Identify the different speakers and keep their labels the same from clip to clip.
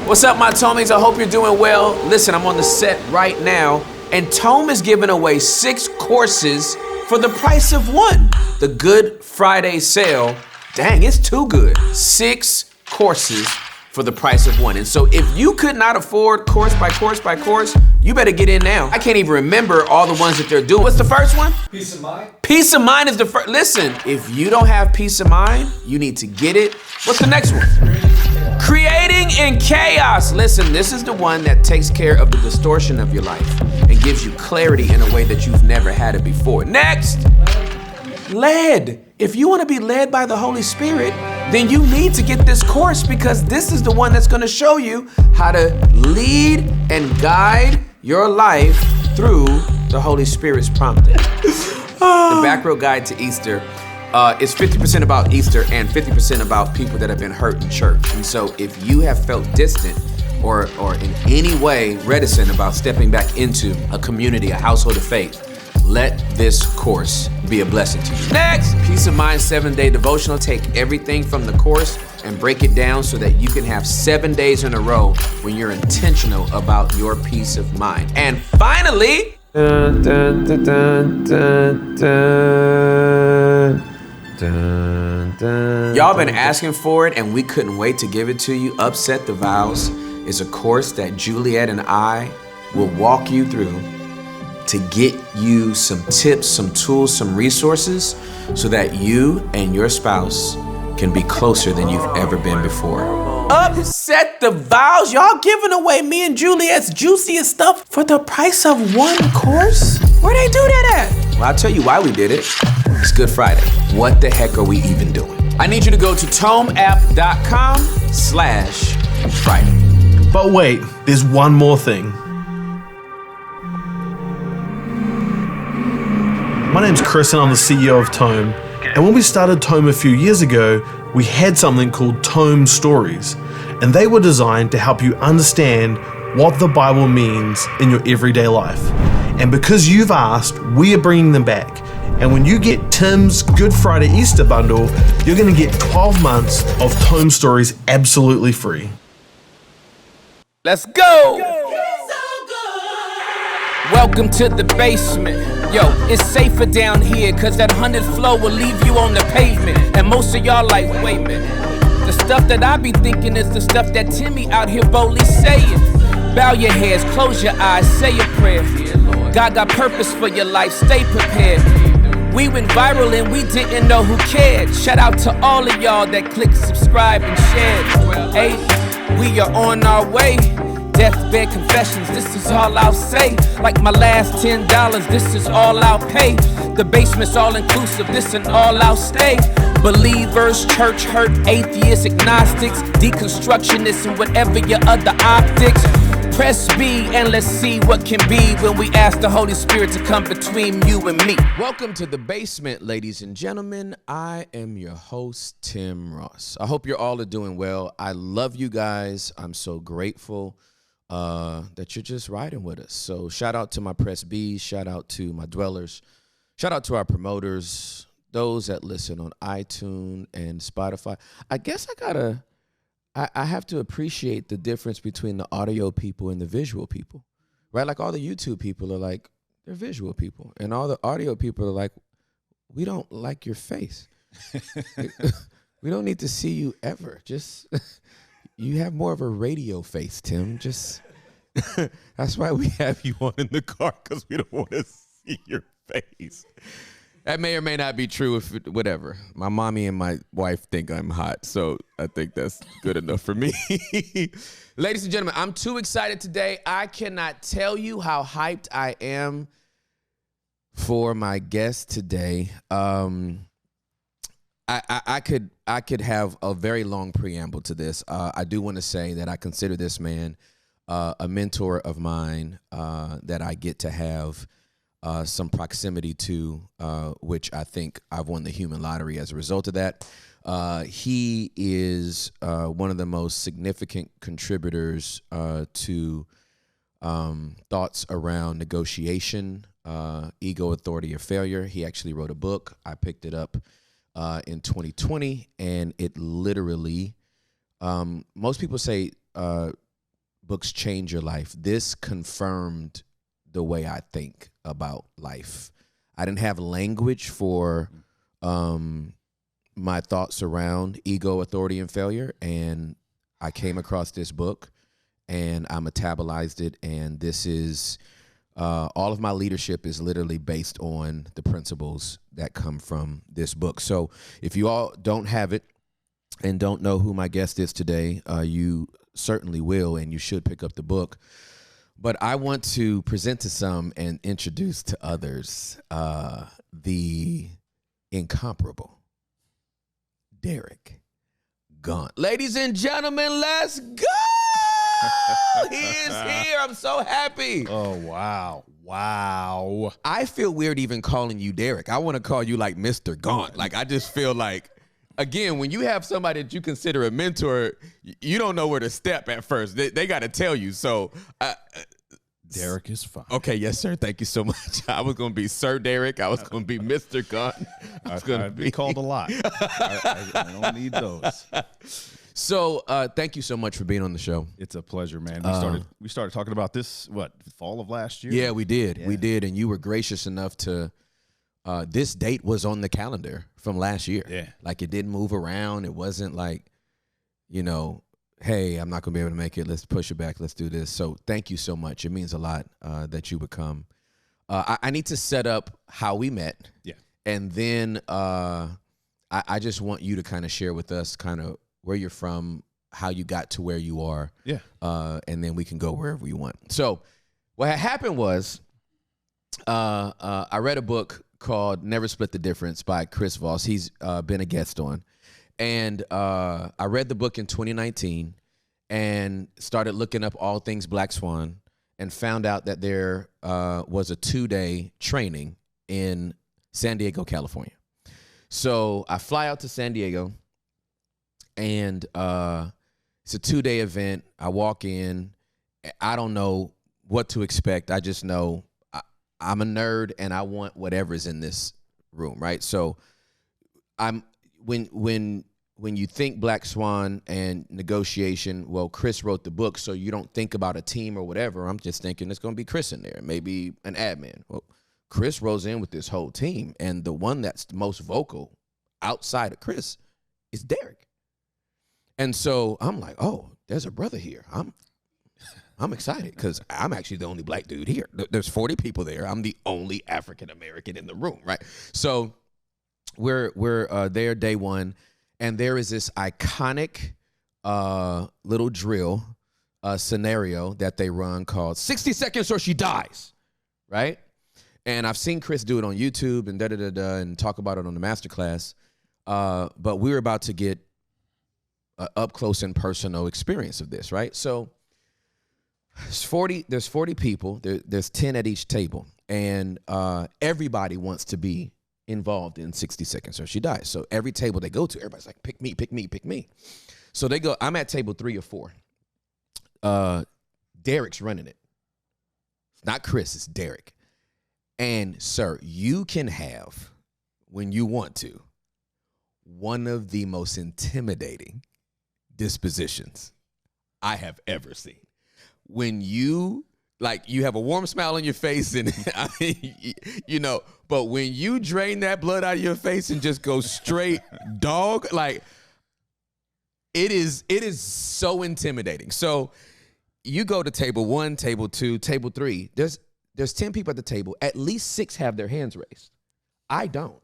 Speaker 1: What's up, my Tomies? I hope you're doing well. Listen, I'm on the set right now, and Tome is giving away 6 courses for the price of 1. The Good Friday sale. Dang, it's too good. 6 courses for the price of 1. And so if you could not afford course by course by course, you better get in now. I can't even remember all the ones that they're doing. What's the first one?
Speaker 2: Peace of mind.
Speaker 1: Peace of mind is the first. Listen, if you don't have peace of mind, you need to get it. What's the next one? Creating in chaos. Listen, this is the one that takes care of the distortion of your life and gives you clarity in a way that you've never had it before. Next, led. If you want to be led by the Holy Spirit, then you need to get this course, because this is the one that's going to show you how to lead and guide your life through the Holy Spirit's prompting. The Back Row Guide to Easter is 50% about Easter and 50% about people that have been hurt in church. And so if you have felt distant or in any way reticent about stepping back into a community, a household of faith, let this course be a blessing to you. Next, Peace of Mind 7-day devotional. Take everything from the course and break it down so that you can have 7 days in a row when you're intentional about your peace of mind. And finally, y'all been asking for it and we couldn't wait to give it to you. Upset the Vows is a course that Juliet and I will walk you through to get you some tips, some tools, some resources so that you and your spouse can be closer than you've ever been before. Upset the Vows. Y'all giving away me and Juliet's juiciest stuff for the price of 1 course? Where they do that at? Well, I'll tell you why we did it. It's Good Friday. What the heck are we even doing? I need you to go to tomeapp.com/Friday.
Speaker 2: But wait, there's one more thing. My name's Chris and I'm the CEO of Tome. And when we started Tome a few years ago, we had something called Tome Stories. And they were designed to help you understand what the Bible means in your everyday life. And because you've asked, we are bringing them back. And when you get Tim's Good Friday Easter bundle, you're going to get 12 months of Tome Stories absolutely free.
Speaker 1: Let's go! Welcome to the basement. Yo, it's safer down here, cause that 100 flow will leave you on the pavement. And most of y'all like, wait a minute. The stuff that I be thinking is the stuff that Timmy out here boldly saying. Bow your heads, close your eyes, say a prayer. God got purpose for your life, stay prepared. We went viral and we didn't know who cared. Shout out to all of y'all that clicked subscribe and shared. Hey, we are on our way. Deathbed confessions, this is all I'll say. Like my last $10, this is all I'll pay. The basement's all inclusive, this an all I'll stay. Believers, church hurt, atheists, agnostics, deconstructionists, and whatever your other optics. Press B and let's see what can be when we ask the Holy Spirit to come between you and me. Welcome to the basement, ladies and gentlemen. I am your host, Tim Ross. I hope you're all doing well. I love you guys. I'm so grateful that you're just riding with us. So shout out to my Press B's, shout out to my dwellers, shout out to our promoters, those that listen on iTunes and Spotify. I guess I have to appreciate the difference between the audio people and the visual people, right? Like all the YouTube people are like, they're visual people. And all the audio people are like, we don't like your face. We don't need to see you ever. Just, you have more of a radio face, Tim. Just, that's why we have you on in the car, because we don't want to see your face. That may or may not be true, whatever. My mommy and my wife think I'm hot, so I think that's good enough for me. Ladies and gentlemen, I'm too excited today. I cannot tell you how hyped I am for my guest today. I could have a very long preamble to this. I do want to say that I consider this man a mentor of mine that I get to have some proximity to, which I think I've won the human lottery as a result of that. He is one of the most significant contributors to thoughts around negotiation, ego, authority, or failure. He actually wrote a book. I picked it up in 2020, and it literally, most people say
Speaker 3: books change your life. This confirmed the way I think about life. I didn't have language for my thoughts around ego, authority, and failure, and I came across this book, and I metabolized it, and this is all of my leadership is literally based on the principles that come from this book. So if you all don't have it and don't know who my guest is today, you certainly will, and you should pick up the book. But I want to present to some and introduce to others the incomparable Derek Gaunt. Ladies and gentlemen, let's go! He is here. I'm so happy.
Speaker 4: Oh, wow. Wow.
Speaker 3: I feel weird even calling you Derek. I want to call you like Mr. Gaunt. Like, I just feel like, again, when you have somebody that you consider a mentor, you don't know where to step at first. They got to tell you. So,
Speaker 4: Derek is fine.
Speaker 3: okay, yes, sir. Thank you so much. I was going to be Sir Derek. I was going to be Mr. Gaunt.
Speaker 4: I've been called a lot. I don't need those.
Speaker 3: So, thank you so much for being on the show.
Speaker 4: It's a pleasure, man. We started talking about this, fall of last year?
Speaker 3: Yeah, we did. Yeah. We did. And you were gracious enough to, this date was on the calendar from last year.
Speaker 4: Yeah.
Speaker 3: Like, it didn't move around. It wasn't like, hey, I'm not going to be able to make it. Let's push it back. Let's do this. So thank you so much. It means a lot that you would come. I need to set up how we met.
Speaker 4: Yeah.
Speaker 3: And then I just want you to kind of share with us kind of where you're from, how you got to where you are.
Speaker 4: Yeah.
Speaker 3: And then we can go wherever you want. So what had happened was I read a book called Never Split the Difference by Chris Voss. He's been a guest on. And I read the book in 2019 and started looking up all things Black Swan and found out that there was a 2-day training in San Diego, California. So I fly out to San Diego, and it's a 2-day event. I walk in. I don't know what to expect. I just know I'm a nerd and I want whatever's in this room, right? So when you think Black Swan and negotiation, well, Chris wrote the book, so you don't think about a team or whatever. I'm just thinking it's going to be Chris in there, maybe an admin. Well, Chris rolls in with this whole team, and the one that's the most vocal outside of Chris is Derek. And so I'm like, oh, there's a brother here. I'm excited because I'm actually the only Black dude here. There's 40 people there. I'm the only African American in the room, right? So we're there day one, and there is this iconic little drill scenario that they run called 60 seconds or she dies, right? And I've seen Chris do it on YouTube and and talk about it on the masterclass. But we're about to get an up close and personal experience of this, right? So there's 40 people. There's 10 at each table, and everybody wants to be involved in 60 seconds or she dies. So every table they go to, everybody's like, pick me, pick me, pick me. So they go, I'm at table 3 or 4. Derek's running it. It's not Chris, it's Derek. And sir, you can have, when you want to, one of the most intimidating dispositions I have ever seen. When you have a warm smile on your face and but when you drain that blood out of your face and just go straight dog, like it is so intimidating. So you go to table 1, table 2, table 3. There's 10 people at the table. At least 6 have their hands raised. I don't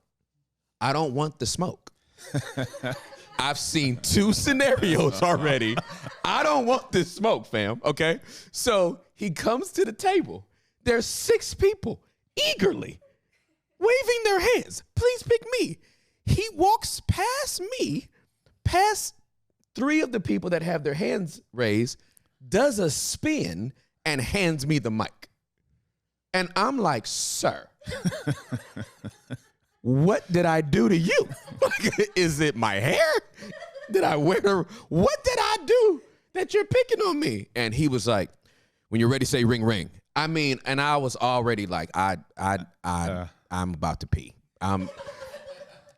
Speaker 3: want the smoke. I've seen 2 scenarios already. I don't want this smoke, fam, okay? So he comes to the table. There's 6 people eagerly waving their hands. Please pick me. He walks past me, past 3 of the people that have their hands raised, does a spin, and hands me the mic. And I'm like, sir, what did I do to you? Is it my hair? Did I wear? What did I do that you're picking on me? And he was like, when you're ready, say ring, ring. I mean, and I was already like, I'm about to pee.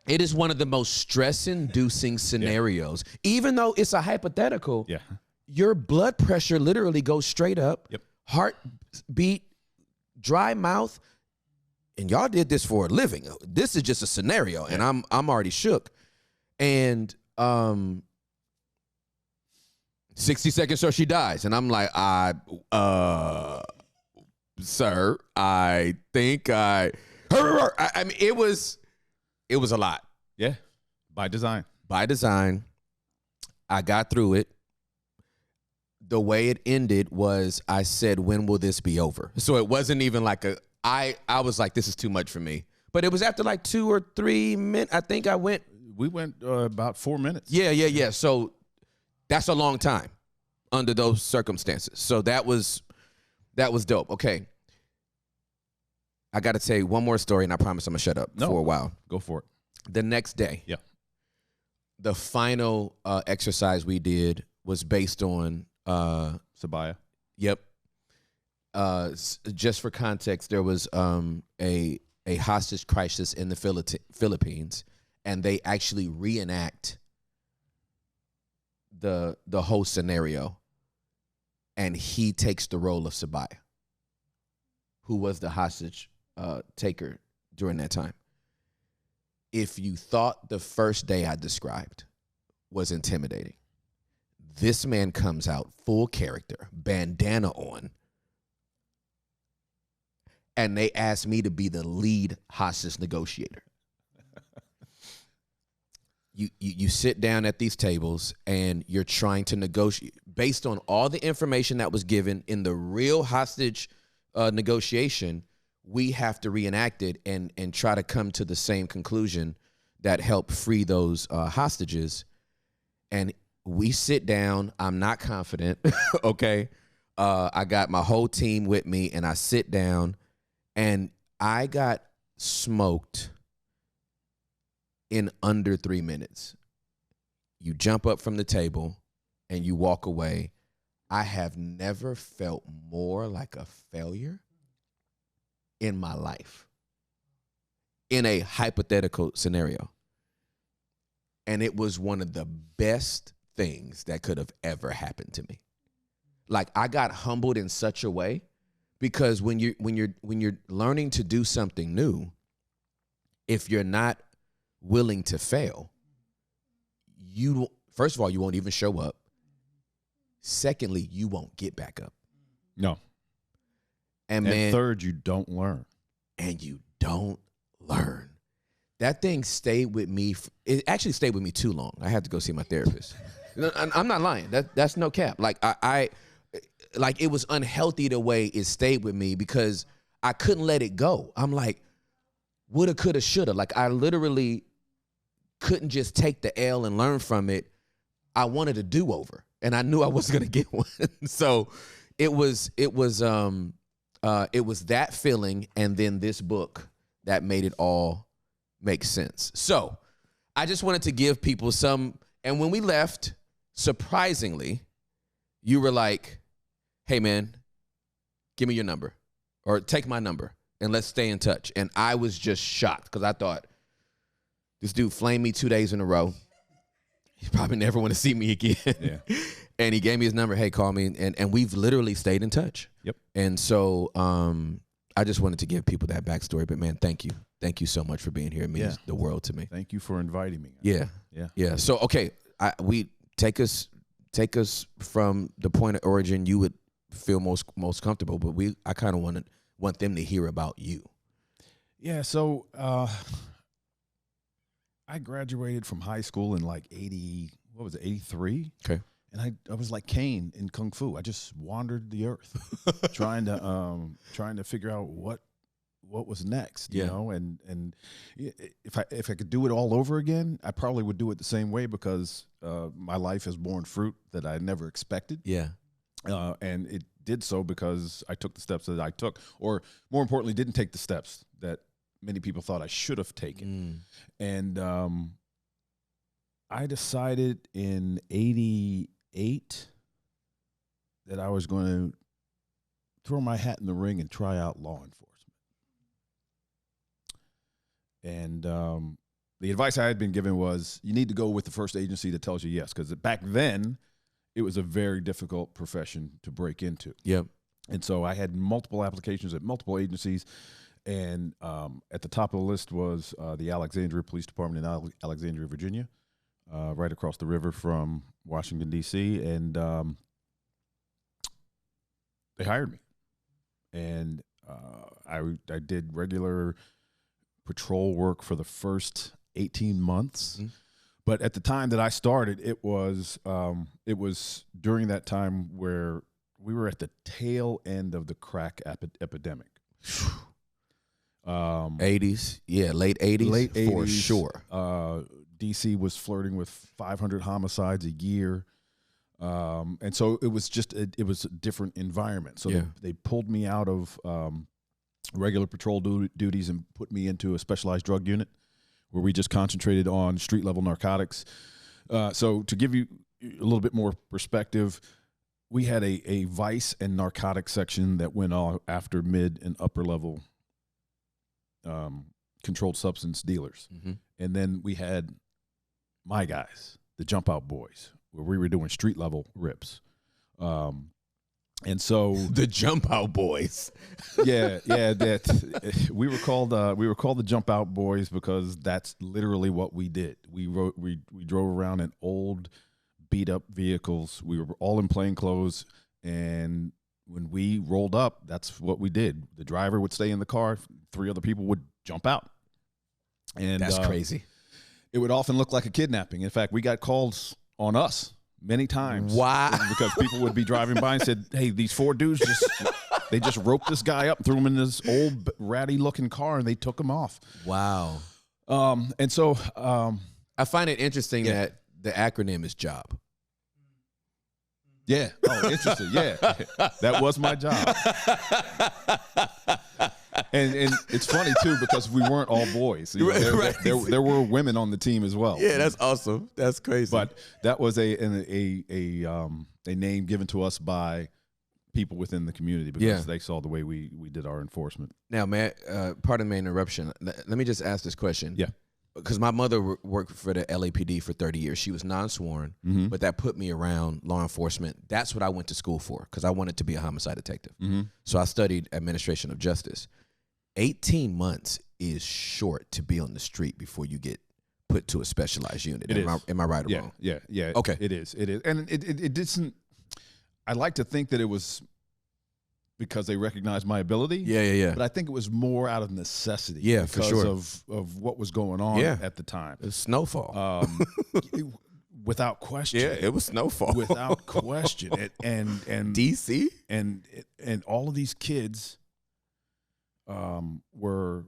Speaker 3: It is one of the most stress-inducing scenarios. Yeah. Even though it's a hypothetical, your blood pressure literally goes straight up.
Speaker 4: Yep.
Speaker 3: Heartbeat, dry mouth. And y'all did this for a living. This is just a scenario, and I'm already shook. And 60 seconds so she dies, and I'm like, sir, I think I mean, it was a lot.
Speaker 4: Yeah. By design.
Speaker 3: By design. I got through it. The way it ended was I said, when will this be over? So it wasn't even like I was like, this is too much for me. But it was after like 2 or 3 minutes. I think
Speaker 4: We went about 4 minutes.
Speaker 3: Yeah. So that's a long time under those circumstances. So that was dope. Okay. I got to tell you one more story, and I promise I'm going to shut up for a while.
Speaker 4: Go for it.
Speaker 3: The next day,
Speaker 4: Yeah.
Speaker 3: the final exercise we did was based on
Speaker 4: Sabaya.
Speaker 3: Yep. Just for context, there was a hostage crisis in the Philippines, and they actually reenact the whole scenario, and he takes the role of Sabaya, who was the hostage taker during that time. If you thought the first day I described was intimidating, this man comes out full character, bandana on, and they asked me to be the lead hostage negotiator. You sit down at these tables and you're trying to negotiate based on all the information that was given in the real hostage negotiation. We have to reenact it and try to come to the same conclusion that helped free those hostages. And we sit down. I'm not confident. Okay. I got my whole team with me, and I sit down, and I got smoked in under 3 minutes. You jump up from the table and you walk away. I have never felt more like a failure in my life in a hypothetical scenario. And it was one of the best things that could have ever happened to me. Like, I got humbled in such a way, because when you're learning to do something new, if you're not willing to fail, first of all, you won't even show up. Secondly, you won't get back up.
Speaker 4: No.
Speaker 3: And
Speaker 4: third, you don't learn.
Speaker 3: And you don't learn. That thing stayed with me. It actually stayed with me too long. I had to go see my therapist. I'm not lying. That's no cap. Like I it was unhealthy the way it stayed with me, because I couldn't let it go. I'm like, woulda, coulda, shoulda. Like, I literally couldn't just take the L and learn from it. I wanted a do-over, and I knew I wasn't gonna get one. So it was that feeling, and then this book that made it all make sense. So I just wanted to give people some. And when we left, surprisingly, you were like, hey man, give me your number, or take my number, and let's stay in touch. And I was just shocked, because I thought, this dude flamed me 2 days in a row. He probably never want to see me again. Yeah. And he gave me his number. Hey, call me. And we've literally stayed in touch.
Speaker 4: Yep.
Speaker 3: And so I just wanted to give people that backstory. But man, thank you. Thank you so much for being here. It means the world to me.
Speaker 4: Thank you for inviting me.
Speaker 3: Yeah. So, okay, we take us from the point of origin you would feel most comfortable, but I kind of want them to hear about you.
Speaker 4: Yeah. So I graduated from high school in like 83?
Speaker 3: Okay.
Speaker 4: And I was like Caine in Kung Fu. I just wandered the earth, trying to figure out what was next, you know. And if I could do it all over again, I probably would do it the same way, because my life has borne fruit that I never expected.
Speaker 3: Yeah.
Speaker 4: And it did so because I took the steps that I took, or more importantly, didn't take the steps that many people thought I should have taken. And I decided in 88 that I was going to throw my hat in the ring and try out law enforcement. And the advice I had been given was, you need to go with the first agency that tells you yes, because back then it was a very difficult profession to break into.
Speaker 3: Yep.
Speaker 4: And so I had multiple applications at multiple agencies. And at the top of the list was the Alexandria Police Department in Alexandria, Virginia, right across the river from Washington, D.C. And they hired me. And I did regular patrol work for the first 18 months. Mm-hmm. But at the time that I started, it was during that time where we were at the tail end of the crack epidemic.
Speaker 3: 80s, late 80s, for sure.
Speaker 4: DC was flirting with 500 homicides a year, and so it was it was a different environment. So they pulled me out of regular patrol duties and put me into a specialized drug unit where we just concentrated on street level narcotics. So to give you a little bit more perspective, we had a vice and narcotics section that went all after mid and upper level controlled substance dealers. Mm-hmm. And then we had my guys, the Jump Out Boys, where we were doing street level rips. And so
Speaker 3: the Jump Out Boys.
Speaker 4: that we were called the Jump Out Boys because that's literally what we did. We drove around in old beat up vehicles. We were all in plain clothes, and when we rolled up, that's what we did. The driver would stay in the car, 3 other people would jump out. And
Speaker 3: that's crazy.
Speaker 4: It would often look like a kidnapping. In fact, we got calls on us many times.
Speaker 3: Why?
Speaker 4: Because people would be driving by and said, "Hey, these 4 dudes they just roped this guy up, threw him in this old ratty looking car, and they took him off."
Speaker 3: Wow.
Speaker 4: And so
Speaker 3: I find it interesting that the acronym is JOB.
Speaker 4: Yeah. Oh, interesting. Yeah. That was my job. And it's funny too because we weren't all boys. You know, there were women on the team as well.
Speaker 3: Yeah, that's awesome. That's crazy.
Speaker 4: But that was a name given to us by people within the community because they saw the way we did our enforcement.
Speaker 3: Now, man, pardon my interruption. Let me just ask this question.
Speaker 4: Yeah.
Speaker 3: Because my mother worked for the LAPD for 30 years. She was non-sworn,
Speaker 4: mm-hmm.
Speaker 3: but that put me around law enforcement. That's what I went to school for because I wanted to be a homicide detective.
Speaker 4: Mm-hmm.
Speaker 3: So I studied administration of justice. 18 months is short to be on the street before you get put to a specialized unit. Am I right or wrong?
Speaker 4: Yeah.
Speaker 3: Okay.
Speaker 4: It is. And it didn't, I like to think that it was because they recognized my ability.
Speaker 3: Yeah.
Speaker 4: But I think it was more out of necessity.
Speaker 3: Yeah, for sure.
Speaker 4: Because of what was going on at the time.
Speaker 3: It's snowfall.
Speaker 4: Without question.
Speaker 3: Yeah, it was snowfall.
Speaker 4: Without question. And
Speaker 3: DC?
Speaker 4: And all of these kids were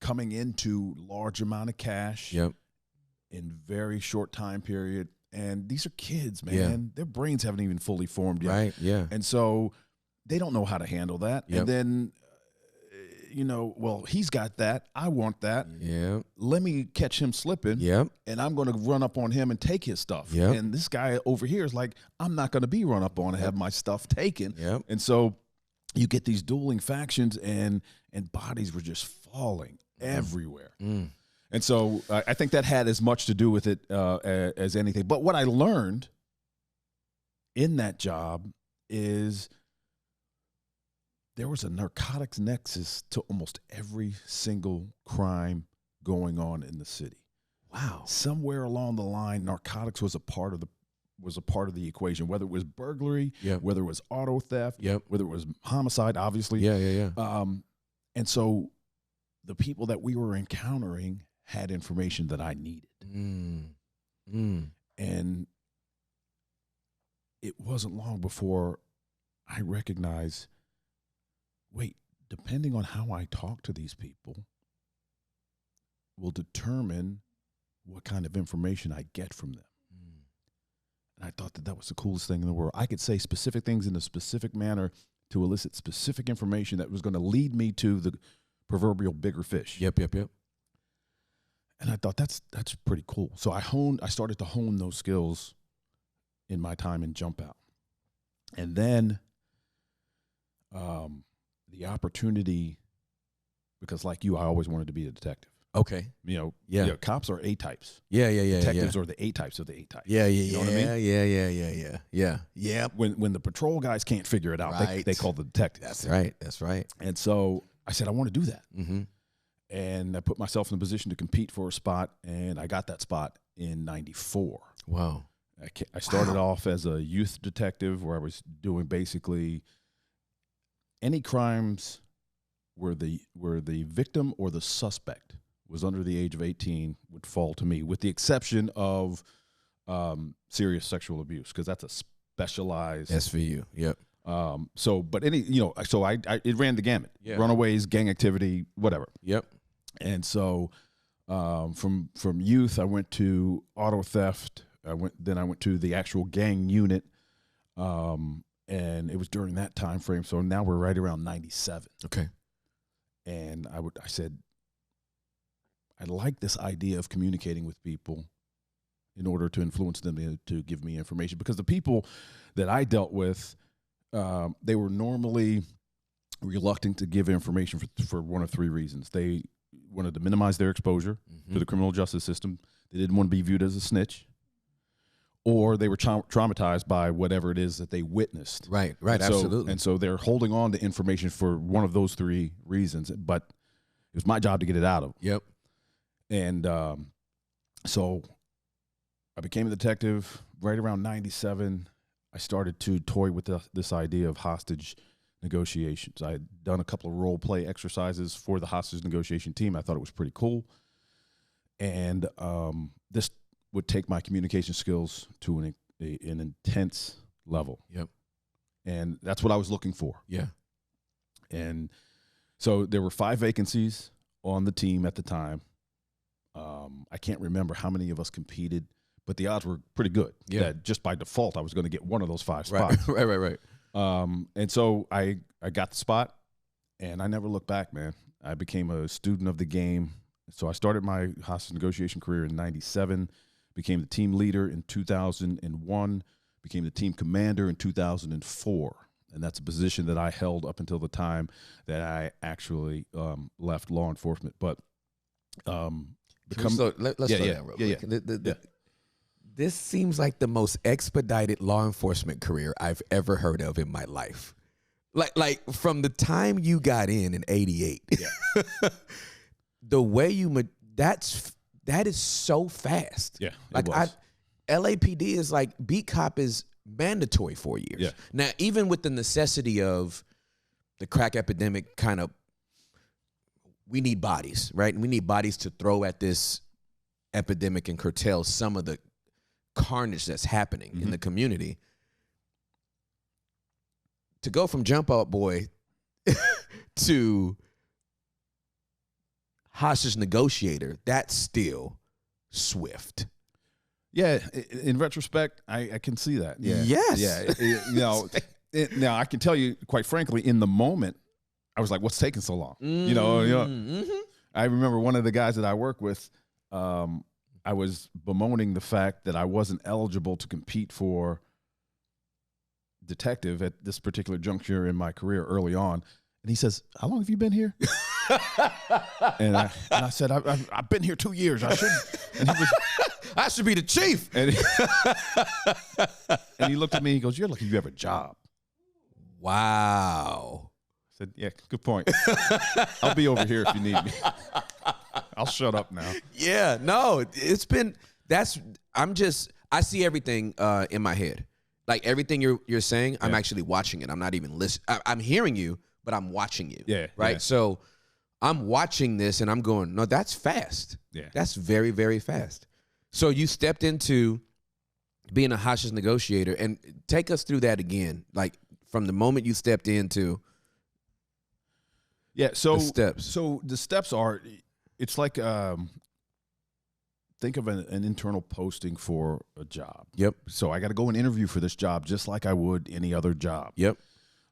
Speaker 4: coming into large amount of cash in very short time period. And these are kids, man.
Speaker 3: Yeah.
Speaker 4: Their brains haven't even fully formed yet.
Speaker 3: Right, yeah.
Speaker 4: And so they don't know how to handle that.
Speaker 3: Yep.
Speaker 4: And then, well, he's got that. I want that.
Speaker 3: Yeah.
Speaker 4: Let me catch him slipping.
Speaker 3: Yep.
Speaker 4: And I'm going to run up on him and take his stuff.
Speaker 3: Yep.
Speaker 4: And this guy over here is like, I'm not going to be run up on and have my stuff taken.
Speaker 3: Yep.
Speaker 4: And so you get these dueling factions and bodies were just falling everywhere.
Speaker 3: Mm.
Speaker 4: And so I think that had as much to do with it as anything. But what I learned in that job is there was a narcotics nexus to almost every single crime going on in the city.
Speaker 3: Wow.
Speaker 4: Somewhere along the line, narcotics was a part of the equation, whether it was burglary, whether it was auto theft, whether it was homicide, obviously.
Speaker 3: Yeah.
Speaker 4: And so the people that we were encountering had information that I needed. And it wasn't long before I recognized, wait, depending on how I talk to these people will determine what kind of information I get from them. And I thought that was the coolest thing in the world. I could say specific things in a specific manner to elicit specific information that was going to lead me to the proverbial bigger fish.
Speaker 3: Yep.
Speaker 4: And I thought that's pretty cool. So I started to hone those skills in my time in Jump Out. And then the opportunity, because like you, I always wanted to be a detective.
Speaker 3: Okay.
Speaker 4: You
Speaker 3: Yeah.
Speaker 4: know, cops are A types.
Speaker 3: Yeah.
Speaker 4: Detectives are the A types of the A types.
Speaker 3: Yeah.
Speaker 4: You know what I mean?
Speaker 3: Yeah.
Speaker 4: When the patrol guys can't figure it out,
Speaker 3: Right.
Speaker 4: they call the detectives.
Speaker 3: That's right.
Speaker 4: And so I said, I want to do that.
Speaker 3: Mm-hmm.
Speaker 4: And I put myself in a position to compete for a spot, and I got that spot in '94.
Speaker 3: Wow.
Speaker 4: I started off as a youth detective where I was doing basically any crimes where the victim or the suspect was under the age of 18 would fall to me, with the exception of serious sexual abuse, because that's a specialized
Speaker 3: SVU. Yep.
Speaker 4: But it ran the gamut.
Speaker 3: Yeah.
Speaker 4: Runaways, gang activity, whatever.
Speaker 3: Yep.
Speaker 4: And so from youth, I went to auto theft. I went to the actual gang unit, and it was during that time frame. So now we're right around 97.
Speaker 3: Okay.
Speaker 4: And I said, I like this idea of communicating with people in order to influence them to give me information, because the people that I dealt with, they were normally reluctant to give information for one of three reasons. They wanted to minimize their exposure to the criminal justice system. They didn't want to be viewed as a snitch, or they were traumatized by whatever it is that they witnessed.
Speaker 3: Right. Absolutely.
Speaker 4: And so they're holding on to information for one of those three reasons, but it was my job to get it out of them.
Speaker 3: Yep.
Speaker 4: And so I became a detective right around 97. I started to toy with this idea of hostage negotiations. I had done a couple of role play exercises for the hostage negotiation team. I thought it was pretty cool. And this would take my communication skills to an intense level.
Speaker 3: Yep.
Speaker 4: And that's what I was looking for.
Speaker 3: Yeah.
Speaker 4: And so there were 5 vacancies on the team at the time. I can't remember how many of us competed, but the odds were pretty good.
Speaker 3: Yeah.
Speaker 4: That just by default, I was going to get one of those 5 spots.
Speaker 3: Right.
Speaker 4: And so I got the spot, and I never looked back, man. I became a student of the game. So I started my hostage negotiation career in 97, became the team leader in 2001, became the team commander in 2004. And that's a position that I held up until the time that I actually left law enforcement. But
Speaker 3: let's slow down real quick. This seems like the most expedited law enforcement career I've ever heard of in my life. Like from the time you got in '88, the way that is so fast.
Speaker 4: Yeah,
Speaker 3: like LAPD is like beat cop is mandatory 4 years.
Speaker 4: Yeah.
Speaker 3: Now, even with the necessity of the crack epidemic, kind of, we need bodies, right? And we need bodies to throw at this epidemic and curtail some of the carnage that's happening in the community. To go from Jump Out Boy to Hostage Negotiator, that's still swift.
Speaker 4: Yeah, in retrospect, I can see that. Yeah.
Speaker 3: Yes.
Speaker 4: Yeah. Now I can tell you, quite frankly, in the moment, I was like, "What's taking so long?"
Speaker 3: Mm-hmm.
Speaker 4: I remember one of the guys that I work with. I was bemoaning the fact that I wasn't eligible to compete for detective at this particular juncture in my career early on. And he says, "How long have you been here?" and I said, I've been here 2 years. I should. And he was,
Speaker 3: I should be the chief.
Speaker 4: and he looked at me. He goes, "You're lucky you have a job."
Speaker 3: Wow.
Speaker 4: I said, "Yeah, good point. I'll be over here if you need me." I'll shut up now.
Speaker 3: Yeah, no, I see everything in my head. Like everything you're saying, I'm actually watching it. I'm not even listening. I'm hearing you, but I'm watching you.
Speaker 4: Yeah.
Speaker 3: Right.
Speaker 4: Yeah.
Speaker 3: So I'm watching this and I'm going, no, that's fast.
Speaker 4: Yeah.
Speaker 3: That's very, very fast. So you stepped into being a hostage negotiator, and take us through that again. Like from the moment you stepped into
Speaker 4: so
Speaker 3: the steps.
Speaker 4: So the steps are, it's like think of an internal posting for a job.
Speaker 3: Yep.
Speaker 4: So I got to go and interview for this job just like I would any other job.
Speaker 3: Yep.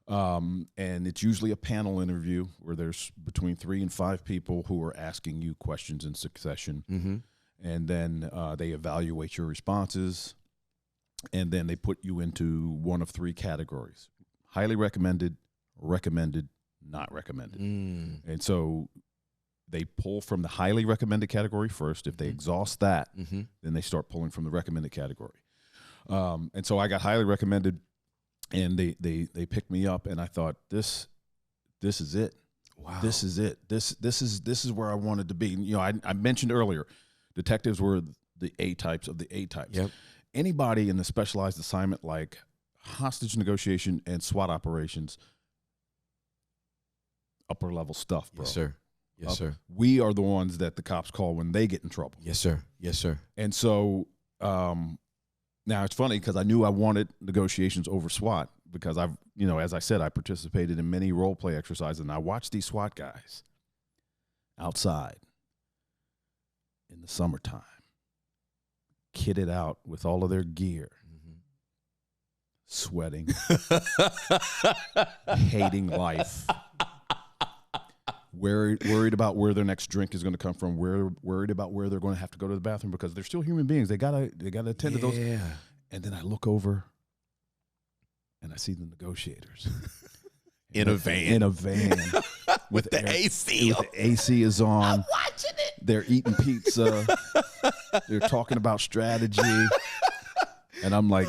Speaker 4: And it's usually a panel interview where there's between 3 and 5 people who are asking you questions in succession.
Speaker 3: Mm-hmm.
Speaker 4: And then they evaluate your responses, and then they put you into one of 3 categories: highly recommended, recommended, not recommended. And so they pull from the highly recommended category first. If they exhaust that, then they start pulling from the recommended category. And so I got highly recommended, and they picked me up, and I thought, this is it. Wow. This is it. This is where I wanted to be. You know, I mentioned earlier, detectives were the A types of the A types.
Speaker 3: Yep.
Speaker 4: Anybody in the specialized assignment like hostage negotiation and SWAT operations, upper level stuff, bro.
Speaker 3: Yes, sir. Yes, sir.
Speaker 4: We are the ones that the cops call when they get in trouble.
Speaker 3: Yes, sir. Yes, sir.
Speaker 4: And so now it's funny because I knew I wanted negotiations over SWAT because I've, you know, as I said, I participated in many role play exercises, and I watched these SWAT guys outside in the summertime, kitted out with all of their gear, sweating, hating life, worried about where their next drink is going to come from, worried about where they're going to have to go to the bathroom because they're still human beings. They gotta attend to those. And then I look over and I see the negotiators
Speaker 3: in a van
Speaker 4: with
Speaker 3: the AC.
Speaker 4: With the AC is on.
Speaker 3: I'm watching it.
Speaker 4: They're eating pizza. They're talking about strategy. And I'm like,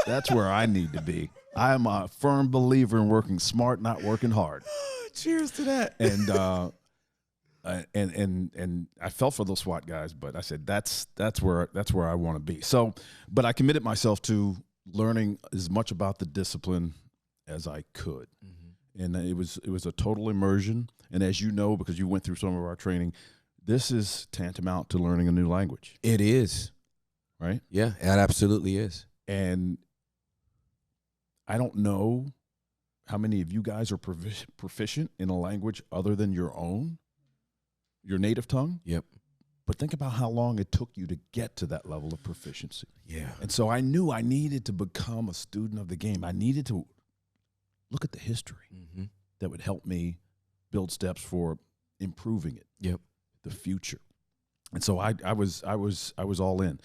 Speaker 4: that's where I need to be. I am a firm believer in working smart, not working hard.
Speaker 3: Cheers to that.
Speaker 4: And I felt for those SWAT guys, but I said that's where I want to be. So, but I committed myself to learning as much about the discipline as I could, and it was a total immersion. And as you know, because you went through some of our training, this is tantamount to learning a new language.
Speaker 3: It is,
Speaker 4: right?
Speaker 3: Yeah, it absolutely is.
Speaker 4: And I don't know how many of you guys are proficient in a language other than your own, your native tongue.
Speaker 3: Yep.
Speaker 4: But think about how long it took you to get to that level of proficiency.
Speaker 3: Yeah.
Speaker 4: And so I knew I needed to become a student of the game. I needed to look at the history that would help me build steps for improving it.
Speaker 3: Yep.
Speaker 4: The future. And so I was all in.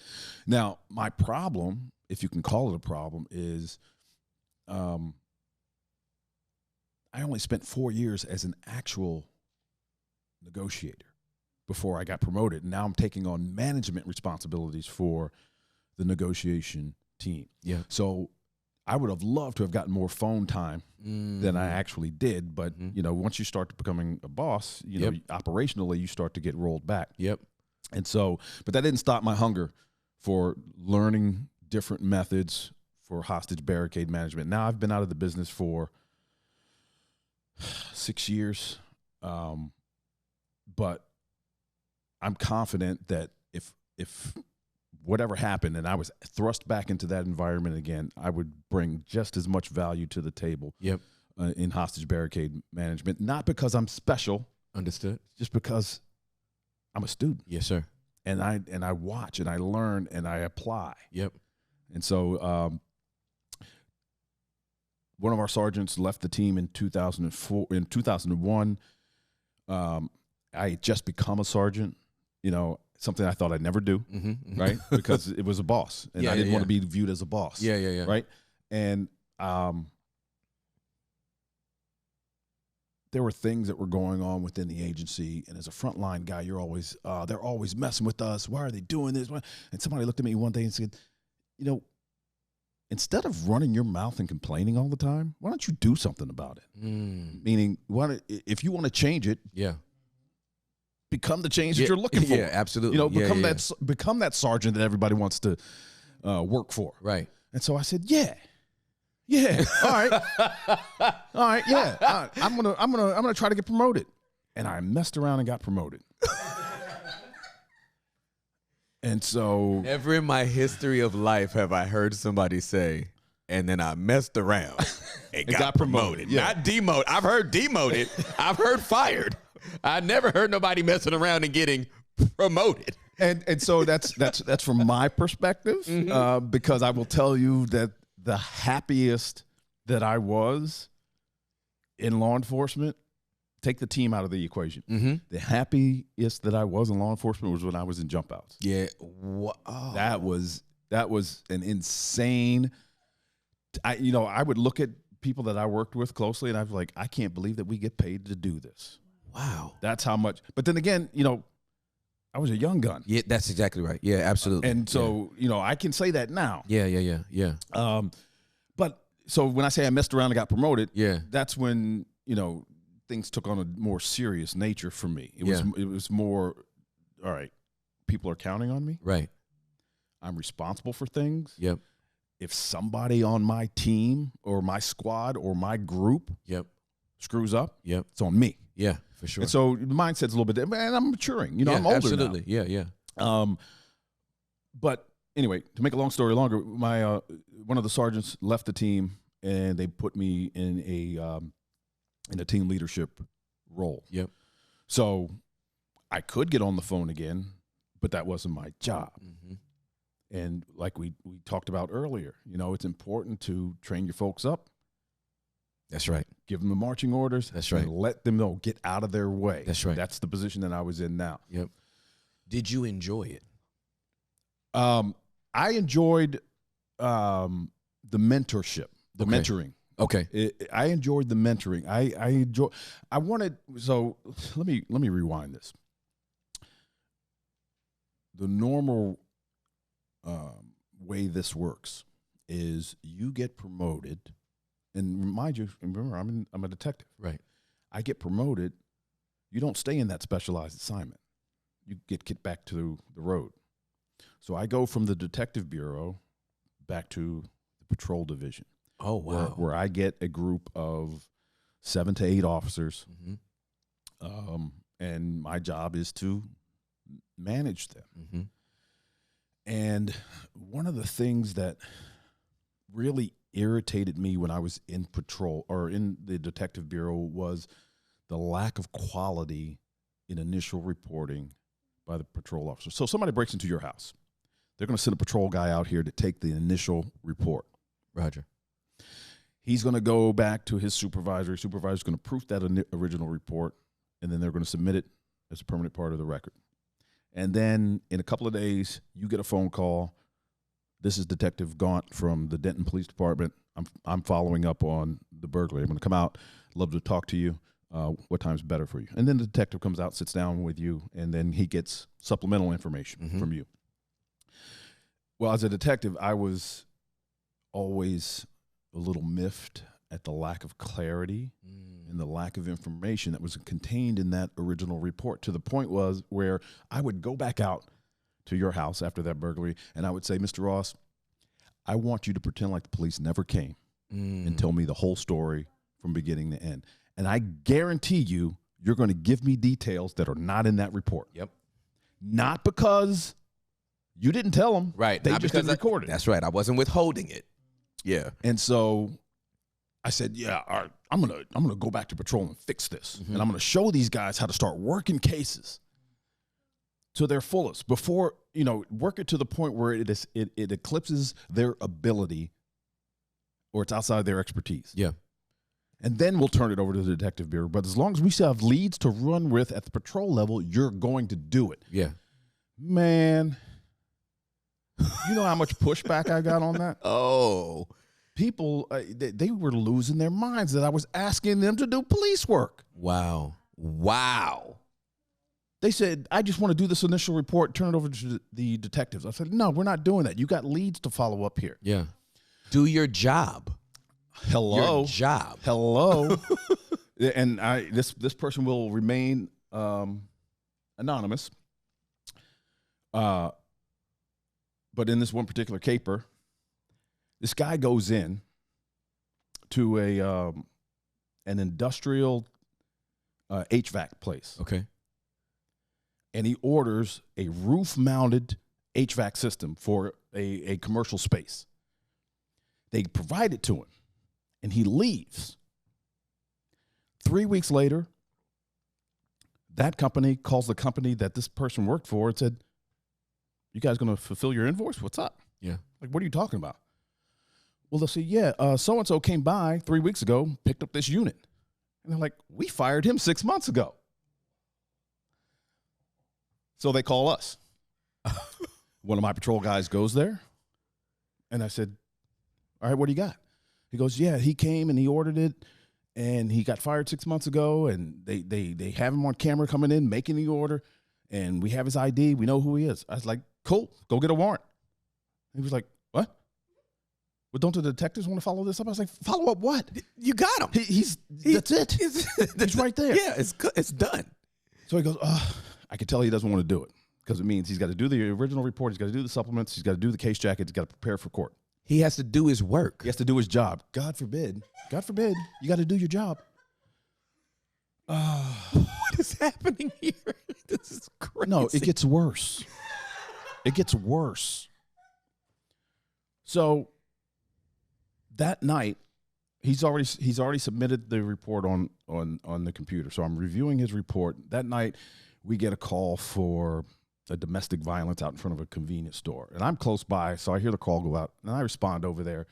Speaker 4: Now, my problem, if you can call it a problem, is I only spent 4 years as an actual negotiator before I got promoted. And now I'm taking on management responsibilities for the negotiation team.
Speaker 3: Yeah.
Speaker 4: So I would have loved to have gotten more phone time than I actually did. But, you know, once you start becoming a boss, you know, operationally, you start to get rolled back.
Speaker 3: Yep.
Speaker 4: And so, but that didn't stop my hunger for learning different methods for hostage barricade management. Now I've been out of the business for 6 years. But I'm confident that if whatever happened and I was thrust back into that environment again, I would bring just as much value to the table.
Speaker 3: Yep.
Speaker 4: In hostage barricade management, not because I'm special.
Speaker 3: Understood. Just
Speaker 4: because I'm a student.
Speaker 3: Yes, sir.
Speaker 4: And I watch and I learn and I apply.
Speaker 3: Yep. And
Speaker 4: so one of our sergeants left the team in 2004. In 2001, I had just become a sergeant. You know, something I thought I'd never do, right? Because it was a boss, and I didn't want to be viewed as a boss.
Speaker 3: Yeah.
Speaker 4: Right? And there were things that were going on within the agency, and as a frontline guy, you're always they're always messing with us. Why are they doing this? And somebody looked at me one day and said, you know, instead of running your mouth and complaining all the time, why don't you do something about it? Meaning, if you want to change it, become the change that you're looking for.
Speaker 3: Yeah, absolutely.
Speaker 4: You know, become that sergeant that everybody wants to work for.
Speaker 3: Right.
Speaker 4: And so I said, yeah, all right, yeah. I'm gonna try to get promoted. And I messed around and got promoted. And so
Speaker 3: never in my history of life have I heard somebody say, and then I messed around and got promoted.
Speaker 4: Yeah.
Speaker 3: Not demoted. I've heard demoted. I've heard fired. I never heard nobody messing around and getting promoted.
Speaker 4: And so that's from my perspective, because I will tell you that the happiest that I was in law enforcement, take the team out of the equation. The happiest that I was in law enforcement was when I was in jump outs.
Speaker 3: Yeah.
Speaker 4: Oh. That was an insane. I would look at people that I worked with closely, and I was like, I can't believe that we get paid to do this.
Speaker 3: Wow.
Speaker 4: That's how much. But then again, I was a young gun.
Speaker 3: Yeah, that's exactly right. Yeah, absolutely.
Speaker 4: And so, I can say that now.
Speaker 3: Yeah.
Speaker 4: But so when I say I messed around and got promoted,
Speaker 3: Yeah.
Speaker 4: that's when, things took on a more serious nature for me. It was more, all right, people are counting on me.
Speaker 3: Right.
Speaker 4: I'm responsible for things.
Speaker 3: Yep.
Speaker 4: If somebody on my team or my squad or my group
Speaker 3: Yep.
Speaker 4: screws up,
Speaker 3: Yep.
Speaker 4: it's on me.
Speaker 3: Yeah, for sure.
Speaker 4: And so the mindset's a little bit different. And I'm maturing. I'm older
Speaker 3: absolutely.
Speaker 4: now.
Speaker 3: Yeah.
Speaker 4: But anyway, to make a long story longer, my one of the sergeants left the team, and they put me in a team leadership role.
Speaker 3: Yep.
Speaker 4: So I could get on the phone again, but that wasn't my job.
Speaker 3: Mm-hmm.
Speaker 4: And like we talked about earlier, it's important to train your folks up.
Speaker 3: That's right.
Speaker 4: Give them the marching orders.
Speaker 3: That's right.
Speaker 4: And let them know, get out of their way.
Speaker 3: That's right.
Speaker 4: That's the position that I was in now.
Speaker 3: Yep. Did you enjoy it?
Speaker 4: I enjoyed the mentorship, the
Speaker 3: Okay.
Speaker 4: mentoring.
Speaker 3: Okay.
Speaker 4: I enjoyed the mentoring. So let me rewind this. The normal way this works is you get promoted, and remember, I'm a detective.
Speaker 3: Right.
Speaker 4: I get promoted. You don't stay in that specialized assignment. You get back to the road. So I go from the detective bureau back to the patrol division.
Speaker 3: Oh, wow.
Speaker 4: Where I get a group of 7 to 8 officers,
Speaker 3: Mm-hmm.
Speaker 4: and my job is to manage them.
Speaker 3: Mm-hmm.
Speaker 4: And one of the things that really irritated me when I was in patrol or in the detective bureau was the lack of quality in initial reporting by the patrol officer. So somebody breaks into your house. They're going to send a patrol guy out here to take the initial report.
Speaker 3: Roger.
Speaker 4: He's going to go back to his supervisor. His supervisor's going to proof that original report, and then they're going to submit it as a permanent part of the record. And then in a couple of days, you get a phone call. This is Detective Gaunt from the Denton Police Department. I'm following up on the burglary. I'm going to come out. Love to talk to you. What time's better for you? And then the detective comes out, sits down with you, and then he gets supplemental information from you. Well, as a detective, I was always a little miffed at the lack of clarity and the lack of information that was contained in that original report, to the point was where I would go back out to your house after that burglary and I would say, Mr. Ross, I want you to pretend like the police never came and tell me the whole story from beginning to end. And I guarantee you, you're going to give me details that are not in that report.
Speaker 3: Yep.
Speaker 4: Not because you didn't tell them.
Speaker 3: Right.
Speaker 4: They
Speaker 3: Not
Speaker 4: just
Speaker 3: because
Speaker 4: didn't record it.
Speaker 3: That's right. I wasn't withholding it. Yeah.
Speaker 4: And so I said, yeah, all right, I'm gonna go back to patrol and fix this. And I'm gonna show these guys how to start working cases to their fullest before, work it to the point where it eclipses their ability or it's outside their expertise.
Speaker 3: Yeah.
Speaker 4: And then we'll turn it over to the detective bureau. But as long as we still have leads to run with at the patrol level, you're going to do it.
Speaker 3: Yeah.
Speaker 4: Man, you know how much pushback I got on that?
Speaker 3: Oh.
Speaker 4: People, they were losing their minds that I was asking them to do police work.
Speaker 3: Wow. Wow.
Speaker 4: They said, I just want to do this initial report, turn it over to the detectives. I said, no, we're not doing that. You got leads to follow up here.
Speaker 3: Yeah. Do your job.
Speaker 4: Hello.
Speaker 3: Your job.
Speaker 4: Hello. And this person will remain anonymous. But in this one particular caper, this guy goes in to an industrial HVAC place.
Speaker 3: Okay.
Speaker 4: And he orders a roof-mounted HVAC system for a commercial space. They provide it to him, and he leaves. 3 weeks later, that company calls the company that this person worked for and said, you guys going to fulfill your invoice? What's up?
Speaker 3: Yeah.
Speaker 4: Like, what are you talking about? Well, they'll say, yeah, so-and-so came by 3 weeks ago, picked up this unit. And they're like, we fired him 6 months ago. So they call us. One of my patrol guys goes there. And I said, all right, what do you got? He goes, yeah, he came and he ordered it. and he got fired 6 months ago, and they have him on camera coming in, making the order, and we have his ID. We know who he is. I was like, cool, go get a warrant. He was like, what? Well, don't the detectives want to follow this up? I was like, follow up what?
Speaker 3: You got him.
Speaker 4: That's it. He's right there.
Speaker 3: Yeah, it's done.
Speaker 4: So he goes, I can tell he doesn't want to do it because it means he's got to do the original report. He's got to do the supplements. He's got to do the case jacket. He's got to prepare for court.
Speaker 3: He has to do his work.
Speaker 4: He has to do his job. God forbid, you got to do your job.
Speaker 3: What is happening here? This is crazy.
Speaker 4: No, it gets worse. It gets worse. So that night, he's already submitted the report on the computer. So I'm reviewing his report. That night, we get a call for a domestic violence out in front of a convenience store. And I'm close by, so I hear the call go out, and I respond over there.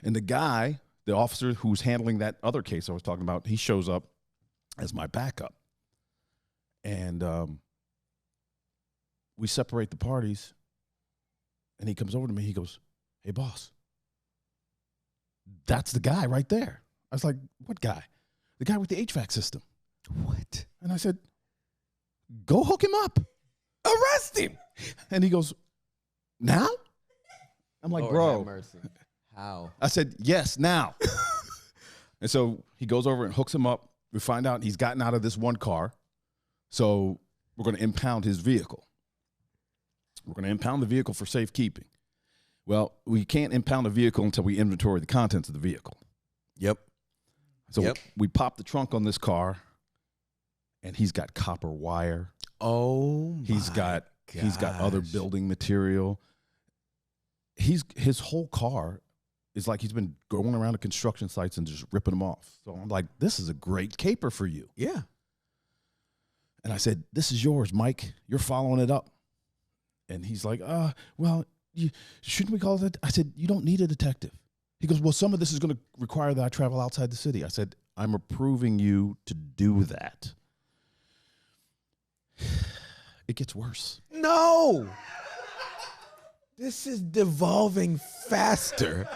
Speaker 4: And the officer who's handling that other case I was talking about, he shows up as my backup. And we separate the parties, and he comes over to me. He goes, hey, boss, that's the guy right there. I was like, what guy? The guy with the HVAC system.
Speaker 3: What?
Speaker 4: And I said, go hook him up.
Speaker 3: Arrest him.
Speaker 4: And he goes, now? I'm like,
Speaker 3: Lord
Speaker 4: bro.
Speaker 3: have mercy. How?
Speaker 4: I said, yes, now. And so he goes over and hooks him up. We find out he's gotten out of this one car. So we're going to impound his vehicle. We're going to impound the vehicle for safekeeping. Well, we can't impound a vehicle until we inventory the contents of the vehicle.
Speaker 3: Yep.
Speaker 4: So we pop the trunk on this car, and he's got copper wire.
Speaker 3: Oh,
Speaker 4: he's got other building material. His whole car is like he's been going around to construction sites and just ripping them off. So I'm like, this is a great caper for you.
Speaker 3: Yeah.
Speaker 4: And I said, this is yours, Mike. You're following it up. And he's like, well, shouldn't we call it that? I said, you don't need a detective. He goes, well, some of this is going to require that I travel outside the city. I said, I'm approving you to do that. It gets worse.
Speaker 3: No. This is devolving faster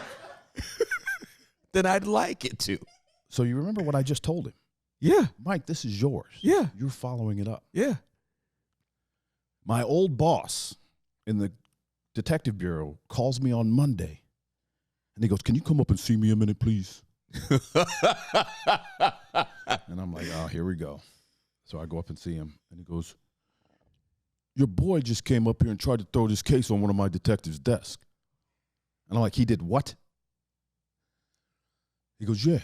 Speaker 3: than I'd like it to.
Speaker 4: So you remember what I just told him?
Speaker 3: Yeah.
Speaker 4: Mike, this is yours.
Speaker 3: Yeah.
Speaker 4: You're following it up.
Speaker 3: Yeah.
Speaker 4: My old boss in the detective bureau calls me on Monday, and he goes, can you come up and see me a minute, please? And I'm like, oh, here we go. So I go up and see him, and he goes, your boy just came up here and tried to throw this case on one of my detectives' desk. And I'm like, he did what? He goes, yeah.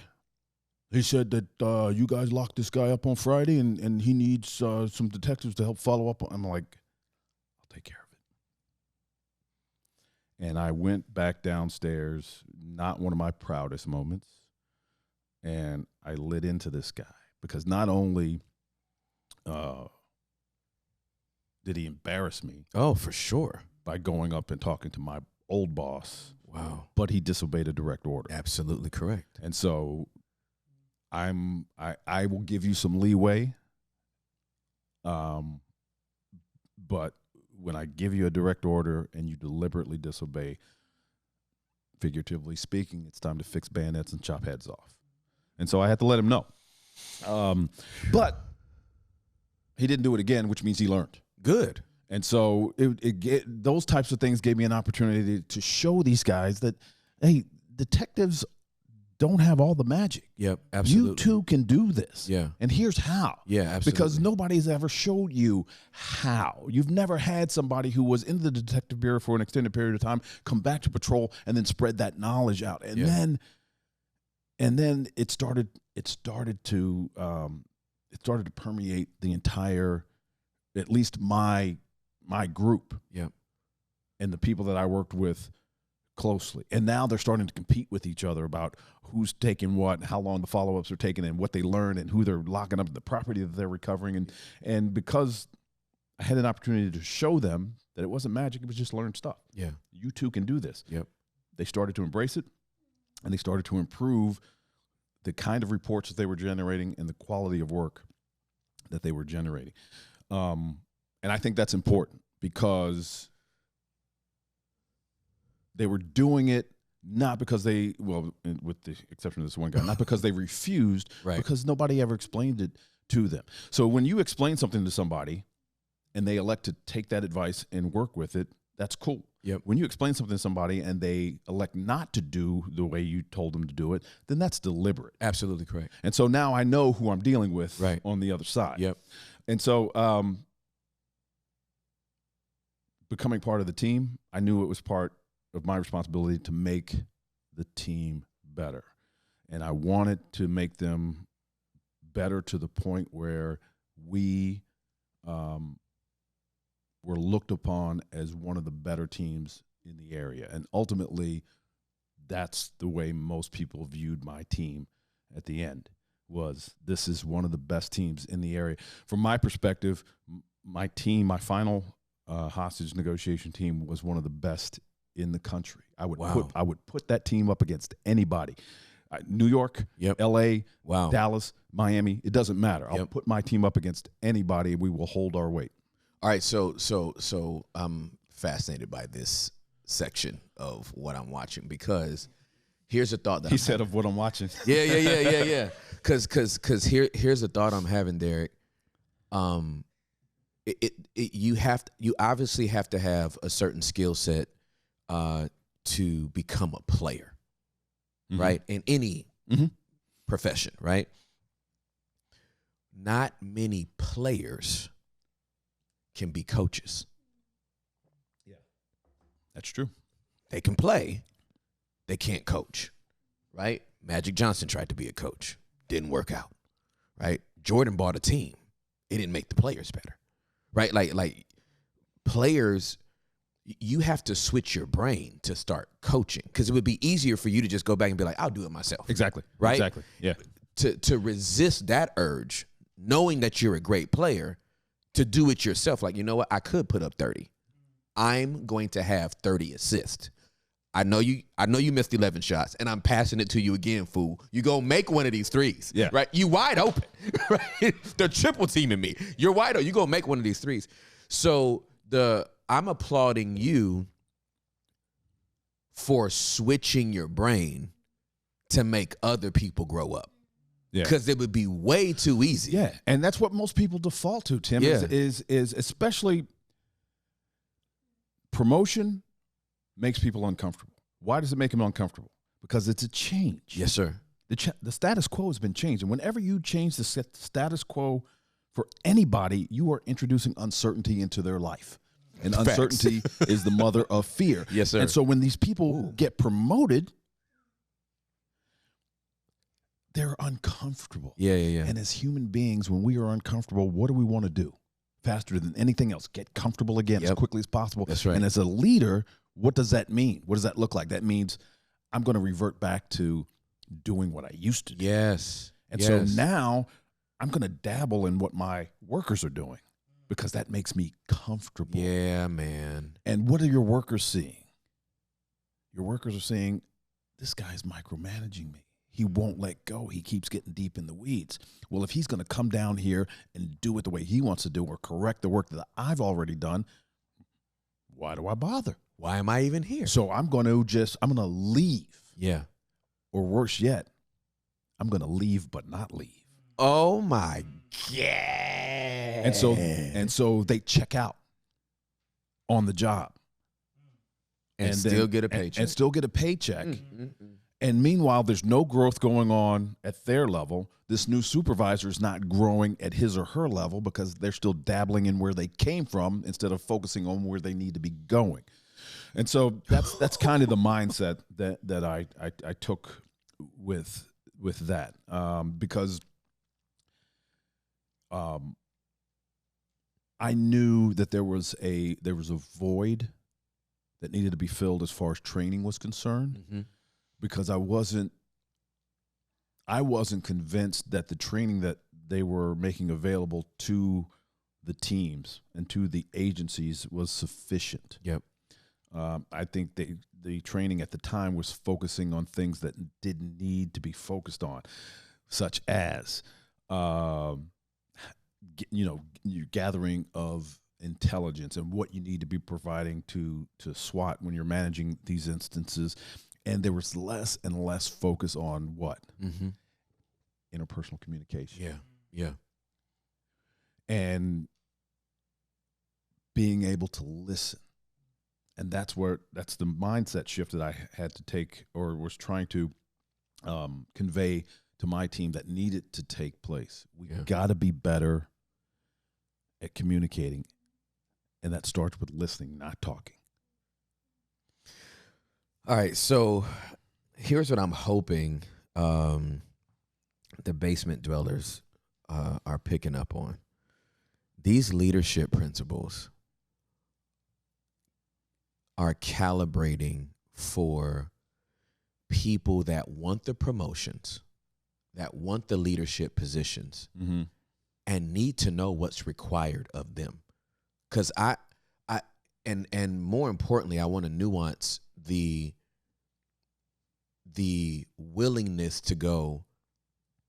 Speaker 4: He said that you guys locked this guy up on Friday, and he needs some detectives to help follow up. I'm like, I'll take care of it. And I went back downstairs, not one of my proudest moments, and I lit into this guy because not only did he embarrass me?
Speaker 3: Oh, for sure.
Speaker 4: By going up and talking to my old boss.
Speaker 3: Wow.
Speaker 4: But he disobeyed a direct order.
Speaker 3: Absolutely correct.
Speaker 4: And so I will give you some leeway. But when I give you a direct order and you deliberately disobey, figuratively speaking, it's time to fix bayonets and chop heads off. And so I had to let him know. But he didn't do it again, which means he learned.
Speaker 3: Good.
Speaker 4: And so those types of things gave me an opportunity to show these guys that, hey, detectives don't have all the magic.
Speaker 3: Yep, absolutely.
Speaker 4: You too can do this.
Speaker 3: Yeah.
Speaker 4: And here's how.
Speaker 3: Yeah, absolutely.
Speaker 4: Because nobody's ever showed you how. You've never had somebody who was in the detective bureau for an extended period of time come back to patrol and then spread that knowledge out. And then it started to permeate the entire, at least my group.
Speaker 3: Yep.
Speaker 4: And the people that I worked with closely. And now they're starting to compete with each other about who's taking what, how long the follow-ups are taking, and what they learn, and who they're locking up, the property that they're recovering. And because I had an opportunity to show them that it wasn't magic, it was just learned stuff.
Speaker 3: Yeah.
Speaker 4: You too can do this.
Speaker 3: Yep.
Speaker 4: They started to embrace it, and they started to improve the kind of reports that they were generating and the quality of work that they were generating. And I think that's important because they were doing it not because they, well, with the exception of this one guy, not because they refused,
Speaker 3: Right.
Speaker 4: because nobody ever explained it to them. So when you explain something to somebody and they elect to take that advice and work with it, that's cool.
Speaker 3: Yep.
Speaker 4: When you explain something to somebody and they elect not to do the way you told them to do it, then that's deliberate.
Speaker 3: Absolutely correct.
Speaker 4: And so now I know who I'm dealing with
Speaker 3: Right.
Speaker 4: on the other side.
Speaker 3: Yep.
Speaker 4: And so becoming part of the team, I knew it was part of my responsibility to make the team better. And I wanted to make them better to the point where we were looked upon as one of the better teams in the area. And ultimately, that's the way most people viewed my team at the end, was this is one of the best teams in the area. From my perspective, my team, my final hostage negotiation team was one of the best in the country. I would put that team up against anybody. New York,
Speaker 3: Yep.
Speaker 4: LA,
Speaker 3: Wow.
Speaker 4: Dallas, Miami, it doesn't matter. I'll
Speaker 3: Yep.
Speaker 4: put my team up against anybody and we will hold our weight.
Speaker 3: All right, so I'm fascinated by this section of what I'm watching, because here's a thought that
Speaker 4: He said of what I'm watching.
Speaker 3: Yeah. Because here's a thought I'm having, Derek. You obviously have to have a certain skill set to become a player, right? In any profession, right? Not many players can be coaches.
Speaker 4: That's true.
Speaker 3: They can play, they can't coach, right? Magic Johnson tried to be a coach, didn't work out, right? Jordan bought a team, it didn't make the players better, right? Like players, you have to switch your brain to start coaching, because it would be easier for you to just go back and be like, I'll do it myself.
Speaker 4: Exactly.
Speaker 3: Right?
Speaker 4: Exactly. Yeah.
Speaker 3: To resist that urge, knowing that you're a great player, to do it yourself. Like, you know what? I could put up 30. I'm going to have 30 assists. I know you missed 11 shots, and I'm passing it to you again, fool. You go make one of these threes.
Speaker 4: Yeah.
Speaker 3: Right? You wide open. Right? They're triple teaming me. You're wide open. You go make one of these threes. So I'm applauding you for switching your brain to make other people grow up.
Speaker 4: Yeah.
Speaker 3: Because it would be way too easy.
Speaker 4: Yeah, and that's what most people default to, Tim.
Speaker 3: Yeah.
Speaker 4: Is especially promotion makes people uncomfortable. Why does it make them uncomfortable? Because it's a change.
Speaker 3: Yes, sir.
Speaker 4: The status quo has been changed, and whenever you change the status quo for anybody, you are introducing uncertainty into their life, and
Speaker 3: Facts.
Speaker 4: uncertainty is the mother of fear.
Speaker 3: Yes, sir.
Speaker 4: And so when these people get promoted, they're uncomfortable.
Speaker 3: Yeah.
Speaker 4: And as human beings, when we are uncomfortable, what do we want to do? Faster than anything else, get comfortable again as quickly as possible.
Speaker 3: That's right.
Speaker 4: And as a leader, what does that mean? What does that look like? That means I'm going to revert back to doing what I used to do.
Speaker 3: Yes.
Speaker 4: And so now I'm going to dabble in what my workers are doing, because that makes me comfortable.
Speaker 3: Yeah, man.
Speaker 4: And what are your workers seeing? Your workers are saying, this guy's micromanaging me. He won't let go. He keeps getting deep in the weeds. Well, if he's going to come down here and do it the way he wants to do, or correct the work that I've already done, why do I bother?
Speaker 3: Why am I even here?
Speaker 4: So I'm going to leave.
Speaker 3: Yeah.
Speaker 4: Or worse yet, I'm going to leave but not leave.
Speaker 3: Oh my God.
Speaker 4: And so they check out on the job.
Speaker 3: And still get a paycheck.
Speaker 4: And still get a paycheck. And meanwhile, there's no growth going on at their level. This new supervisor is not growing at his or her level, because they're still dabbling in where they came from instead of focusing on where they need to be going. And so that's kind of the mindset that I took with that, because I knew that there was a void that needed to be filled as far as training was concerned. Because I wasn't convinced that the training that they were making available to the teams and to the agencies was sufficient.
Speaker 3: Yep.
Speaker 4: I think the training at the time was focusing on things that didn't need to be focused on, such as, your gathering of intelligence and what you need to be providing to SWAT when you're managing these instances, And there was less and less focus on what?
Speaker 3: Mm-hmm.
Speaker 4: Interpersonal communication.
Speaker 3: Yeah. Yeah.
Speaker 4: And being able to listen. And that's the mindset shift that I had to take, or was trying to convey to my team, that needed to take place. We got to be better at communicating. And that starts with listening, not talking.
Speaker 3: All right, so here's what I'm hoping the basement dwellers are picking up on. These leadership principles are calibrating for people that want the promotions, that want the leadership positions, and need to know what's required of them. Because and more importantly, I want to nuance the willingness to go,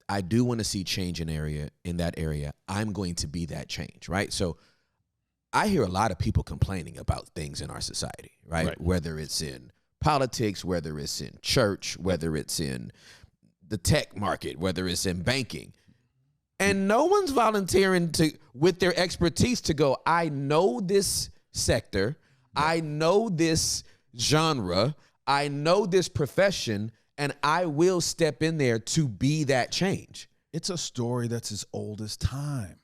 Speaker 3: I do want to see change in that area. I'm going to be that change, right? So I hear a lot of people complaining about things in our society, right? Whether it's in politics, whether it's in church, whether it's in the tech market, whether it's in banking. And no one's volunteering with their expertise to go, I know this sector, I know this genre, I know this profession, and I will step in there to be that change.
Speaker 4: It's a story that's as old as time.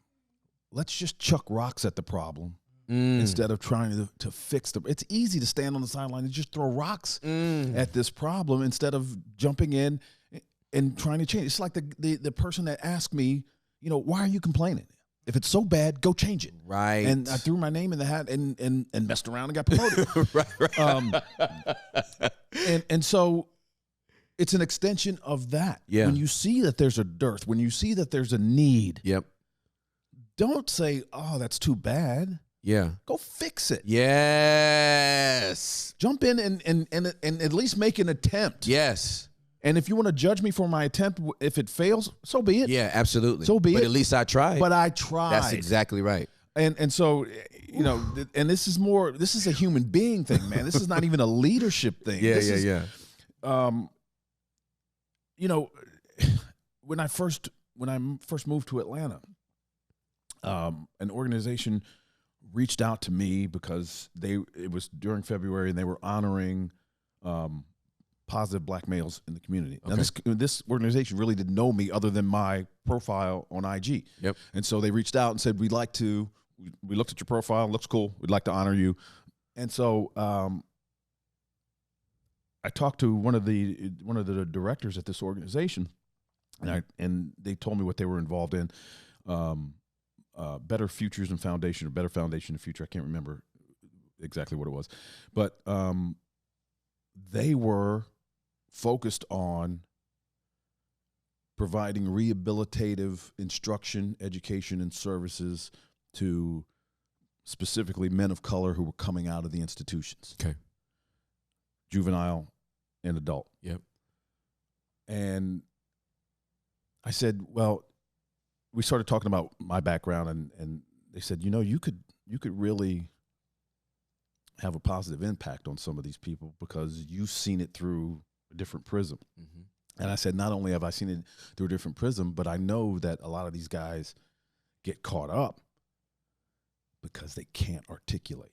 Speaker 4: Let's just chuck rocks at the problem instead of trying to fix them. It's easy to stand on the sideline and just throw rocks at this problem instead of jumping in and trying to change. It's like the person that asked me, why are you complaining? If it's so bad, go change it.
Speaker 3: Right.
Speaker 4: And I threw my name in the hat and messed around and got promoted.
Speaker 3: Right.
Speaker 4: And so it's an extension of that.
Speaker 3: Yeah.
Speaker 4: When you see that there's a dearth, when you see that there's a need, don't say, oh, that's too bad.
Speaker 3: Yeah.
Speaker 4: Go fix it.
Speaker 3: Yes.
Speaker 4: Jump in and at least make an attempt.
Speaker 3: Yes.
Speaker 4: And if you want to judge me for my attempt, if it fails, so be it.
Speaker 3: Yeah, absolutely.
Speaker 4: So be it.
Speaker 3: But at least I tried.
Speaker 4: But I tried.
Speaker 3: That's exactly right.
Speaker 4: And so, and this is a human being thing, man. This is not even a leadership thing.
Speaker 3: Yeah.
Speaker 4: When I first moved to Atlanta, an organization reached out to me because it was during February and they were honoring positive black males in the community.
Speaker 3: Okay.
Speaker 4: Now this organization really didn't know me other than my profile on IG.
Speaker 3: Yep.
Speaker 4: And so they reached out and said, we looked at your profile, looks cool, we'd like to honor you. And so I talked to one of the directors at this organization, and they told me what they were involved in. Better Futures and Foundation, or Better Foundation and Future. I can't remember exactly what it was, but they were focused on providing rehabilitative instruction, education, and services to specifically men of color who were coming out of the institutions.
Speaker 3: Okay.
Speaker 4: Juvenile and adult.
Speaker 3: Yep.
Speaker 4: And I said, well, we started talking about my background, and they said, you could really have a positive impact on some of these people because you've seen it through a different prism. Mm-hmm. And I said, not only have I seen it through a different prism, but I know that a lot of these guys get caught up because they can't articulate.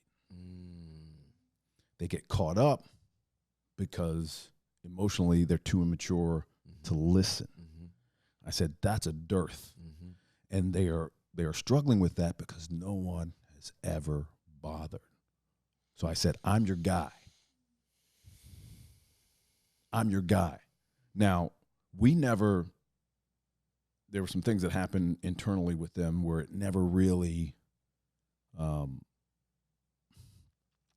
Speaker 4: They get caught up because emotionally they're too immature to listen. I said, that's a dearth. And they are struggling with that because no one has ever bothered. So I said, I'm your guy. I'm your guy. Now, there were some things that happened internally with them where it never really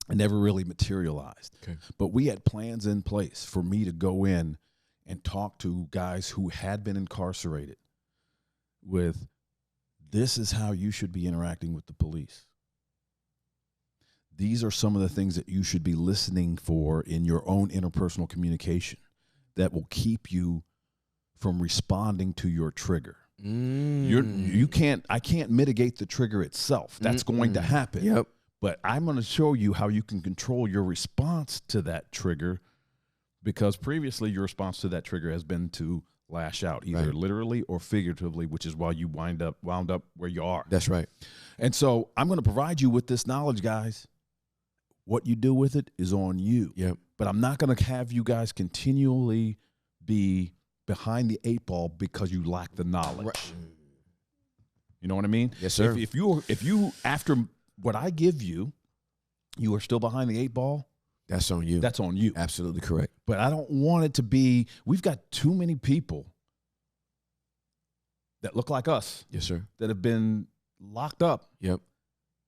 Speaker 4: materialized. Okay. But we had plans in place for me to go in and talk to guys who had been incarcerated with, this is how you should be interacting with the police. These are some of the things that you should be listening for in your own interpersonal communication that will keep you from responding to your trigger. I can't mitigate the trigger itself. That's going to happen.
Speaker 3: Yep.
Speaker 4: But I'm going to show you how you can control your response to that trigger, because previously your response to that trigger has been to lash out, either literally or figuratively, which is why you wound up where you are.
Speaker 3: That's right.
Speaker 4: And so I'm going to provide you with this knowledge, guys. What you do with it is on you.
Speaker 3: Yep.
Speaker 4: But I'm not going to have you guys continually be behind the 8 ball because you lack the knowledge.
Speaker 3: Right.
Speaker 4: You know what I mean?
Speaker 3: Yes, sir.
Speaker 4: If you after what I give you, you are still behind the 8 ball.
Speaker 3: That's on you.
Speaker 4: That's on you.
Speaker 3: Absolutely correct.
Speaker 4: But I don't want it to be. We've got too many people that look like us.
Speaker 3: Yes, sir.
Speaker 4: That have been locked up.
Speaker 3: Yep.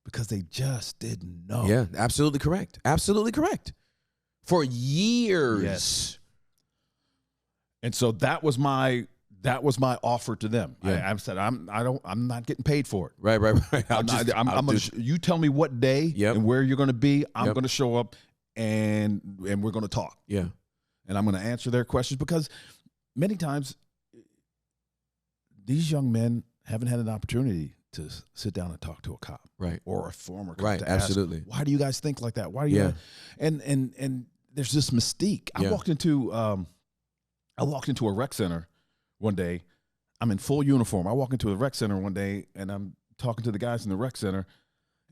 Speaker 4: Because they just didn't know.
Speaker 3: Yeah, absolutely correct. Absolutely correct. For years.
Speaker 4: Yes. And so that was my offer to them.
Speaker 3: Yeah.
Speaker 4: I said I'm not getting paid for it.
Speaker 3: Right.
Speaker 4: You tell me what day and where you're going to be. I'm going to show up and we're going to talk.
Speaker 3: Yeah.
Speaker 4: And I'm going to answer their questions because many times these young men haven't had an opportunity to sit down and talk to a cop,
Speaker 3: right,
Speaker 4: or a former cop,
Speaker 3: right,
Speaker 4: to
Speaker 3: absolutely.
Speaker 4: Ask, why do you guys think like that? Why do you? And there's this mystique. I walked into a rec center one day. I'm in full uniform. I walk into a rec center one day, and I'm talking to the guys in the rec center,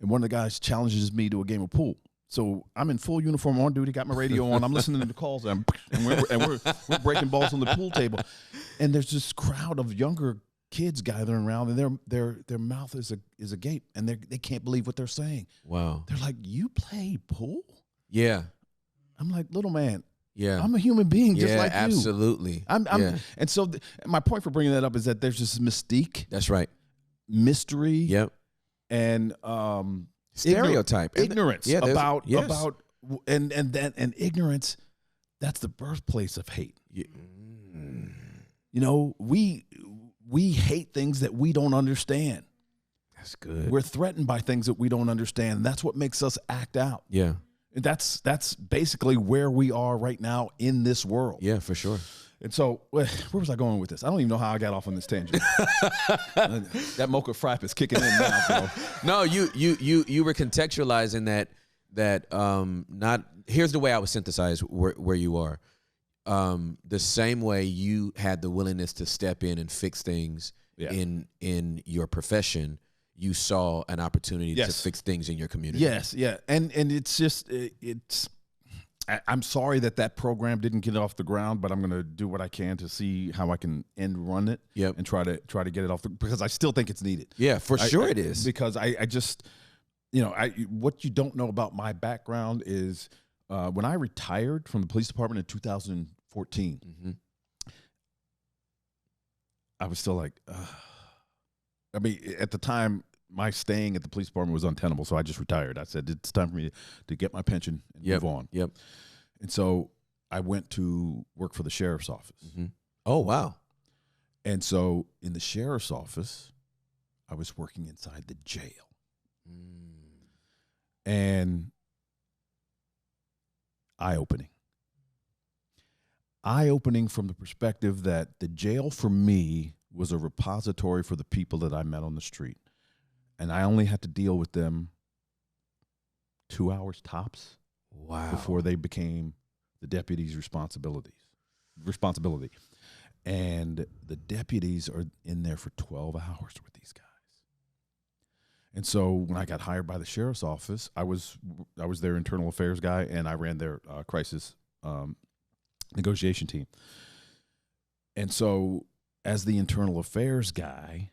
Speaker 4: and one of the guys challenges me to a game of pool. So I'm in full uniform on duty, got my radio on. I'm listening to the calls, and we're breaking balls on the pool table, and there's this crowd of younger kids gathering around, and their mouth is a gape, and they can't believe what they're saying.
Speaker 3: Wow.
Speaker 4: They're like, "You play pool?"
Speaker 3: Yeah.
Speaker 4: I'm like, "Little man,
Speaker 3: yeah,
Speaker 4: I'm a human being just like you."
Speaker 3: Absolutely.
Speaker 4: And so my point for bringing that up is that there's this mystique.
Speaker 3: That's right.
Speaker 4: Mystery.
Speaker 3: Yep.
Speaker 4: And
Speaker 3: stereotype,
Speaker 4: ignorance about and ignorance. That's the birthplace of hate.
Speaker 3: Yeah.
Speaker 4: You know, we hate things that we don't understand.
Speaker 3: That's good.
Speaker 4: We're threatened by things that we don't understand. That's what makes us act out.
Speaker 3: Yeah.
Speaker 4: And that's basically where we are right now in this world.
Speaker 3: Yeah, for sure.
Speaker 4: And so, where was I going with this? I don't even know how I got off on this tangent. That mocha frap is kicking in now, bro.
Speaker 3: No, you were contextualizing that not. Here's the way I would synthesize where you are. The same way you had the willingness to step in and fix things in your profession, you saw an opportunity to fix things in your community.
Speaker 4: Yes, yeah, and it's just I'm sorry that program didn't get off the ground, but I'm going to do what I can to see how I can end run it.
Speaker 3: Yep.
Speaker 4: And try to get it off because I still think it's needed.
Speaker 3: Yeah, for sure it is.
Speaker 4: Because I just, what you don't know about my background is when I retired from the police department in 2014, I was still like, I mean, at the time, my staying at the police department was untenable, so I just retired. I said, it's time for me to get my pension and move on.
Speaker 3: Yep.
Speaker 4: And so I went to work for the sheriff's office.
Speaker 3: Oh, wow.
Speaker 4: And so in the sheriff's office, I was working inside the jail. And eye-opening. Eye-opening from the perspective that the jail for me was a repository for the people that I met on the street. And I only had to deal with them 2 hours tops.
Speaker 3: Wow.
Speaker 4: Before they became the deputy's responsibility. And the deputies are in there for 12 hours with these guys. And so when I got hired by the sheriff's office, I was their internal affairs guy, and I ran their crisis negotiation team. And so as the internal affairs guy,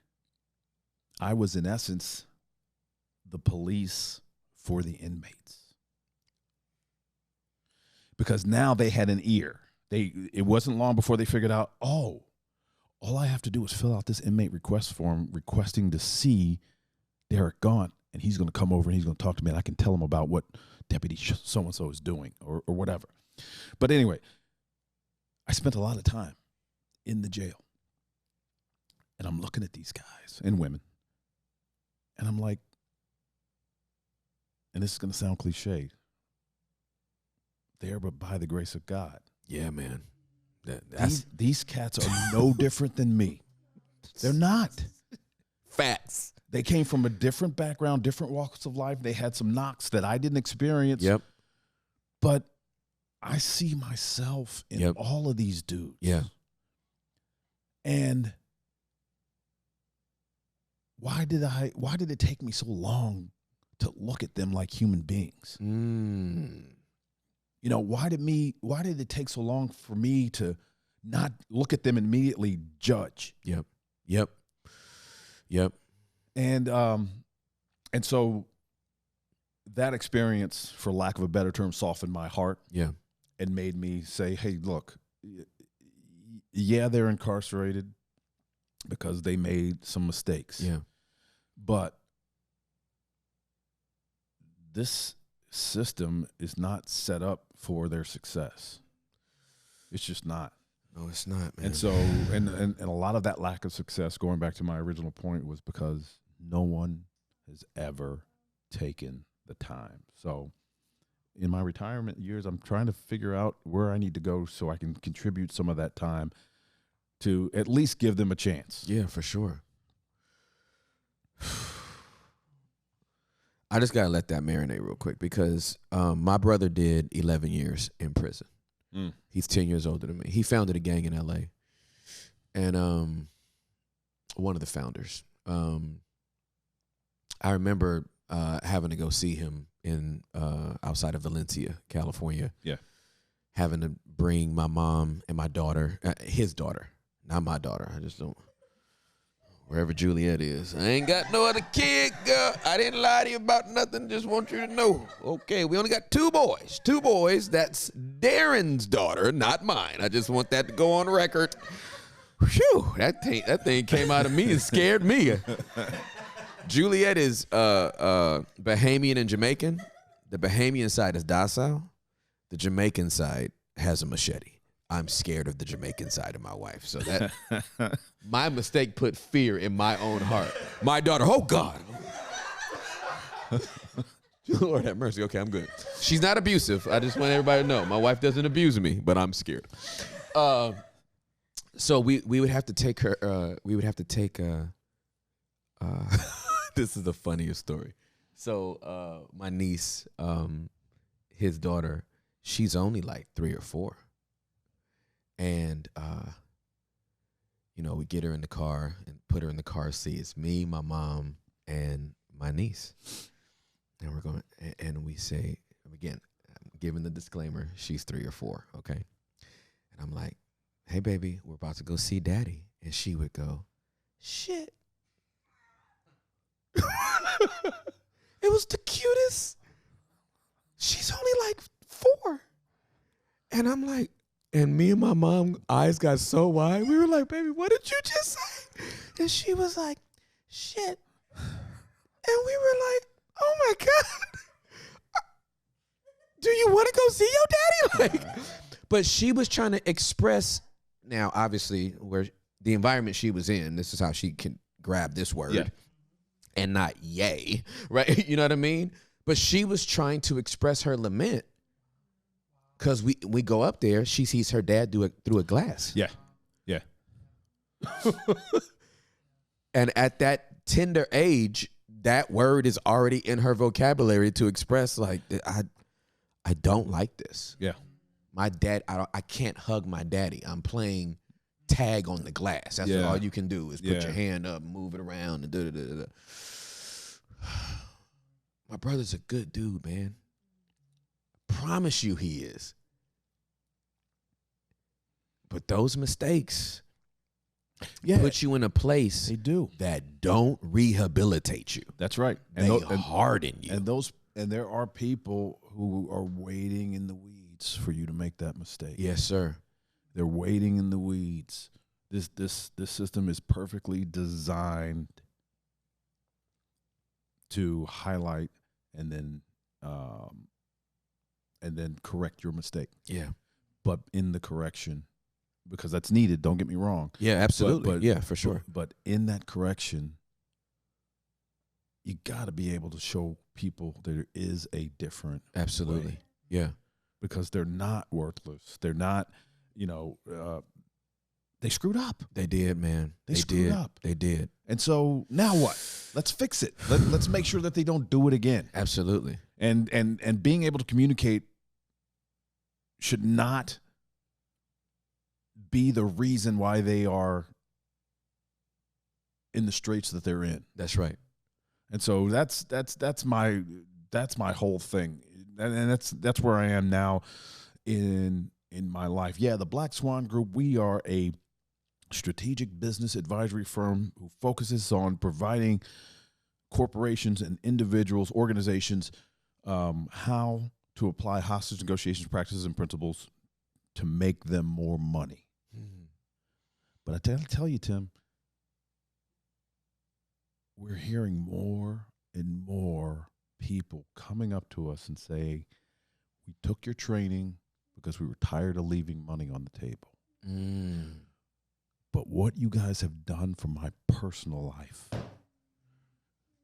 Speaker 4: I was in essence the police for the inmates. Because now they had an ear. It wasn't long before they figured out, all I have to do is fill out this inmate request form requesting to see Derek Gaunt, and he's going to come over and he's going to talk to me, and I can tell him about what Deputy so-and-so is doing or whatever. But anyway, I spent a lot of time in the jail, and I'm looking at these guys and women, and I'm like, and this is going to sound cliche, there but by the grace of God.
Speaker 3: Yeah, man.
Speaker 4: These cats are no different than me. They're not.
Speaker 3: Facts.
Speaker 4: They came from a different background, different walks of life. They had some knocks that I didn't experience.
Speaker 3: Yep.
Speaker 4: But I see myself in all of these dudes.
Speaker 3: Yeah.
Speaker 4: And why did it take me so long to look at them like human beings? You know, why did it take so long for me to not look at them and immediately judge?
Speaker 3: Yep.
Speaker 4: And so that experience, for lack of a better term, softened my heart.
Speaker 3: Yeah.
Speaker 4: And made me say, hey, look, yeah, they're incarcerated because they made some mistakes.
Speaker 3: Yeah.
Speaker 4: But this system is not set up for their success. It's just not.
Speaker 3: No, it's not, man.
Speaker 4: And so, and a lot of that lack of success, going back to my original point, was because no one has ever taken the time. So in my retirement years, I'm trying to figure out where I need to go so I can contribute some of that time to at least give them a chance.
Speaker 3: Yeah, for sure. I just got to let that marinate real quick because my brother did 11 years in prison. He's 10 years older than me. He founded a gang in L.A. And one of the founders. I remember having to go see him in outside of Valencia, California.
Speaker 4: Yeah.
Speaker 3: Having to bring my mom and my daughter, his daughter, not my daughter. I just don't. Wherever Juliet is. I ain't got no other kid, girl. I didn't lie to you about nothing. Just want you to know. Okay, we only got two boys. Two boys. That's Darren's daughter, not mine. I just want that to go on record. Whew, that thing came out of me and scared me. Juliet is Bahamian and Jamaican. The Bahamian side is docile. The Jamaican side has a machete. I'm scared of the Jamaican side of my wife. So that my mistake put fear in my own heart. My daughter, oh God. Lord have mercy. Okay, I'm good. She's not abusive. I just want everybody to know. My wife doesn't abuse me, but I'm scared. So we would have to take her, this is the funniest story. So my niece, his daughter, she's only like 3 or 4. And, we get her in the car and put her in the car seat. It's me, my mom, and my niece. And we're going, and we say, again, I'm giving the disclaimer, she's 3 or 4, okay? And I'm like, hey, baby, we're about to go see daddy. And she would go, shit. It was the cutest. She's only like 4. And I'm like, and me and my mom eyes got so wide. We were like, baby, what did you just say? And she was like, shit. And we were like, oh my God. Do you want to go see your daddy? Like, but she was trying to express, now obviously where the environment she was in, this is how she can grab this word and not yay, right? You know what I mean? But she was trying to express her lament. Because we go up there, she sees her dad through a glass.
Speaker 4: Yeah.
Speaker 3: And at that tender age, that word is already in her vocabulary to express like, I don't like this.
Speaker 4: Yeah.
Speaker 3: My dad, I can't hug my daddy. I'm playing tag on the glass. That's all you can do is put your hand up, move it around, and da-da-da-da. My brother's a good dude, man. Promise you he is. But those mistakes put you in a place that don't rehabilitate you.
Speaker 4: That's right.
Speaker 3: And they harden you.
Speaker 4: And there are people who are waiting in the weeds for you to make that mistake.
Speaker 3: Yes, sir.
Speaker 4: They're waiting in the weeds. This system is perfectly designed to highlight and then correct your mistake.
Speaker 3: Yeah.
Speaker 4: But in the correction, because that's needed, don't get me wrong.
Speaker 3: Yeah, absolutely. Yeah, for sure.
Speaker 4: But in that correction, you got to be able to show people there is a different
Speaker 3: Absolutely.
Speaker 4: way.
Speaker 3: Yeah.
Speaker 4: Because they're not worthless. They're not, they screwed up.
Speaker 3: They did, man.
Speaker 4: They screwed up.
Speaker 3: They did.
Speaker 4: And so now what? Let's fix it. Let's make sure that they don't do it again.
Speaker 3: Absolutely.
Speaker 4: And being able to communicate should not be the reason why they are in the straits that they're in.
Speaker 3: That's right.
Speaker 4: And so that's my whole thing, and that's where I am now in my life. Yeah, the Black Swan Group, we are a strategic business advisory firm who focuses on providing corporations and individuals, organizations, how to apply hostage negotiations practices and principles to make them more money. Mm-hmm. But I tell you, Tim, we're hearing more and more people coming up to us and say, we took your training because we were tired of leaving money on the table. Mm. But what you guys have done for my personal life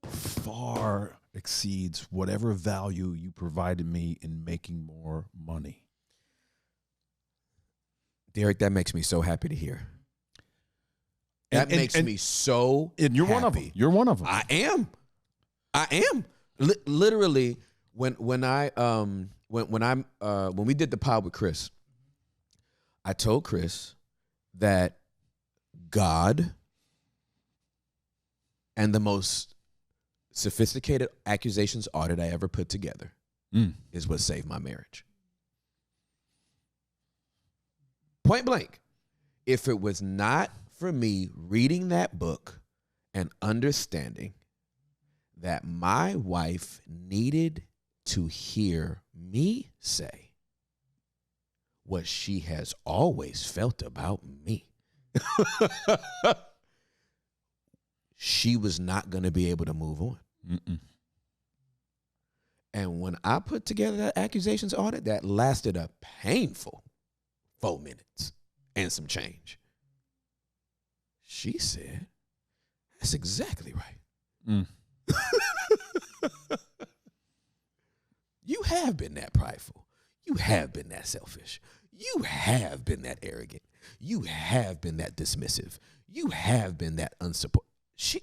Speaker 4: far exceeds whatever value you provided me in making more money.
Speaker 3: Derek, that makes me so happy to hear. That makes me so
Speaker 4: and you're
Speaker 3: happy.
Speaker 4: One of them. You're one of them.
Speaker 3: I am. Literally, when we did the pod with Chris, I told Chris that God and the most sophisticated accusations audit I ever put together is what saved my marriage. Point blank. If it was not for me reading that book and understanding that my wife needed to hear me say what she has always felt about me, she was not going to be able to move on. Mm-mm. And when I put together that accusations audit, that lasted a painful 4 minutes and some change. She said, that's exactly right. You have been that prideful. You have been that selfish. You have been that arrogant. You have been that dismissive. You have been that unsupportive. She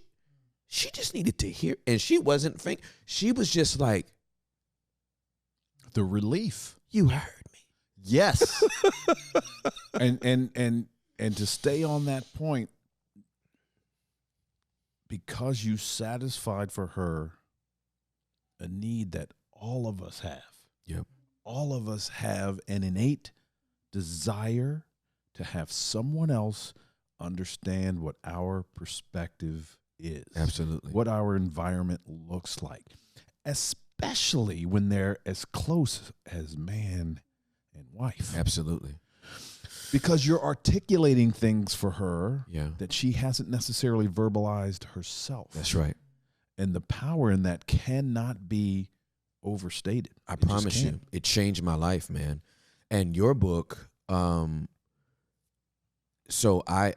Speaker 3: just needed to hear, and she wasn't fake. She was just like,
Speaker 4: the relief.
Speaker 3: You heard me.
Speaker 4: Yes. and to stay on that point, because you satisfied for her a need that all of us have.
Speaker 3: Yep.
Speaker 4: All of us have an innate desire to have someone else understand what our perspective is.
Speaker 3: Absolutely.
Speaker 4: What our environment looks like, especially when they're as close as man and wife.
Speaker 3: Absolutely.
Speaker 4: Because you're articulating things for her
Speaker 3: Yeah.
Speaker 4: that she hasn't necessarily verbalized herself.
Speaker 3: That's right.
Speaker 4: And the power in that cannot be overstated.
Speaker 3: I promise you, it changed my life, man. And your book, so I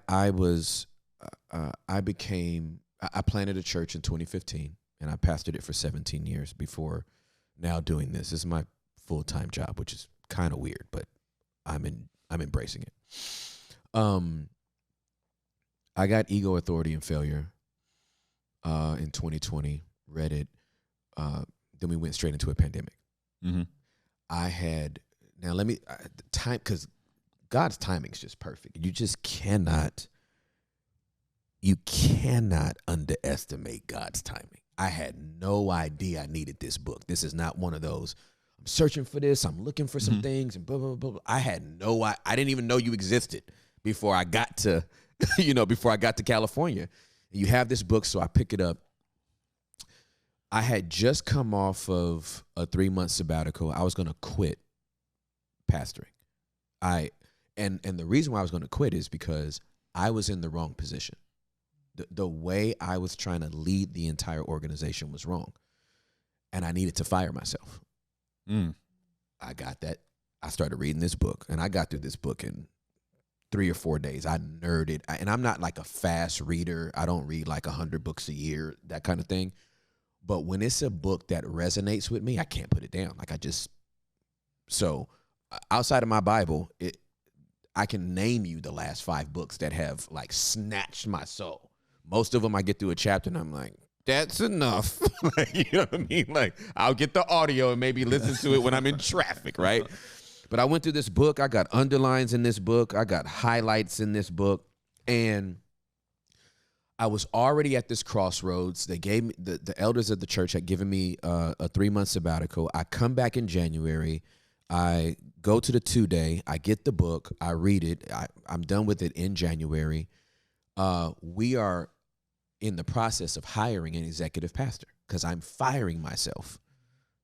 Speaker 3: planted a church in 2015, and I pastored it for 17 years before now doing this. This is my full-time job, which is kind of weird, but I'm embracing it. I got Ego, Authority, and Failure in 2020, read it, then we went straight into a pandemic. Mm-hmm. Because God's timing is just perfect. You cannot underestimate God's timing. I had no idea I needed this book. This is not one of those, I'm searching for this, I'm looking for some things, and blah, blah, blah, blah. I didn't even know you existed before I got to, before I got to California. You have this book, so I pick it up. I had just come off of a 3-month sabbatical. I was going to quit pastoring. And the reason why I was going to quit is because I was in the wrong position. The way I was trying to lead the entire organization was wrong. And I needed to fire myself. I got that. I started reading this book, and I got through this book in 3 or 4 days. I nerded. And I'm not like a fast reader. I don't read like 100 books a year, that kind of thing. But when it's a book that resonates with me, I can't put it down. So outside of my Bible, I can name you the last 5 books that have like snatched my soul. Most of them I get through a chapter and I'm like, that's enough. You know what I mean? Like, I'll get the audio and maybe listen to it when I'm in traffic, right? But I went through this book. I got underlines in this book. I got highlights in this book. And I was already at this crossroads. They gave me, the elders of the church had given me a 3-month sabbatical. I come back in January. I go to the 2-day. I get the book. I read it. I'm done with it in January. We are in the process of hiring an executive pastor because I'm firing myself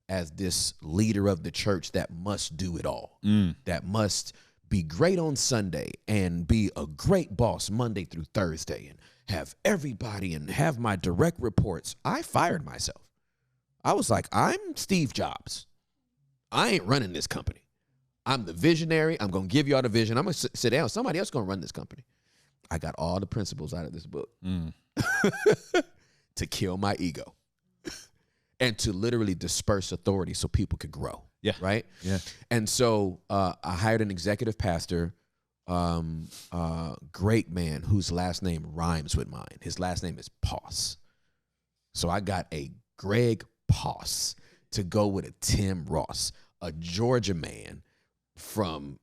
Speaker 3: as this leader of the church that must do it all, that must be great on Sunday and be a great boss Monday through Thursday and have everybody and have my direct reports. I fired myself. I was like, I'm Steve Jobs. I ain't running this company. I'm the visionary. I'm going to give y'all the vision. I'm going to sit down. Somebody else going to run this company. I got all the principles out of this book to kill my ego and to literally disperse authority so people could grow.
Speaker 4: Yeah.
Speaker 3: Right?
Speaker 4: Yeah.
Speaker 3: And so I hired an executive pastor, great man whose last name rhymes with mine. His last name is Poss. So I got a Greg Poss to go with a Tim Ross, a Georgia man from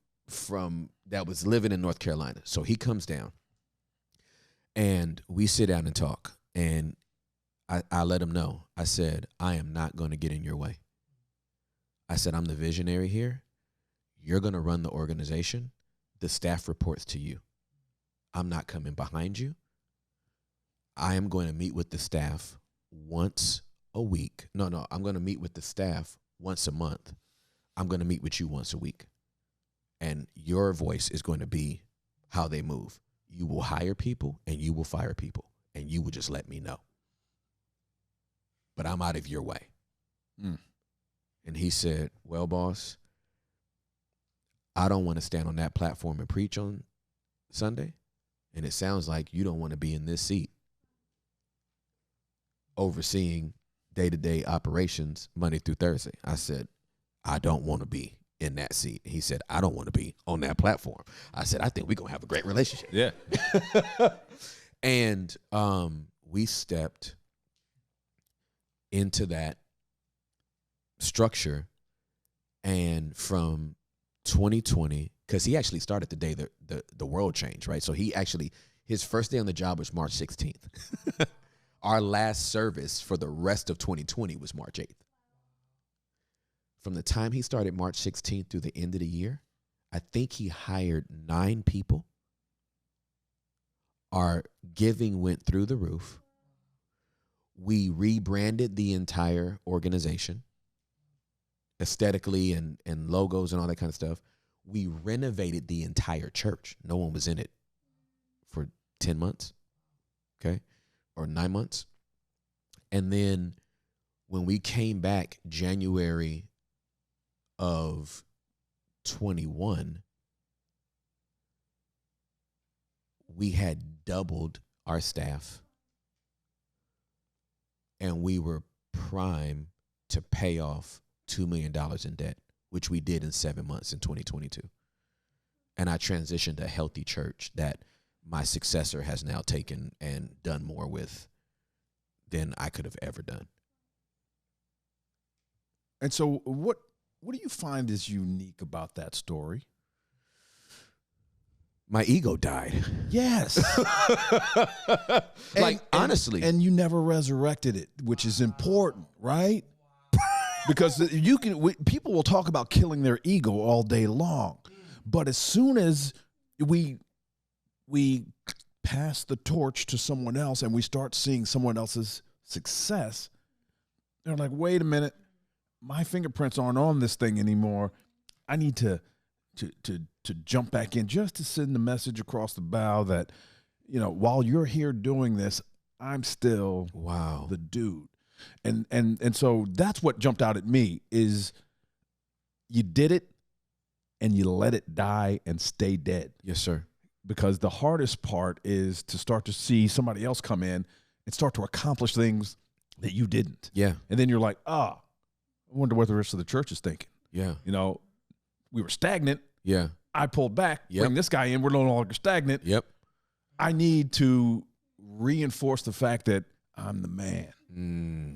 Speaker 3: that was living in North Carolina. So he comes down and we sit down and talk. And I let him know. I said, I am not going to get in your way. I said, I'm the visionary here. You're going to run the organization. The staff reports to you. I'm not coming behind you. I am going to meet with the staff once a week. No, I'm going to meet with the staff once a month. I'm going to meet with you once a week. And your voice is going to be how they move. You will hire people and you will fire people. And you will just let me know. But I'm out of your way. And he said, well, boss, I don't want to stand on that platform and preach on Sunday. And it sounds like you don't want to be in this seat overseeing day-to-day operations Monday through Thursday. I said, I don't want to be in that seat. He said, I don't want to be on that platform. I said, I think we're going to have a great relationship.
Speaker 4: Yeah.
Speaker 3: And we stepped into that structure. And from 2020, because he actually started the day the world changed, right? So his first day on the job was March 16th. Our last service for the rest of 2020 was March 8th. From the time he started March 16th through the end of the year, I think he hired 9 people. Our giving went through the roof. We rebranded the entire organization aesthetically and logos and all that kind of stuff. We renovated the entire church. No one was in it for 10 months, okay, or 9 months. And then when we came back January of 21, we had doubled our staff and we were prime to pay off $2 million in debt, which we did in 7 months in 2022. And I transitioned a healthy church that my successor has now taken and done more with than I could have ever done.
Speaker 4: And so what do you find is unique about that story?
Speaker 3: My ego died.
Speaker 4: Yes.
Speaker 3: Honestly.
Speaker 4: And you never resurrected it, which is important, right? Because people will talk about killing their ego all day long. But as soon as we pass the torch to someone else and we start seeing someone else's success, they're like, wait a minute, my fingerprints aren't on this thing anymore. I need to jump back in just to send the message across the bow that, while you're here doing this, I'm still the dude. And so that's what jumped out at me is you did it and you let it die and stay dead.
Speaker 3: Yes, sir.
Speaker 4: Because the hardest part is to start to see somebody else come in and start to accomplish things that you didn't.
Speaker 3: Yeah.
Speaker 4: And then you're like, I wonder what the rest of the church is thinking.
Speaker 3: Yeah.
Speaker 4: We were stagnant.
Speaker 3: Yeah.
Speaker 4: I pulled back, bring this guy in. We're no longer stagnant.
Speaker 3: Yep.
Speaker 4: I need to reinforce the fact that I'm the man.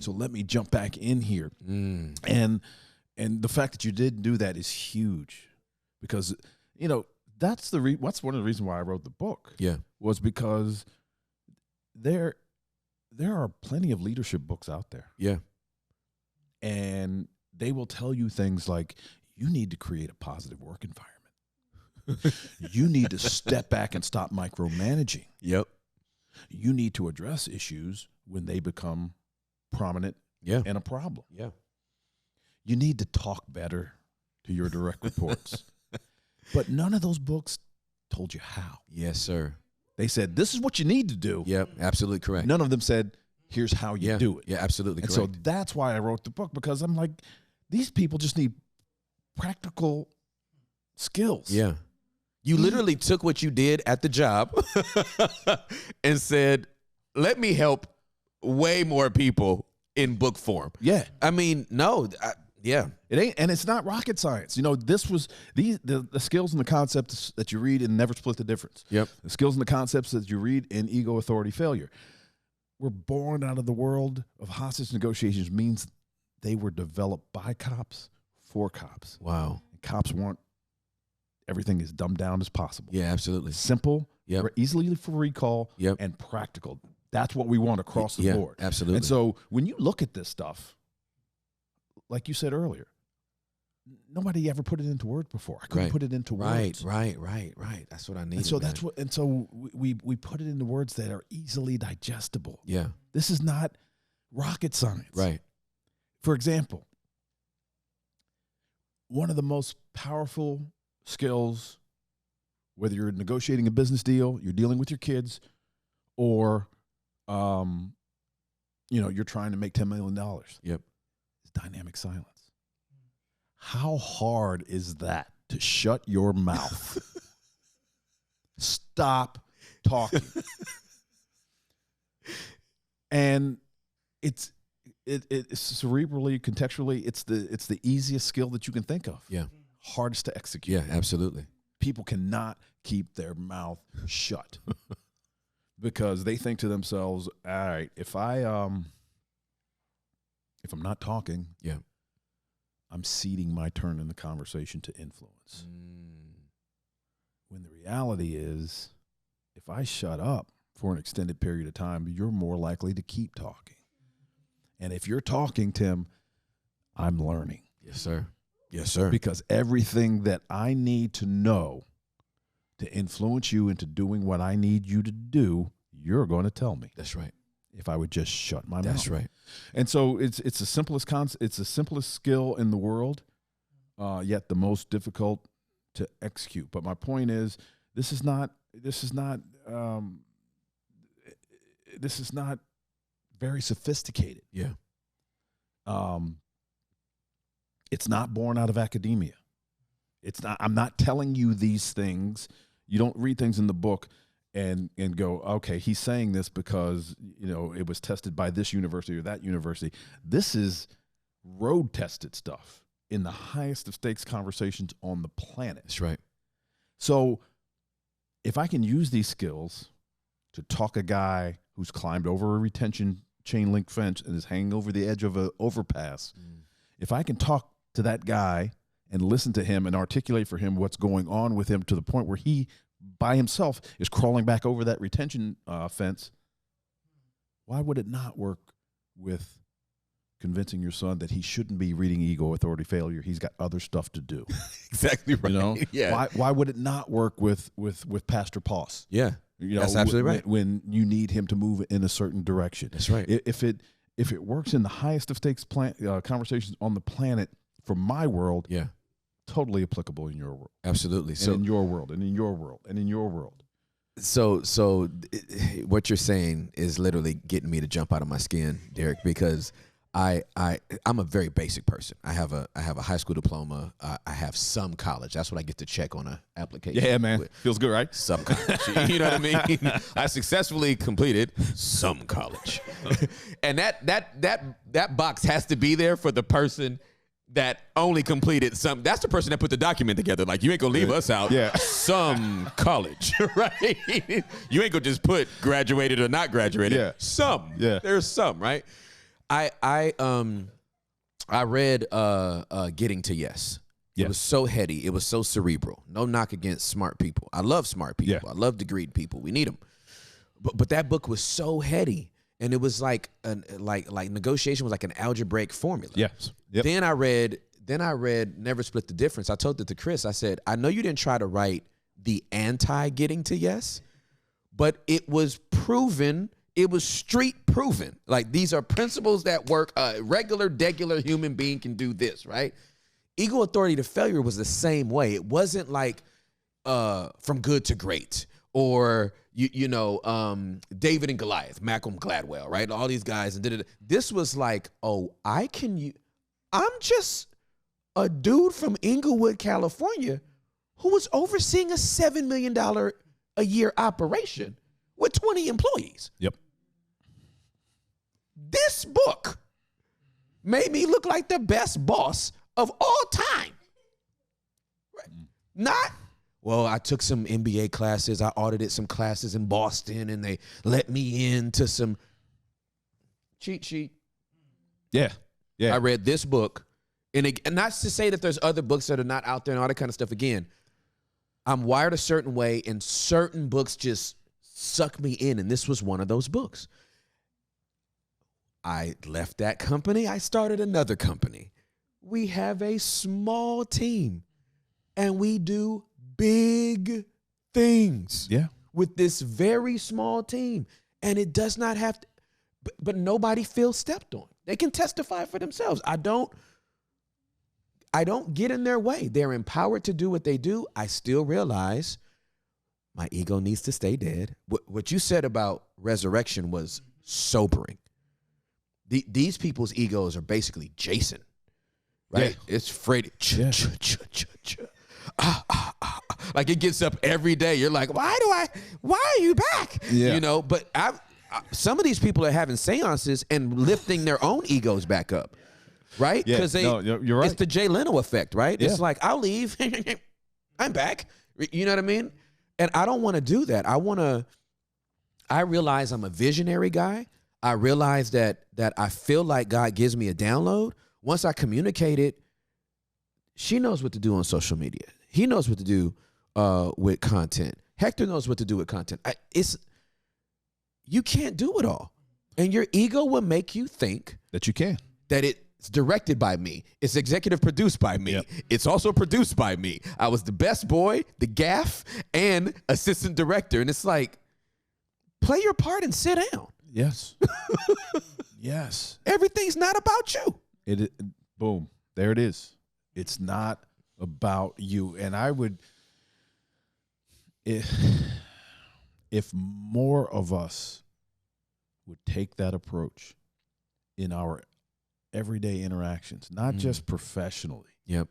Speaker 4: So let me jump back in here. And the fact that you didn't do that is huge. because that's one of the reasons why I wrote the book.
Speaker 3: Yeah.
Speaker 4: Was because there are plenty of leadership books out there.
Speaker 3: Yeah.
Speaker 4: And they will tell you things like, you need to create a positive work environment. You need to step back and stop micromanaging.
Speaker 3: Yep.
Speaker 4: You need to address issues when they become prominent and a problem.
Speaker 3: Yeah.
Speaker 4: You need to talk better to your direct reports. But none of those books told you how.
Speaker 3: Yes, sir.
Speaker 4: They said, this is what you need to do.
Speaker 3: Yep, absolutely correct.
Speaker 4: None of them said, here's how you do it.
Speaker 3: Yeah, absolutely
Speaker 4: and
Speaker 3: correct.
Speaker 4: So that's why I wrote the book, because I'm like, these people just need practical skills.
Speaker 3: Yeah. You literally took what you did at the job and said, let me help way more people in book form.
Speaker 4: Yeah.
Speaker 3: I mean, yeah.
Speaker 4: It ain't, and it's not rocket science. This was the skills and the concepts that you read in Never Split the Difference.
Speaker 3: Yep.
Speaker 4: The skills and the concepts that you read in Ego, Authority, Failure were born out of the world of hostage negotiations. Means they were developed by cops for cops.
Speaker 3: Wow.
Speaker 4: And cops want everything as dumbed down as possible.
Speaker 3: Yeah, absolutely.
Speaker 4: Simple, easily for recall, and practical. That's what we want across the board.
Speaker 3: Absolutely.
Speaker 4: And so when you look at this stuff, like you said earlier, nobody ever put it into words before. I couldn't put it into words.
Speaker 3: Right. That's what I need.
Speaker 4: And so we put it into words that are easily digestible.
Speaker 3: Yeah.
Speaker 4: This is not rocket science.
Speaker 3: Right.
Speaker 4: For example, one of the most powerful skills, whether you're negotiating a business deal, you're dealing with your kids, or you're trying to make $10 million.
Speaker 3: Yep.
Speaker 4: Is dynamic silence. How hard is that to shut your mouth? Stop talking. And it's cerebrally, contextually, it's the easiest skill that you can think of.
Speaker 3: Yeah.
Speaker 4: Hardest to execute.
Speaker 3: Yeah, absolutely.
Speaker 4: People cannot keep their mouth shut because they think to themselves, all right, if I'm not talking, I'm ceding my turn in the conversation to influence. When the reality is, if I shut up for an extended period of time, you're more likely to keep talking. And if you're talking, Tim, I'm learning.
Speaker 3: Yes, sir. Yes, sir.
Speaker 4: Because everything that I need to know to influence you into doing what I need you to do, you're going to tell me.
Speaker 3: That's right.
Speaker 4: If I would just shut my mouth.
Speaker 3: That's right.
Speaker 4: And so it's the simplest it's the simplest skill in the world, yet the most difficult to execute. But my point is, this is not very sophisticated.
Speaker 3: Yeah.
Speaker 4: It's not born out of academia. It's not. I'm not telling you these things. You don't read things in the book and go, okay, he's saying this because it was tested by this university or that university. This is road tested stuff in the highest of stakes conversations on the planet.
Speaker 3: That's right.
Speaker 4: So if I can use these skills to talk a guy who's climbed over a retention chain link fence and is hanging over the edge of an overpass, if I can talk to that guy and listen to him and articulate for him what's going on with him to the point where he by himself is crawling back over that retention fence, why would it not work with convincing your son that he shouldn't be reading Ego, Authority, Failure? He's got other stuff to do.
Speaker 3: Exactly right. Yeah.
Speaker 4: Why would it not work with Pastor Poss?
Speaker 3: Yeah. That's absolutely right.
Speaker 4: When you need him to move in a certain direction.
Speaker 3: That's right.
Speaker 4: If it works in the highest of stakes conversations on the planet for my world, totally applicable in your world.
Speaker 3: Absolutely.
Speaker 4: So in your world, and in your world, and in your world.
Speaker 3: So what you're saying is literally getting me to jump out of my skin, Derek, because I'm a very basic person. I have a high school diploma. I have some college. That's what I get to check on an application.
Speaker 4: Yeah, man.
Speaker 3: With.
Speaker 4: Feels good, right?
Speaker 3: Some college. You know what I mean? I successfully completed some college. And that box has to be there for the person that only completed some. That's the person that put the document together. Like, you ain't gonna leave us out.
Speaker 4: Yeah.
Speaker 3: Some college, right? You ain't gonna just put graduated or not graduated.
Speaker 4: Yeah.
Speaker 3: Some.
Speaker 4: Yeah.
Speaker 3: There's some, right? I read Getting to Yes. It was so heady. It was so cerebral. No knock against smart people. I love smart people.
Speaker 4: Yeah.
Speaker 3: I love degreed people. We need them. But that book was so heady, and it was like negotiation was like an algebraic formula.
Speaker 4: Yes. Yep.
Speaker 3: Then I read Never Split the Difference. I told it to Chris. I said, I know you didn't try to write the anti getting to yes, but it was proven. It was street proven. Like, these are principles that work. A regular, degular human being can do this, right? Ego Authority to Failure was the same way. It wasn't like from good to great, or David and Goliath, Malcolm Gladwell, right? All these guys and did it. This was like, I'm just a dude from Inglewood, California, who was overseeing a $7 million a year operation with 20 employees.
Speaker 4: Yep.
Speaker 3: This book made me look like the best boss of all time. Not, well, I took some MBA classes. I audited some classes in Boston, and they let me into some cheat sheet.
Speaker 4: Yeah. Yeah.
Speaker 3: I read this book, and not to say that there's other books that are not out there and all that kind of stuff. Again, I'm wired a certain way, and certain books just suck me in, and this was one of those books. I left that company. I started another company. We have a small team, and we do big things.
Speaker 4: Yeah.
Speaker 3: With this very small team, and it does not have to, but nobody feels stepped on. They can testify for themselves. I don't get in their way. They're empowered to do what they do. I still realize my ego needs to stay dead. What you said about resurrection was sobering. These people's egos are basically Jason, right? Yeah. It's Freddy.
Speaker 4: Yeah.
Speaker 3: Like, it gets up every day. You're like, why are you back?
Speaker 4: Yeah.
Speaker 3: But some of these people are having seances and lifting their own egos back up, right?
Speaker 4: Yeah.
Speaker 3: Because
Speaker 4: you're right.
Speaker 3: It's the Jay Leno effect, right?
Speaker 4: Yeah.
Speaker 3: It's like, I'll leave. I'm back. You know what I mean? And I don't want to do that. I realize I'm a visionary guy. I realize that I feel like God gives me a download. Once I communicate it, she knows what to do on social media. He knows what to do with content. Hector knows what to do with content. You can't do it all. And your ego will make you think
Speaker 4: that you can.
Speaker 3: That it's directed by me. It's executive produced by me.
Speaker 4: Yep.
Speaker 3: It's also produced by me. I was the best boy, the gaff, and assistant director. And it's like, play your part and sit down.
Speaker 4: Yes. Yes.
Speaker 3: Everything's not about you.
Speaker 4: Boom. There it is. It's not about you. And I would, if more of us would take that approach in our everyday interactions, not just professionally.
Speaker 3: Yep.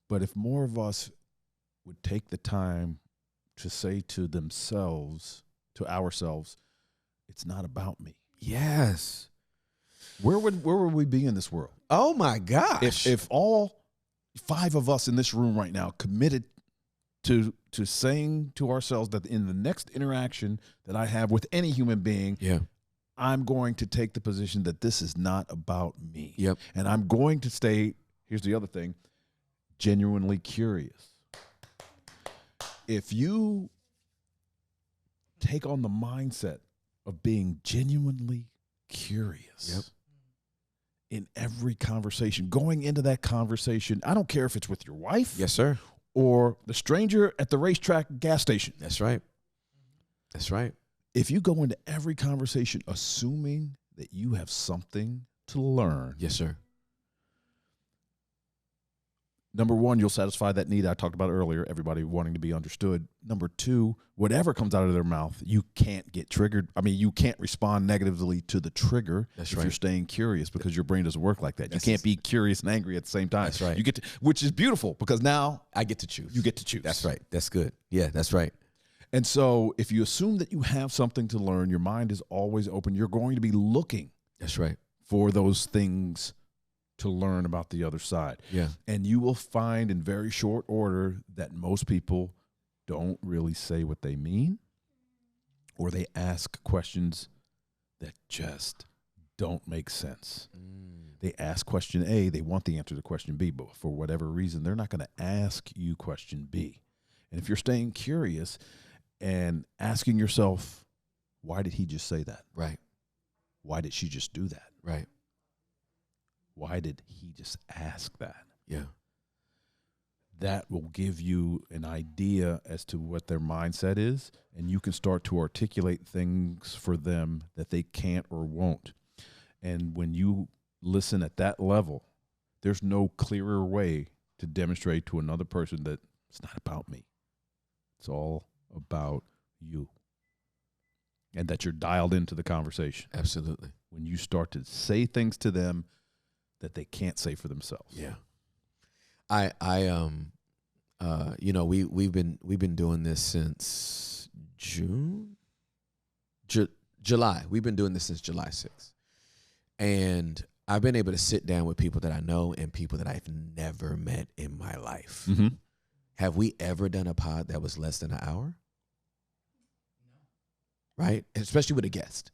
Speaker 4: But if more of us would take the time to say to ourselves, it's not about me.
Speaker 3: Yes.
Speaker 4: Where would we be in this world?
Speaker 3: Oh my gosh.
Speaker 4: If all 5 of us in this room right now committed to saying to ourselves that in the next interaction that I have with any human being, I'm going to take the position that this is not about me.
Speaker 3: Yep.
Speaker 4: And I'm going to stay, here's the other thing, genuinely curious. If you take on the mindset of being genuinely curious in every conversation, going into that conversation, I don't care if it's with your wife.
Speaker 3: Yes, sir.
Speaker 4: Or the stranger at the racetrack gas station.
Speaker 3: That's right. That's right.
Speaker 4: If you go into every conversation assuming that you have something to learn.
Speaker 3: Yes, sir.
Speaker 4: Number 1, you'll satisfy that need I talked about earlier, everybody wanting to be understood. Number 2, whatever comes out of their mouth, you can't get triggered. I mean, you can't respond negatively to the trigger if you're staying curious, because your brain doesn't work like that. You can't be curious and angry at the same time.
Speaker 3: That's right.
Speaker 4: You get to, which is beautiful, because now
Speaker 3: I get to choose.
Speaker 4: You get to choose.
Speaker 3: That's right. That's good. Yeah, that's right.
Speaker 4: And so if you assume that you have something to learn, your mind is always open. You're going to be looking.
Speaker 3: That's right.
Speaker 4: For those things to learn about the other side.
Speaker 3: Yeah.
Speaker 4: And you will find in very short order that most people don't really say what they mean, or they ask questions that just don't make sense. They ask question A, they want the answer to question B, but for whatever reason, they're not going to ask you question B. And if you're staying curious and asking yourself, why did he just say that?
Speaker 3: Right.
Speaker 4: Why did she just do that?
Speaker 3: Right.
Speaker 4: Why did he just ask that?
Speaker 3: Yeah.
Speaker 4: That will give you an idea as to what their mindset is, and you can start to articulate things for them that they can't or won't. And when you listen at that level, there's no clearer way to demonstrate to another person that it's not about me. It's all about you. And that you're dialed into the conversation.
Speaker 3: Absolutely.
Speaker 4: When you start to say things to them that they can't say for themselves.
Speaker 3: Yeah. You know, we've been doing this since July. We've been doing this since July 6th. And I've been able to sit down with people that I know and people that I've never met in my life.
Speaker 4: Mm-hmm.
Speaker 3: Have we ever done a pod that was less than an hour? No. Right? Especially with a guest.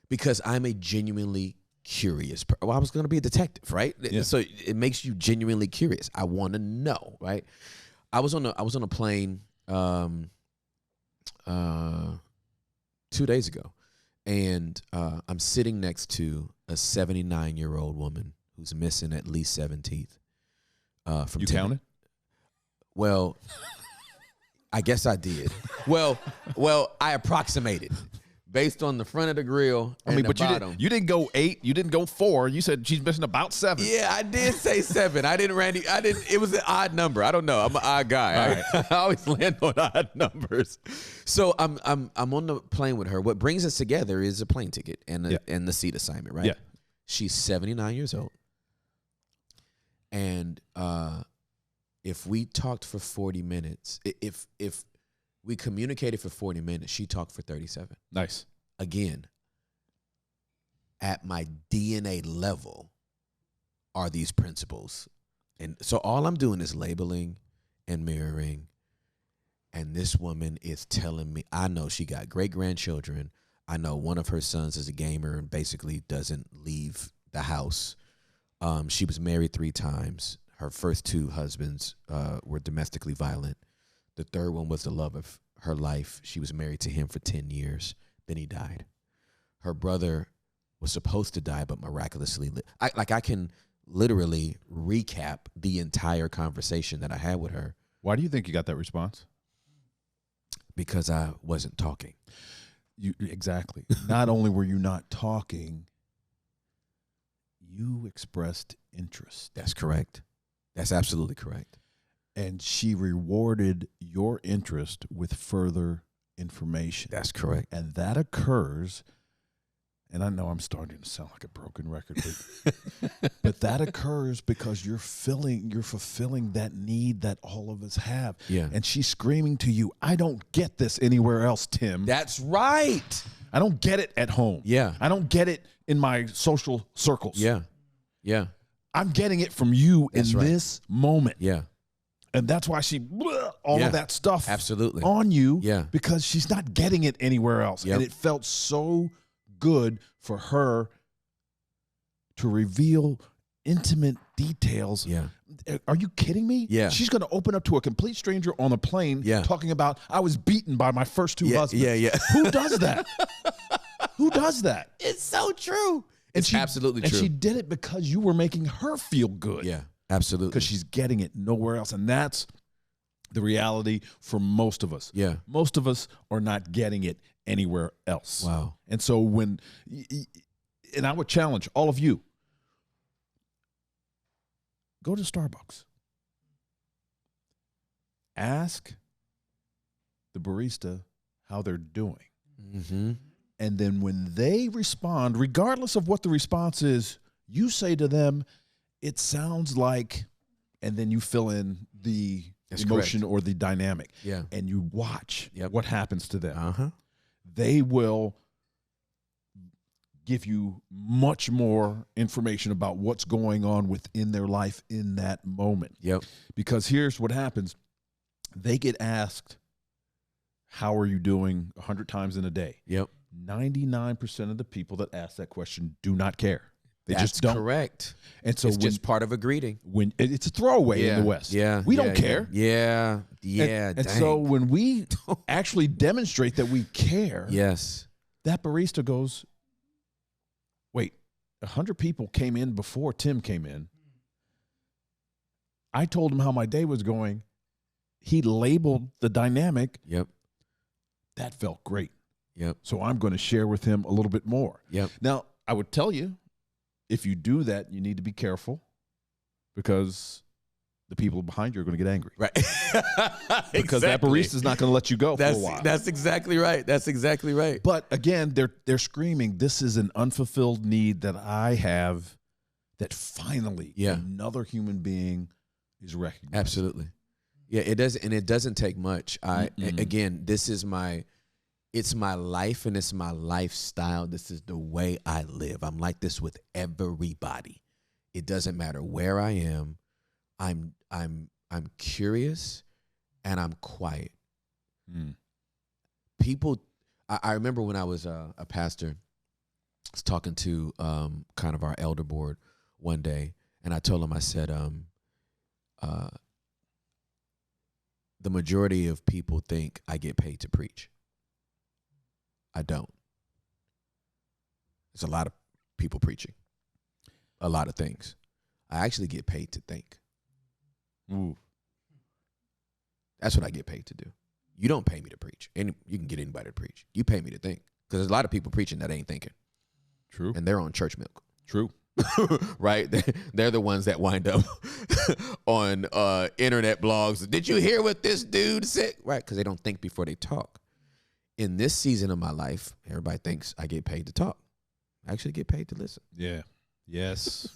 Speaker 3: Because I'm a genuinely curious person. Well, I was going to be a detective, right?
Speaker 4: Yeah.
Speaker 3: So it makes you genuinely curious. I want to know, right? I was on a plane 2 days ago, and I'm sitting next to a 79-year-old woman who's missing at least 7 teeth. From
Speaker 4: You counted?
Speaker 3: Well, I guess I did. Well, I approximated based on the front of the grill and the bottom.
Speaker 4: You didn't go 8. You didn't go 4. You said she's missing about 7.
Speaker 3: Yeah, I did say 7. I didn't, Randy. It was an odd number. I don't know. I'm an odd guy.
Speaker 4: Right.
Speaker 3: I always land on odd numbers. So I'm on the plane with her. What brings us together is a plane ticket and the seat assignment, right?
Speaker 4: Yeah.
Speaker 3: She's 79 years old, and if we talked for 40 minutes, if we communicated for 40 minutes, she talked for 37.
Speaker 4: Nice.
Speaker 3: Again, at my DNA level are these principles. And so all I'm doing is labeling and mirroring. And this woman is telling me, I know she got great-grandchildren. I know one of her sons is a gamer and basically doesn't leave the house. She was married 3 times. Her first 2 husbands were domestically violent. The third one was the love of her life. She was married to him for 10 years. Then he died. Her brother was supposed to die, but miraculously lived. I can literally recap the entire conversation that I had with her.
Speaker 4: Why do you think you got that response?
Speaker 3: Because I wasn't talking.
Speaker 4: Exactly. Not only were you not talking, you expressed interest.
Speaker 3: That's correct. That's absolutely correct.
Speaker 4: And she rewarded your interest with further information.
Speaker 3: That's correct.
Speaker 4: And that occurs, and I know I'm starting to sound like a broken record, but that occurs because you're fulfilling that need that all of us have.
Speaker 3: Yeah.
Speaker 4: And she's screaming to you, I don't get this anywhere else, Tim.
Speaker 3: That's right.
Speaker 4: I don't get it at home.
Speaker 3: Yeah.
Speaker 4: I don't get it in my social circles.
Speaker 3: Yeah. Yeah.
Speaker 4: I'm getting it from you in this moment.
Speaker 3: Yeah.
Speaker 4: And that's why she all of that stuff
Speaker 3: absolutely
Speaker 4: on you.
Speaker 3: Yeah.
Speaker 4: Because she's not getting it anywhere else.
Speaker 3: Yep.
Speaker 4: And it felt so good for her to reveal intimate details.
Speaker 3: Yeah.
Speaker 4: Are you kidding me?
Speaker 3: Yeah.
Speaker 4: She's going to open up to a complete stranger on a plane talking about, I was beaten by my first 2 husbands.
Speaker 3: Yeah, yeah.
Speaker 4: Who does that? Who does that?
Speaker 3: It's so true. It's absolutely true.
Speaker 4: And she did it because you were making her feel good.
Speaker 3: Yeah, absolutely.
Speaker 4: Because she's getting it nowhere else. And that's the reality for most of us.
Speaker 3: Yeah.
Speaker 4: Most of us are not getting it anywhere else.
Speaker 3: Wow.
Speaker 4: And so and I would challenge all of you, go to Starbucks. Ask the barista how they're doing.
Speaker 3: Mm-hmm.
Speaker 4: And then when they respond, regardless of what the response is, you say to them, it sounds like, and then you fill in the emotion or the dynamic.
Speaker 3: Yeah.
Speaker 4: And you watch what happens to them.
Speaker 3: Uh-huh.
Speaker 4: They will give you much more information about what's going on within their life in that moment.
Speaker 3: Yep.
Speaker 4: Because here's what happens. They get asked, how are you doing 100 times in a day?
Speaker 3: Yep.
Speaker 4: 99% of the people that ask that question do not care. They
Speaker 3: That's
Speaker 4: just don't.
Speaker 3: correct.
Speaker 4: And so
Speaker 3: It's just part of a greeting.
Speaker 4: when it's a throwaway in the West. We don't care.
Speaker 3: Yeah.
Speaker 4: And so when we actually demonstrate that we care,
Speaker 3: yes.
Speaker 4: that barista goes, wait, 100 people came in before Tim came in. I told him how my day was going. He labeled the dynamic.
Speaker 3: Yep.
Speaker 4: That felt great.
Speaker 3: Yep.
Speaker 4: So I'm going to share with him a little bit more.
Speaker 3: Yep.
Speaker 4: Now, I would tell you, if you do that, you need to be careful because the people behind you are going to get angry.
Speaker 3: Right.
Speaker 4: Because that barista is not going to let you go for a while.
Speaker 3: That's exactly right. That's exactly right.
Speaker 4: But again, they're screaming, this is an unfulfilled need that I have, that finally another human being is recognized.
Speaker 3: Absolutely. Yeah, it does, and it doesn't take much. Again, it's my life and it's my lifestyle. This is the way I live. I'm like this with everybody. It doesn't matter where I am. I'm curious and I'm quiet. People, I remember when I was a pastor, I was talking to kind of our elder board one day, and I told them, I said, the majority of people think I get paid to preach. I don't. There's a lot of people preaching, a lot of things. I actually get paid to think.
Speaker 4: Ooh.
Speaker 3: That's what I get paid to do. You don't pay me to preach. You can get anybody to preach. You pay me to think. Because there's a lot of people preaching that ain't thinking.
Speaker 4: True.
Speaker 3: And they're on church milk.
Speaker 4: True.
Speaker 3: Right? They're the ones that wind up on internet blogs. Did you hear what this dude said? Right, because they don't think before they talk. In this season of my life, everybody thinks I get paid to talk. I actually get paid to listen.
Speaker 4: Yeah. Yes.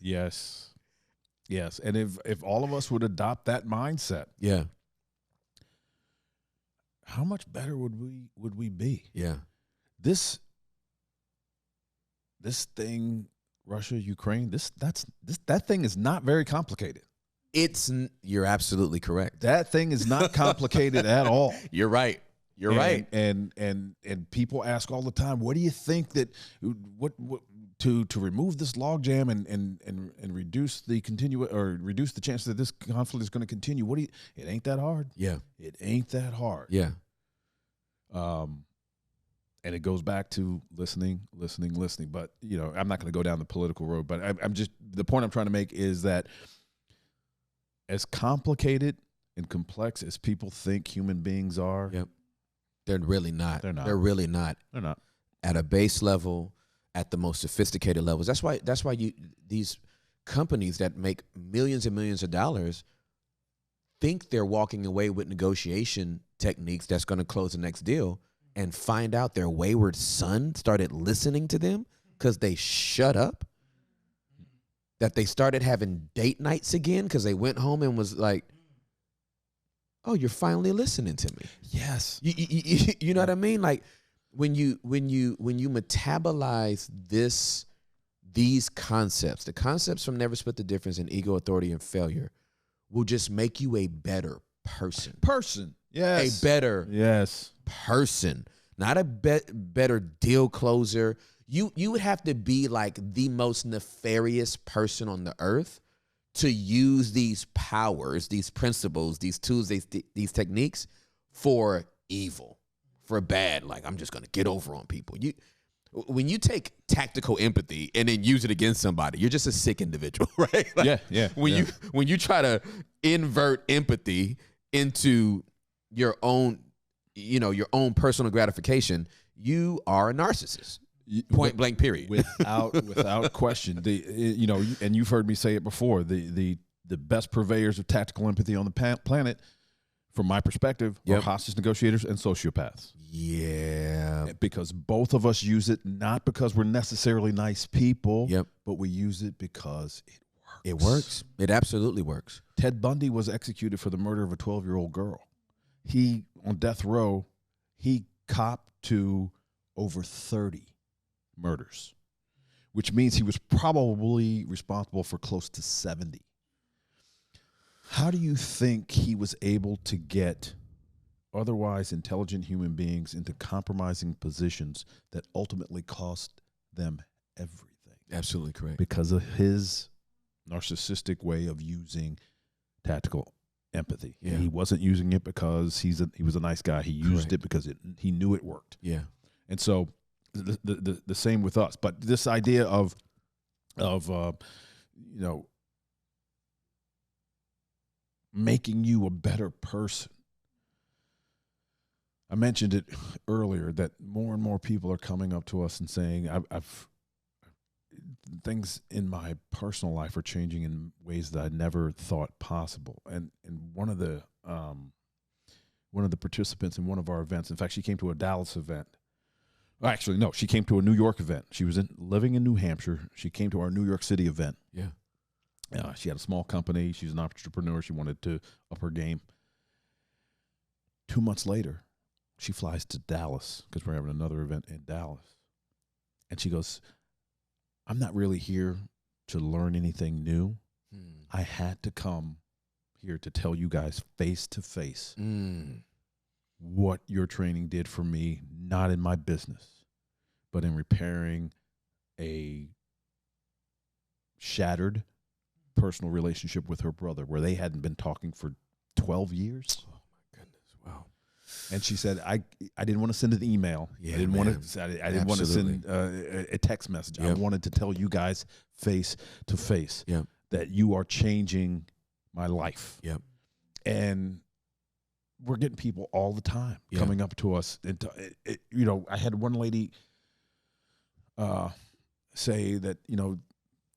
Speaker 4: Yes. Yes. And if all of us would adopt that mindset,
Speaker 3: Yeah.
Speaker 4: how much better would we be?
Speaker 3: Yeah.
Speaker 4: This thing, Russia, Ukraine, that thing is not very complicated.
Speaker 3: You're absolutely correct.
Speaker 4: That thing is not complicated at all.
Speaker 3: You're right. You're right.
Speaker 4: And people ask all the time, what do you think that what to remove this logjam and reduce the reduce the chance that this conflict is going to continue? It ain't that hard.
Speaker 3: Yeah.
Speaker 4: It ain't that hard.
Speaker 3: Yeah.
Speaker 4: And it goes back to listening. But I'm not going to go down the political road. But I'm just, the point I'm trying to make is that as complicated and complex as people think human beings are,
Speaker 3: Yep. They're really not.
Speaker 4: They're not.
Speaker 3: They're really not.
Speaker 4: They're not.
Speaker 3: At a base level, at the most sophisticated levels. That's why these companies that make millions and millions of dollars think they're walking away with negotiation techniques that's going to close the next deal, and find out their wayward son started listening to them because they shut up. That they started having date nights again because they went home and was like, oh, you're finally listening to me.
Speaker 4: Yes.
Speaker 3: You know what I mean? Like when you metabolize these concepts, the concepts from Never Split the Difference in Ego, Authority, and Failure will just make you a better person.
Speaker 4: Yes.
Speaker 3: A better
Speaker 4: yes.
Speaker 3: person. Not a better deal closer. You would have to be like the most nefarious person on the earth to use these powers, these principles, these tools, these techniques for evil, for bad. Like, I'm just going to get over on people. When you take tactical empathy and then use it against somebody, you're just a sick individual, right? Like,
Speaker 4: yeah.
Speaker 3: When you try to invert empathy into your own personal gratification, you are a narcissist. Point blank, period.
Speaker 4: Without question. And you've heard me say it before. The best purveyors of tactical empathy on the planet, from my perspective, are hostage negotiators and sociopaths.
Speaker 3: Yeah.
Speaker 4: Because both of us use it not because we're necessarily nice people,
Speaker 3: Yep.
Speaker 4: but we use it because it works.
Speaker 3: It works. It absolutely works.
Speaker 4: Ted Bundy was executed for the murder of a 12-year-old girl. He, on death row, he copped to over 30 murders, which means he was probably responsible for close to 70. How do you think he was able to get otherwise intelligent human beings into compromising positions that ultimately cost them everything?
Speaker 3: Absolutely correct.
Speaker 4: because of his narcissistic way of using tactical empathy.
Speaker 3: Yeah.
Speaker 4: He wasn't using it because he was a nice guy. He used it because he knew it worked.
Speaker 3: Yeah.
Speaker 4: And so the same with us. But this idea of making you a better person. I mentioned it earlier that more and more people are coming up to us and saying, I've things in my personal life are changing in ways that I never thought possible. And one of the participants in one of our events, in fact, she came to a Dallas event. Actually, no, she came to a New York event. She was living in New Hampshire. She came to our New York City event.
Speaker 3: Yeah.
Speaker 4: She had a small company. She's an entrepreneur. She wanted to up her game. 2 months later, she flies to Dallas because we're having another event in Dallas. And she goes, I'm not really here to learn anything new. I had to come here to tell you guys face to face what your training did for me, not in my business, but in repairing a shattered personal relationship with her brother where they hadn't been talking for 12 years.
Speaker 3: Oh my goodness. Wow.
Speaker 4: And she said, I didn't want to send an email.
Speaker 3: Yeah,
Speaker 4: I didn't
Speaker 3: man.
Speaker 4: want to. I didn't want to send a text message.
Speaker 3: Yep.
Speaker 4: I wanted to tell you guys face to face
Speaker 3: Yep.
Speaker 4: that you are changing my life.
Speaker 3: Yep.
Speaker 4: And we're getting people all the time
Speaker 3: Yeah.
Speaker 4: coming up to us. And I had one lady say that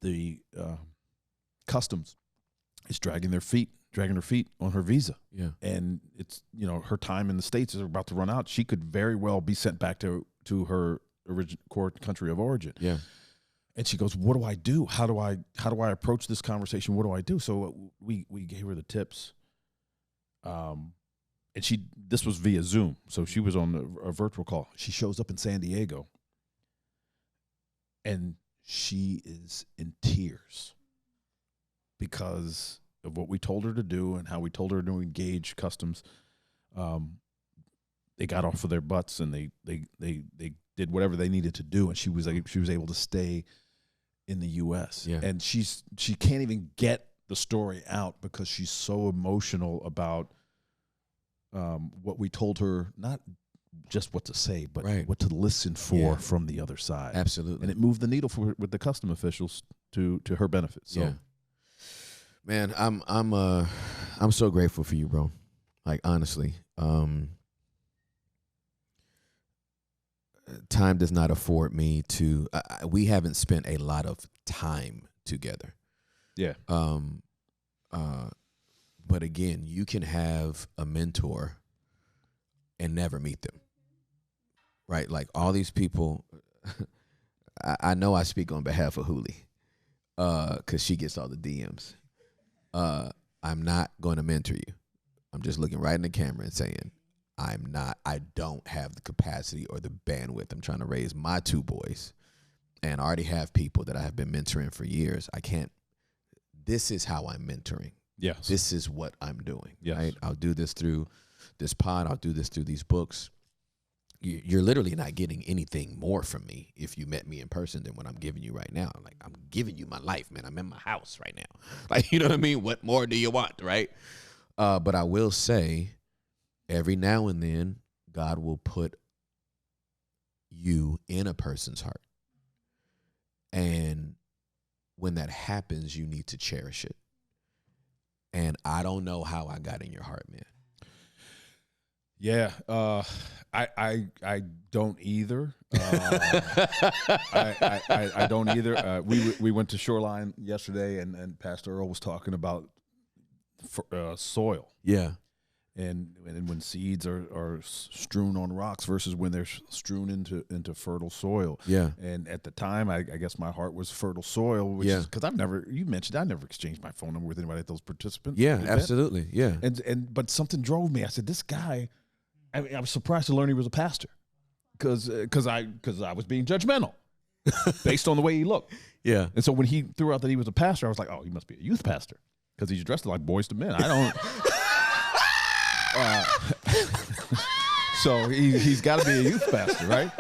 Speaker 4: the customs is dragging her feet on her visa.
Speaker 3: Yeah.
Speaker 4: And it's, her time in the States is about to run out. She could very well be sent back to her core country of origin.
Speaker 3: Yeah.
Speaker 4: And she goes, what do I do? How do I approach this conversation? What do I do? So we gave her the tips. And this was via Zoom. So she was on a virtual call. She shows up in San Diego and she is in tears because of what we told her to do and how we told her to engage customs. They got off of their butts and they did whatever they needed to do, and she was able to stay in the U.S.
Speaker 3: Yeah.
Speaker 4: And she can't even get the story out because she's so emotional about what we told her, not just what to say, but
Speaker 3: Right.
Speaker 4: what to listen for from the other side.
Speaker 3: Absolutely.
Speaker 4: And it moved the needle with the custom officials to her benefit. So.
Speaker 3: Yeah. Man, I'm so grateful for you, bro. Like, honestly, time does not afford me to. We haven't spent a lot of time together.
Speaker 4: Yeah.
Speaker 3: But again, you can have a mentor and never meet them. Right? Like all these people. I know I speak on behalf of Huli, because she gets all the DMs. I'm not going to mentor you. I'm just looking right in the camera and saying, I don't have the capacity or the bandwidth. I'm trying to raise my two boys and I already have people that I have been mentoring for years. I can't, this is how I'm mentoring.
Speaker 4: Yes.
Speaker 3: This is what I'm doing.
Speaker 4: Yes.
Speaker 3: Right? I'll do this through this pod. I'll do this through these books. You're literally not getting anything more from me if you met me in person than what I'm giving you right now. Like, I'm giving you my life, man. I'm in my house right now. Like, you know what I mean? What more do you want, right? But I will say, every now and then, God will put you in a person's heart. And when that happens, you need to cherish it. And I don't know how I got in your heart, man.
Speaker 4: Yeah, I don't either. I don't either. We went to Shoreline yesterday, and Pastor Earl was talking about soil.
Speaker 3: Yeah.
Speaker 4: And when seeds are strewn on rocks versus when they're strewn into fertile soil.
Speaker 3: Yeah.
Speaker 4: And at the time, I guess my heart was fertile soil, which is because I never exchanged my phone number with anybody at those participants.
Speaker 3: Yeah,
Speaker 4: event.
Speaker 3: absolutely. Yeah.
Speaker 4: But something drove me. I said, this guy, I was surprised to learn he was a pastor because I was being judgmental based on the way he looked. Yeah. And so when he threw out that he was a pastor, I was like, oh, he must be a youth pastor because he's dressed like Boys to Men. I don't. So he's got to be a youth pastor, right?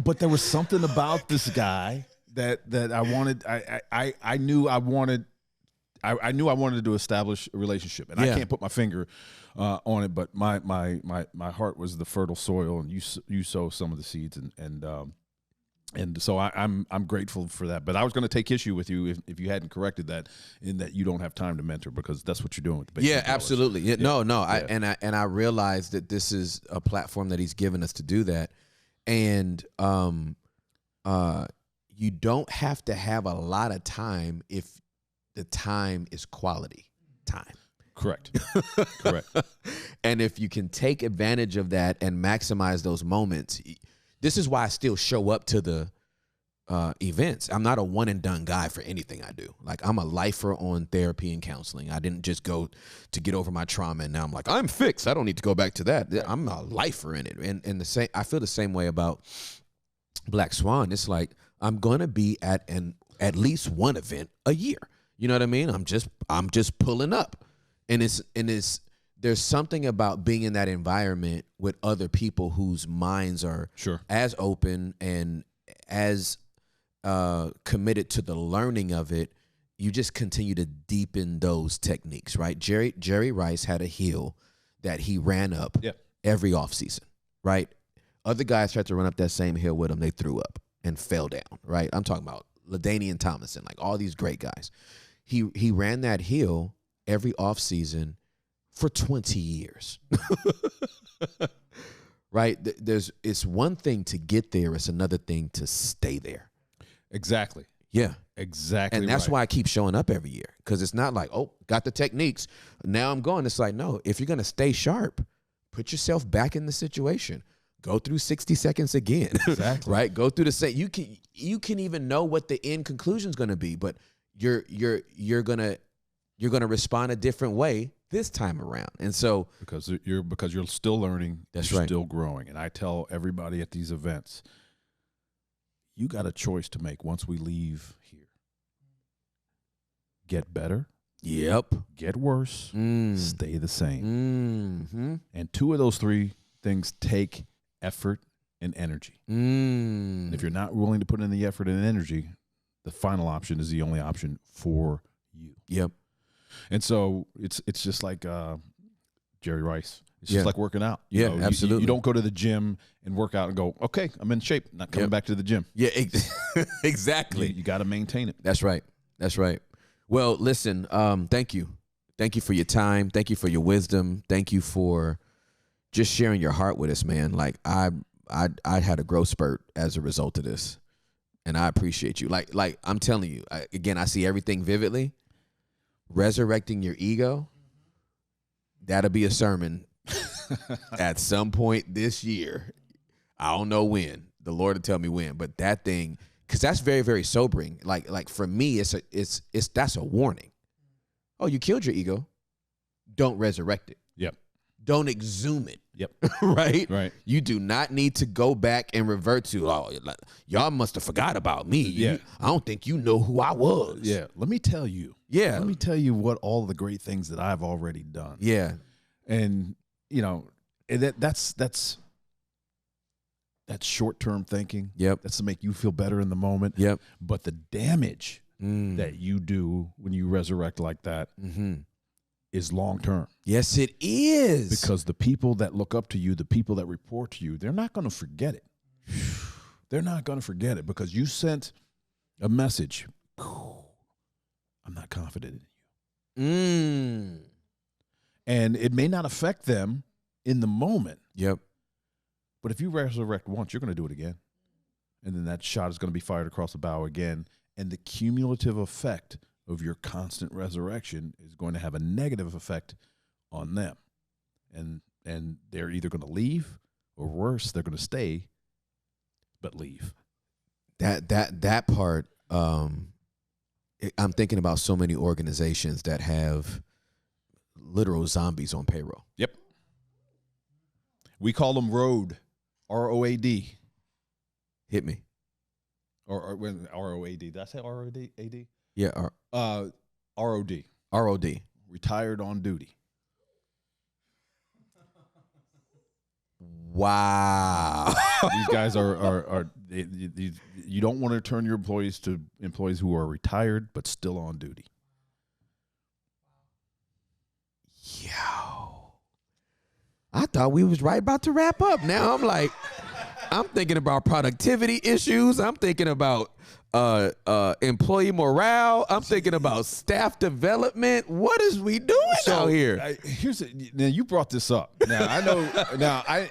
Speaker 4: but there was something about this guy that I wanted. I knew I wanted. I knew I wanted to establish a relationship, and I can't put my finger on it. But my heart was the fertile soil, and you sow some of the seeds, and so I'm grateful for that. But I was going to take issue with you if you hadn't corrected that, in that you don't have time to mentor, because that's what you're doing with the basement dwellers.
Speaker 3: Absolutely. Yeah. No. Yeah. I realized that this is a platform that he's given us to do that, and you don't have to have a lot of time if the time is quality time.
Speaker 4: Correct. Correct.
Speaker 3: And if you can take advantage of that and maximize those moments, this is why I still show up to the events. I'm not a one and done guy for anything I do. Like, I'm a lifer on therapy and counseling. I didn't just go to get over my trauma and now I'm like, I'm fixed, I don't need to go back to that. I'm a lifer in it. And the same, I feel the same way about Black Swan. It's like, I'm gonna be at least one event a year. You know what I mean? I'm just pulling up, and there's something about being in that environment with other people whose minds are as open and as committed to the learning of it. You just continue to deepen those techniques, right? Jerry Rice had a hill that he ran up every offseason, right? Other guys tried to run up that same hill with him. They threw up and fell down, right? I'm talking about LaDainian Tomlinson, like all these great guys. He ran that hill every offseason for 20 years. Right? It's one thing to get there, it's another thing to stay there.
Speaker 4: Exactly.
Speaker 3: Yeah.
Speaker 4: Exactly.
Speaker 3: And that's why I keep showing up every year, because it's not like, oh, got the techniques, now I'm going. It's like, no, if you're going to stay sharp, put yourself back in the situation. Go through 60 seconds again. Exactly. Right? Go through the same. You can even know what the end conclusion is going to be, but you're gonna respond a different way this time around. And so
Speaker 4: because you're still learning, you're still growing. And I tell everybody at these events, you got a choice to make once we leave here. Get better.
Speaker 3: Yep.
Speaker 4: Get worse. Stay the same.
Speaker 3: Mm-hmm.
Speaker 4: And two of those three things take effort and energy. And if you're not willing to put in the effort and energy, the final option is the only option for you.
Speaker 3: Yep.
Speaker 4: And so it's just like Jerry Rice. It's just like working out.
Speaker 3: You know, absolutely.
Speaker 4: You don't go to the gym and work out and go, okay, I'm in shape, not coming back to the gym.
Speaker 3: Yeah, exactly.
Speaker 4: You got to maintain it.
Speaker 3: That's right. That's right. Well, listen, thank you. Thank you for your time. Thank you for your wisdom. Thank you for just sharing your heart with us, man. Like, I had a growth spurt as a result of this. And I appreciate you. Like I'm telling you, again, I see everything vividly. Resurrecting your ego, that'll be a sermon at some point this year. I don't know when. The Lord will tell me when. But that thing, because that's very, very sobering. Like for me, that's a warning. Oh, you killed your ego. Don't resurrect it.
Speaker 4: Yep.
Speaker 3: Don't exhume it.
Speaker 4: Yep.
Speaker 3: Right?
Speaker 4: Right.
Speaker 3: You do not need to go back and revert to, y'all must have forgot about me.
Speaker 4: Yeah.
Speaker 3: I don't think you know who I was.
Speaker 4: Yeah. Let me tell you.
Speaker 3: Yeah.
Speaker 4: Let me tell you what all the great things that I've already done.
Speaker 3: Yeah.
Speaker 4: And, that's short-term thinking.
Speaker 3: Yep.
Speaker 4: That's to make you feel better in the moment.
Speaker 3: Yep.
Speaker 4: But the damage that you do when you resurrect like that is long-term.
Speaker 3: Yes, it is.
Speaker 4: Because the people that look up to you, the people that report to you, they're not going to forget it. They're not going to forget it because you sent a message. I'm not confident in you. And it may not affect them in the moment.
Speaker 3: Yep.
Speaker 4: But if you resurrect once, you're going to do it again. And then that shot is going to be fired across the bow again. And the cumulative effect of your constant resurrection is going to have a negative effect on them. And they're either going to leave or worse, they're going to stay, but leave.
Speaker 3: That part, I'm thinking about so many organizations that have literal zombies on payroll.
Speaker 4: Yep. We call them ROAD, R-O-A-D.
Speaker 3: Hit me.
Speaker 4: Or when R-O-A-D. Did I say R-O-A-D?
Speaker 3: Yeah.
Speaker 4: R-O-D.
Speaker 3: R-O-D.
Speaker 4: Retired on duty.
Speaker 3: Wow.
Speaker 4: These guys you don't want to turn your employees to employees who are retired but still on duty.
Speaker 3: Yo. I thought we was right about to wrap up. Now I'm thinking about productivity issues. I'm thinking about employee morale. I'm thinking about staff development. What is we doing out here?
Speaker 4: Now you brought this up. Now I know.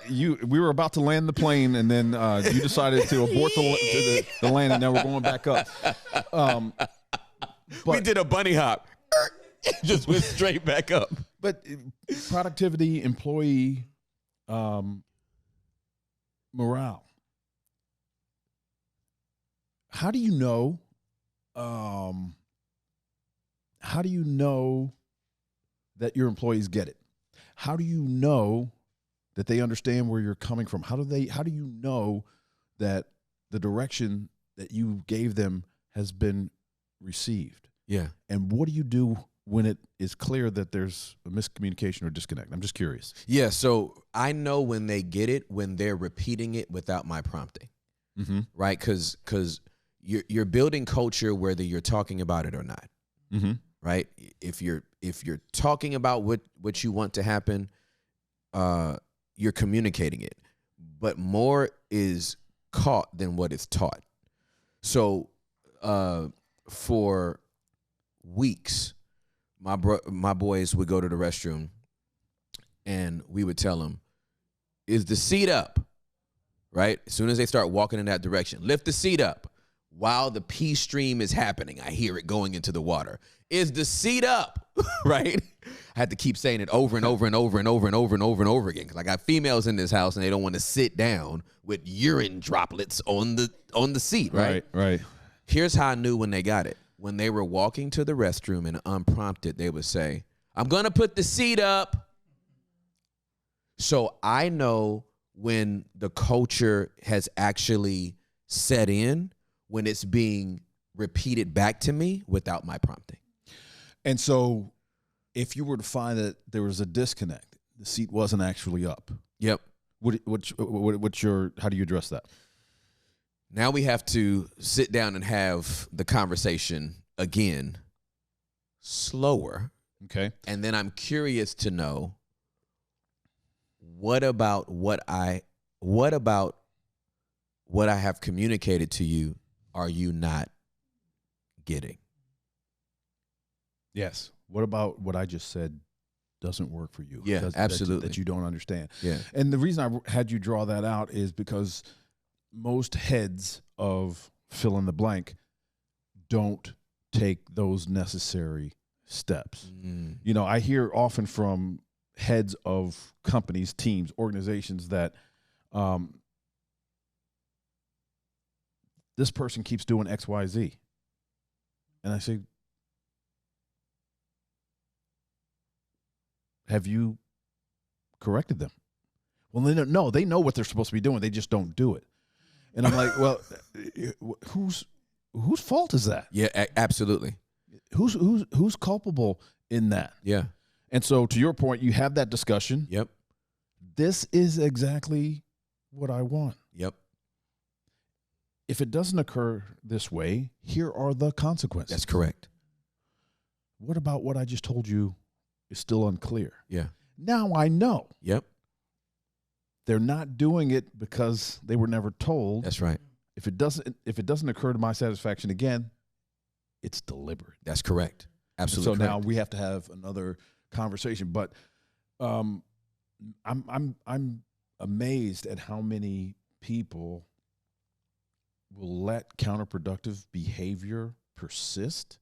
Speaker 4: We were about to land the plane, and then you decided to abort the land, and now we're going back up.
Speaker 3: We did a bunny hop. Just went straight back up.
Speaker 4: But productivity, employee morale. How do you know? How do you know that your employees get it? How do you know that they understand where you're coming from? How do you know that the direction that you gave them has been received?
Speaker 3: Yeah.
Speaker 4: And what do you do when it is clear that there's a miscommunication or disconnect? I'm just curious.
Speaker 3: Yeah, so I know when they get it when they're repeating it without my prompting, right? Because you're building culture whether you're talking about it or not, right? If you're talking about what you want to happen, you're communicating it, but more is caught than what is taught. So for weeks, my boys would go to the restroom and we would tell them, is the seat up? Right? As soon as they start walking in that direction, lift the seat up. While the pee stream is happening, I hear it going into the water. Is the seat up? Right? I had to keep saying it over and over and over and over and over and over and over again because I got females in this house and they don't want to sit down with urine droplets on the seat, right?
Speaker 4: Right.
Speaker 3: Here's how I knew when they got it. When they were walking to the restroom and unprompted, they would say, I'm going to put the seat up. So I know when the culture has actually set in, when it's being repeated back to me without my prompting.
Speaker 4: And so if you were to find that there was a disconnect, the seat wasn't actually up.
Speaker 3: Yep.
Speaker 4: How do you address that?
Speaker 3: Now we have to sit down and have the conversation again, slower.
Speaker 4: Okay.
Speaker 3: And then I'm curious to know what about what I have communicated to you are you not getting?
Speaker 4: Yes. What about what I just said doesn't work for you?
Speaker 3: Yeah, absolutely.
Speaker 4: That you don't understand.
Speaker 3: Yeah.
Speaker 4: And the reason I had you draw that out is because most heads of fill in the blank don't take those necessary steps. You know, I hear often from heads of companies, teams, organizations that this person keeps doing X, Y, Z. And I say, have you corrected them? Well, they know what they're supposed to be doing. They just don't do it. And I'm like, well, whose fault is that?
Speaker 3: Yeah, absolutely.
Speaker 4: Who's culpable in that?
Speaker 3: Yeah.
Speaker 4: And so to your point, you have that discussion.
Speaker 3: Yep.
Speaker 4: This is exactly what I want.
Speaker 3: Yep.
Speaker 4: If it doesn't occur this way, here are the consequences.
Speaker 3: That's correct.
Speaker 4: What about what I just told you is still unclear?
Speaker 3: Yeah.
Speaker 4: Now I know.
Speaker 3: Yep.
Speaker 4: They're not doing it because they were never told.
Speaker 3: That's right.
Speaker 4: If it doesn't occur to my satisfaction again, it's deliberate.
Speaker 3: That's correct. Absolutely.
Speaker 4: So
Speaker 3: correct.
Speaker 4: now we have to have another conversation. But I'm amazed at how many people will let counterproductive behavior persist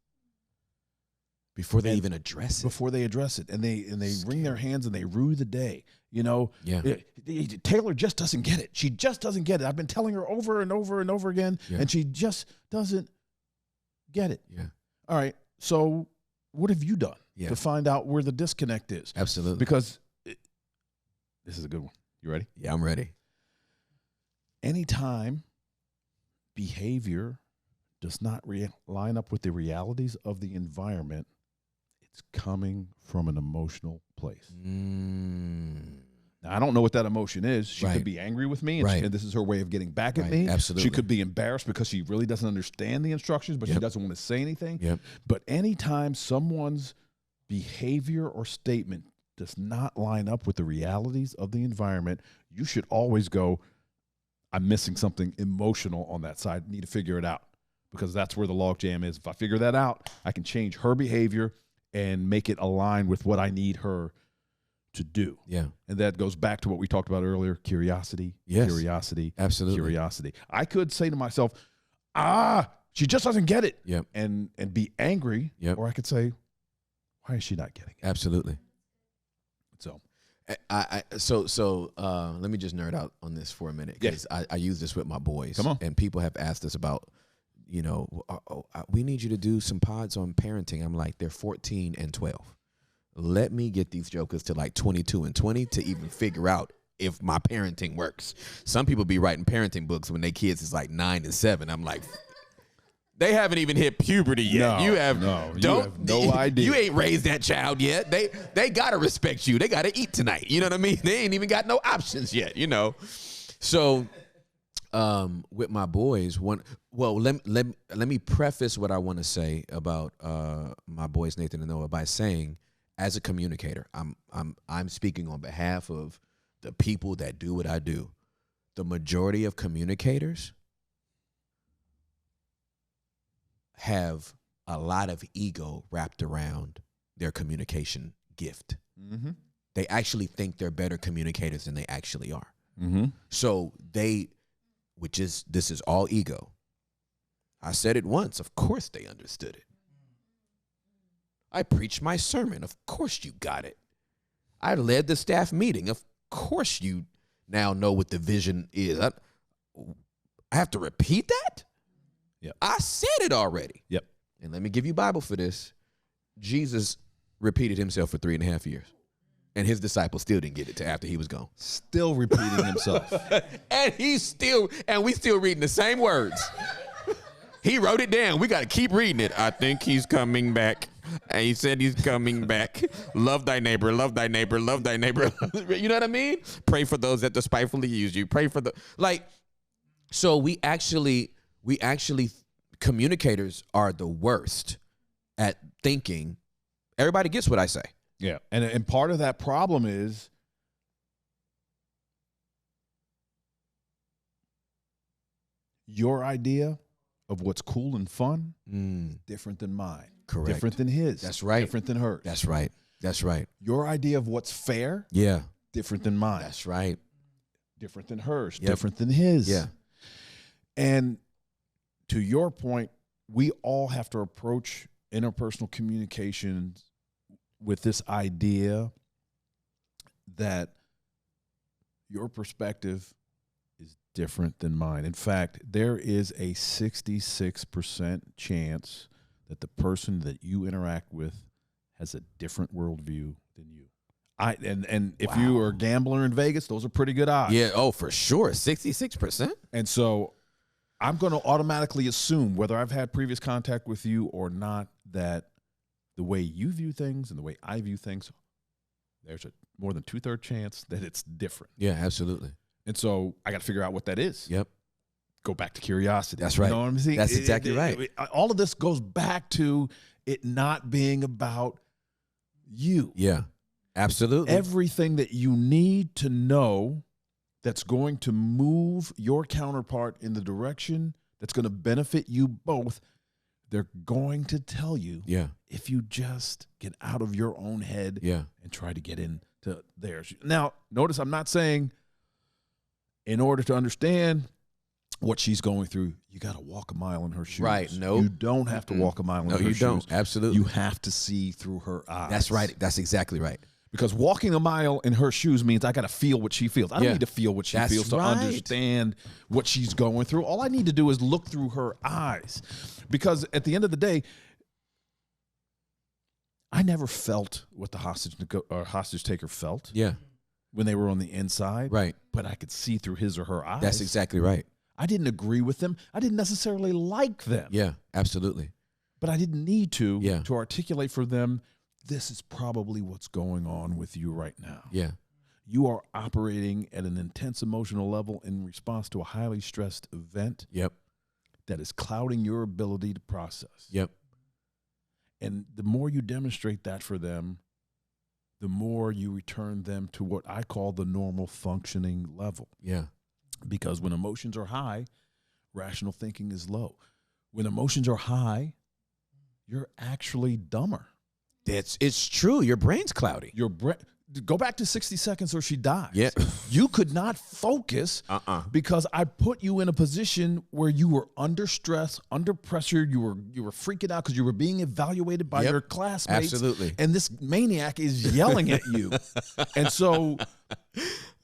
Speaker 3: before they even address it.
Speaker 4: Before they address it, and they wring their hands and they rue the day. You know,
Speaker 3: yeah.
Speaker 4: Taylor just doesn't get it. She just doesn't get it. I've been telling her over and over and over again, and she just doesn't get it.
Speaker 3: Yeah.
Speaker 4: All right. So what have you done to find out where the disconnect is?
Speaker 3: Absolutely.
Speaker 4: Because this is a good one. You ready?
Speaker 3: Yeah, I'm ready.
Speaker 4: Anytime behavior does not line up with the realities of the environment, it's coming from an emotional place. Now, I don't know what that emotion is. She
Speaker 3: Right.
Speaker 4: could be angry with me, and,
Speaker 3: Right.
Speaker 4: and this is her way of getting back at
Speaker 3: Right.
Speaker 4: me.
Speaker 3: Absolutely.
Speaker 4: She could be embarrassed because she really doesn't understand the instructions, but she
Speaker 3: Yep.
Speaker 4: doesn't want to say anything.
Speaker 3: Yep.
Speaker 4: But anytime someone's behavior or statement does not line up with the realities of the environment, you should always go, I'm missing something emotional on that side. Need to figure it out, because that's where the logjam is. If I figure that out, I can change her behavior and make it align with what I need her to do.
Speaker 3: Yeah.
Speaker 4: And that goes back to what we talked about earlier, curiosity,
Speaker 3: Yes.
Speaker 4: curiosity,
Speaker 3: Absolutely.
Speaker 4: curiosity. I could say to myself, she just doesn't get it,
Speaker 3: Yep.
Speaker 4: and be angry,
Speaker 3: Yep.
Speaker 4: or I could say, why is she not getting it?
Speaker 3: Absolutely.
Speaker 4: So
Speaker 3: So let me just nerd out on this for a minute, because I use this with my boys.
Speaker 4: Come on.
Speaker 3: And people have asked us about, we need you to do some pods on parenting. I'm like, they're 14 and 12. Let me get these jokers to like 22 and 20 to even figure out if my parenting works. Some people be writing parenting books when their kids is like 9 and 7. I'm like, they haven't even hit puberty yet.
Speaker 4: No,
Speaker 3: you have
Speaker 4: no idea.
Speaker 3: You ain't raised that child yet. They gotta respect you. They gotta eat tonight. You know what I mean? They ain't even got no options yet. So, with my boys, let me preface what I want to say about my boys Nathan and Noah by saying, as a communicator, I'm speaking on behalf of the people that do what I do. The majority of communicators have a lot of ego wrapped around their communication gift.
Speaker 4: mm-hmm.
Speaker 3: They actually think they're better communicators than they actually are.
Speaker 4: Mm-hmm.
Speaker 3: So this is all ego. I said it once. Of course they understood it. I preached my sermon. Of course you got it. I led the staff meeting. Of course you now know what the vision is. I have to repeat that?
Speaker 4: Yep.
Speaker 3: I said it already.
Speaker 4: Yep.
Speaker 3: And let me give you Bible for this. Jesus repeated himself for 3.5 years. And his disciples still didn't get it till after he was gone.
Speaker 4: Still repeating himself.
Speaker 3: And we still reading the same words. He wrote it down. We got to keep reading it. I think he's coming back. And he said he's coming back. Love thy neighbor, love thy neighbor, love thy neighbor. You know what I mean? Pray for those that despitefully use you. Pray for so we actually, communicators are the worst at thinking. Everybody gets what I say.
Speaker 4: Yeah. And part of that problem is your idea of what's cool and fun different than mine.
Speaker 3: Correct.
Speaker 4: Different than his.
Speaker 3: That's right.
Speaker 4: Different than hers.
Speaker 3: That's right. That's right.
Speaker 4: Your idea of what's fair,
Speaker 3: Yeah.
Speaker 4: different than mine.
Speaker 3: That's right.
Speaker 4: Different than hers.
Speaker 3: Yep.
Speaker 4: Different than his.
Speaker 3: Yeah.
Speaker 4: And to your point, we all have to approach interpersonal communications with this idea that your perspective is different than mine. In fact, there is a 66% chance that the person that you interact with has a different worldview than you. And if you are a gambler in Vegas, those are pretty good odds.
Speaker 3: Yeah. Oh, for sure. 66%.
Speaker 4: And so I'm going to automatically assume, whether I've had previous contact with you or not, that the way you view things and the way I view things, there's a more than 2/3 chance that it's different.
Speaker 3: Yeah, absolutely.
Speaker 4: And so I got to figure out what that is.
Speaker 3: Yep.
Speaker 4: Go back to curiosity.
Speaker 3: That's right.
Speaker 4: You know what I'm saying?
Speaker 3: That's exactly right.
Speaker 4: All of this goes back to it not being about you.
Speaker 3: Yeah, absolutely.
Speaker 4: Everything that you need to know that's going to move your counterpart in the direction that's going to benefit you both, they're going to tell you if you just get out of your own head and try to get into theirs. Now, notice I'm not saying in order to understand what she's going through, you got to walk a mile in her shoes.
Speaker 3: Right. No.
Speaker 4: You don't have to walk a mile in her shoes.
Speaker 3: No, you don't. Absolutely.
Speaker 4: You have to see through her eyes.
Speaker 3: That's right. That's exactly right.
Speaker 4: Because walking a mile in her shoes means I got to feel what she feels. I don't need to feel what she feels to understand what she's going through. All I need to do is look through her eyes. Because at the end of the day, I never felt what the hostage taker felt.
Speaker 3: Yeah.
Speaker 4: When they were on the inside.
Speaker 3: Right.
Speaker 4: But I could see through his or her eyes.
Speaker 3: That's exactly right.
Speaker 4: I didn't agree with them. I didn't necessarily like them.
Speaker 3: Yeah, absolutely.
Speaker 4: But I didn't need to
Speaker 3: to
Speaker 4: articulate for them, this is probably what's going on with you right now.
Speaker 3: Yeah.
Speaker 4: you are operating at an intense emotional level in response to a highly stressed event.
Speaker 3: Yep.
Speaker 4: That is clouding your ability to process.
Speaker 3: Yep.
Speaker 4: And the more you demonstrate that for them, the more you return them to what I call the normal functioning level.
Speaker 3: Yeah.
Speaker 4: Because when emotions are high, rational thinking is low. When emotions are high, you're actually dumber.
Speaker 3: It's true. Your brain's cloudy.
Speaker 4: Your brain. Go back to 60 Seconds or She Dies.
Speaker 3: Yeah.
Speaker 4: You could not focus because I put you in a position where you were under stress, under pressure. You were freaking out because you were being evaluated by your classmates.
Speaker 3: Absolutely.
Speaker 4: And this maniac is yelling at you. And so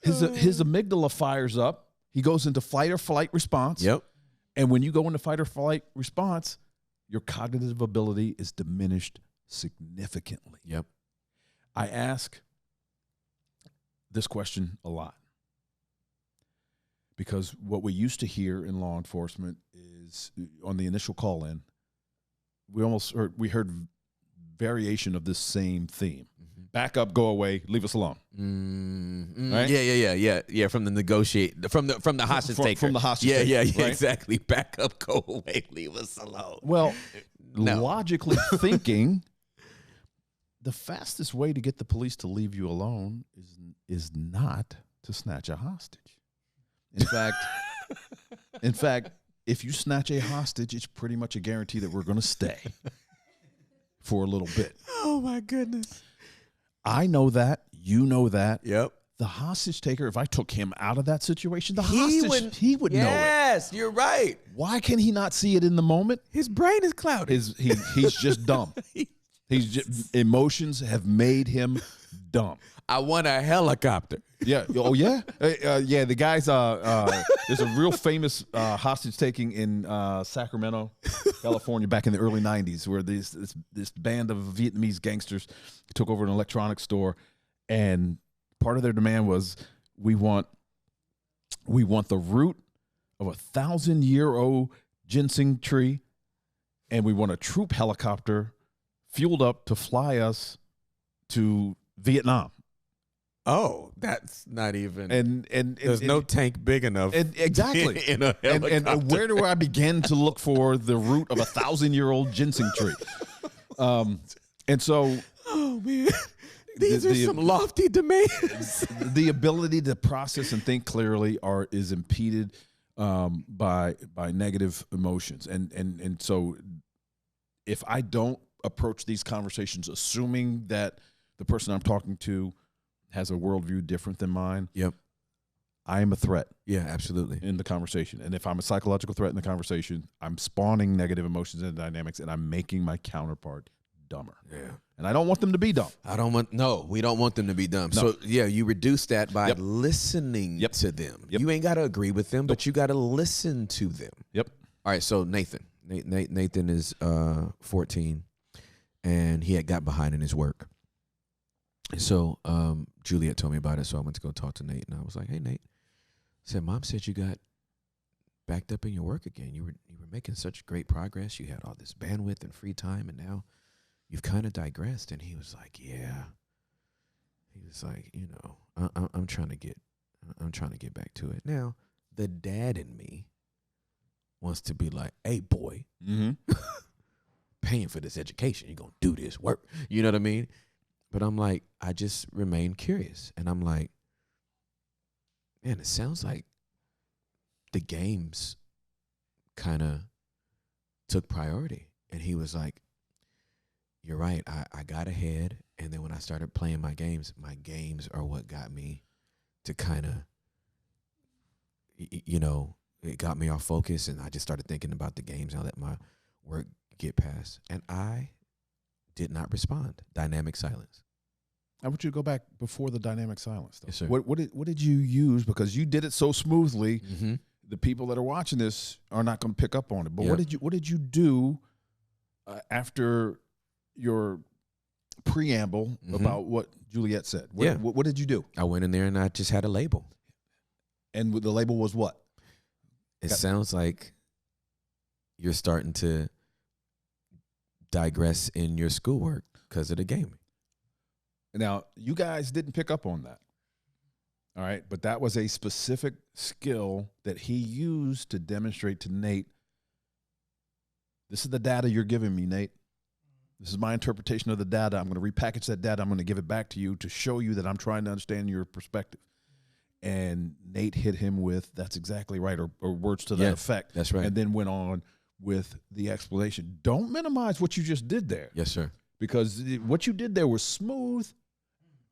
Speaker 4: his amygdala fires up. He goes into fight or flight response.
Speaker 3: Yep.
Speaker 4: And when you go into fight or flight response, your cognitive ability is diminished significantly.
Speaker 3: Yep.
Speaker 4: I ask this question a lot because what we used to hear in law enforcement is on the initial call-in, we heard variation of this same theme. Back up, go away, leave us alone. Right?
Speaker 3: Yeah. From the hostage taker.
Speaker 4: From the hostage taker.
Speaker 3: Yeah.
Speaker 4: Right?
Speaker 3: Exactly. Back up, go away, leave us alone.
Speaker 4: Well,
Speaker 3: No.
Speaker 4: logically thinking, the fastest way to get the police to leave you alone is not to snatch a hostage. In fact, if you snatch a hostage, it's pretty much a guarantee that we're going to stay for a little bit.
Speaker 3: Oh my goodness.
Speaker 4: I know that. You know that.
Speaker 3: Yep.
Speaker 4: The hostage taker, if I took him out of that situation, he would know it.
Speaker 3: Yes, you're right.
Speaker 4: Why can he not see it in the moment?
Speaker 3: His brain is clouded.
Speaker 4: He's just dumb. Emotions have made him dumb.
Speaker 3: I want a helicopter.
Speaker 4: Yeah. Oh, yeah. Yeah. The guys. There's a real famous hostage taking in Sacramento, California, back in the early '90s, where this band of Vietnamese gangsters took over an electronics store, and part of their demand was we want the root of 1,000-year-old ginseng tree, and we want a troop helicopter fueled up to fly us to Vietnam.
Speaker 3: Oh, that's not even.
Speaker 4: And
Speaker 3: there's no tank big enough.
Speaker 4: Exactly.
Speaker 3: In a helicopter.
Speaker 4: And where do I begin to look for the root of 1,000-year-old ginseng tree? And so,
Speaker 3: oh man, these are some lofty demands.
Speaker 4: The ability to process and think clearly is impeded by negative emotions, and so if I don't approach these conversations assuming that the person I'm talking to has a worldview different than mine,
Speaker 3: yep,
Speaker 4: I am a threat.
Speaker 3: Yeah, absolutely.
Speaker 4: In the conversation. And if I'm a psychological threat in the conversation, I'm spawning negative emotions and dynamics, and I'm making my counterpart dumber.
Speaker 3: Yeah.
Speaker 4: And I don't want them to be dumb.
Speaker 3: We don't want them to be dumb.
Speaker 4: No.
Speaker 3: So yeah, you reduce that by listening to them.
Speaker 4: Yep.
Speaker 3: You ain't got to agree with them, but you got to listen to them.
Speaker 4: Yep.
Speaker 3: All right, so Nathan is 14, and he had got behind in his work. So Juliet told me about it, so I went to go talk to Nate, and I was like, "Hey, Nate," I said, "Mom said you got backed up in your work again. You were making such great progress. You had all this bandwidth and free time, and now you've kind of digressed." And he was like, "Yeah." He was like, I'm trying to get back to it. Now, the dad in me wants to be like, "Hey, boy, paying for this education, you're gonna do this work." You know what I mean? But I'm like, I just remain curious, and I'm like, man, it sounds like the games kind of took priority. And he was like, "You're right. I got ahead, and then when I started playing my games are what got me to kind of, it got me off focus, and I just started thinking about the games, and I let my work get past." And I did not respond. Dynamic silence.
Speaker 4: I want you to go back before the dynamic silence, though.
Speaker 3: Yes, sir.
Speaker 4: What did you use? Because you did it so smoothly,
Speaker 3: Mm-hmm.
Speaker 4: the people that are watching this are not going to pick up on it. But
Speaker 3: Yep.
Speaker 4: what did you do after your preamble about what Juliet said? What did you do?
Speaker 3: I went in there and I just had a label.
Speaker 4: And the label was what?
Speaker 3: It sounds like you're starting to digress in your schoolwork because of the gaming.
Speaker 4: Now, you guys didn't pick up on that. All right. But that was a specific skill that he used to demonstrate to Nate, this is the data you're giving me, Nate. This is my interpretation of the data. I'm going to repackage that data. I'm going to give it back to you to show you that I'm trying to understand your perspective. And Nate hit him with, that's exactly right, or words to that effect.
Speaker 3: That's right.
Speaker 4: And then went on with the explanation. Don't minimize what you just did there.
Speaker 3: Yes, sir.
Speaker 4: Because what you did there was smooth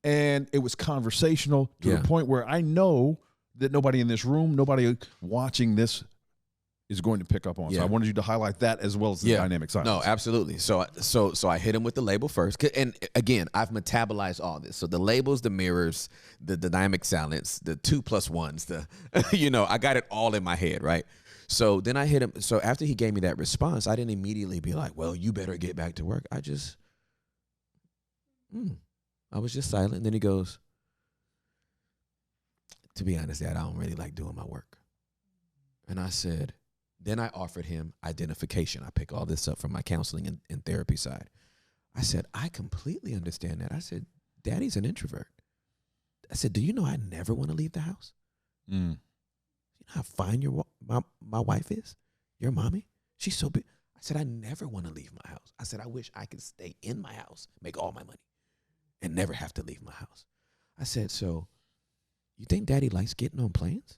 Speaker 4: and it was conversational to the point where I know that nobody in this room, nobody watching this is going to pick up on. So I wanted you to highlight that as well as the dynamic silence.
Speaker 3: No, absolutely. So I hit him with the label first. And again, I've metabolized all this. So the labels, the mirrors, the dynamic silence, the 2 + 1s, the, I got it all in my head, right? So then I hit him. So after he gave me that response, I didn't immediately be like, well, you better get back to work. I was just silent. And then he goes, to be honest, Dad, I don't really like doing my work. And I said, then I offered him identification. I pick all this up from my counseling and therapy side. I said, I completely understand that. I said, Daddy's an introvert. I said, do you know I never want to leave the house? You know how fine my wife is? Your mommy? She's so big. I said, I never want to leave my house. I said, I wish I could stay in my house, make all my money, and never have to leave my house. I said, so you think Daddy likes getting on planes?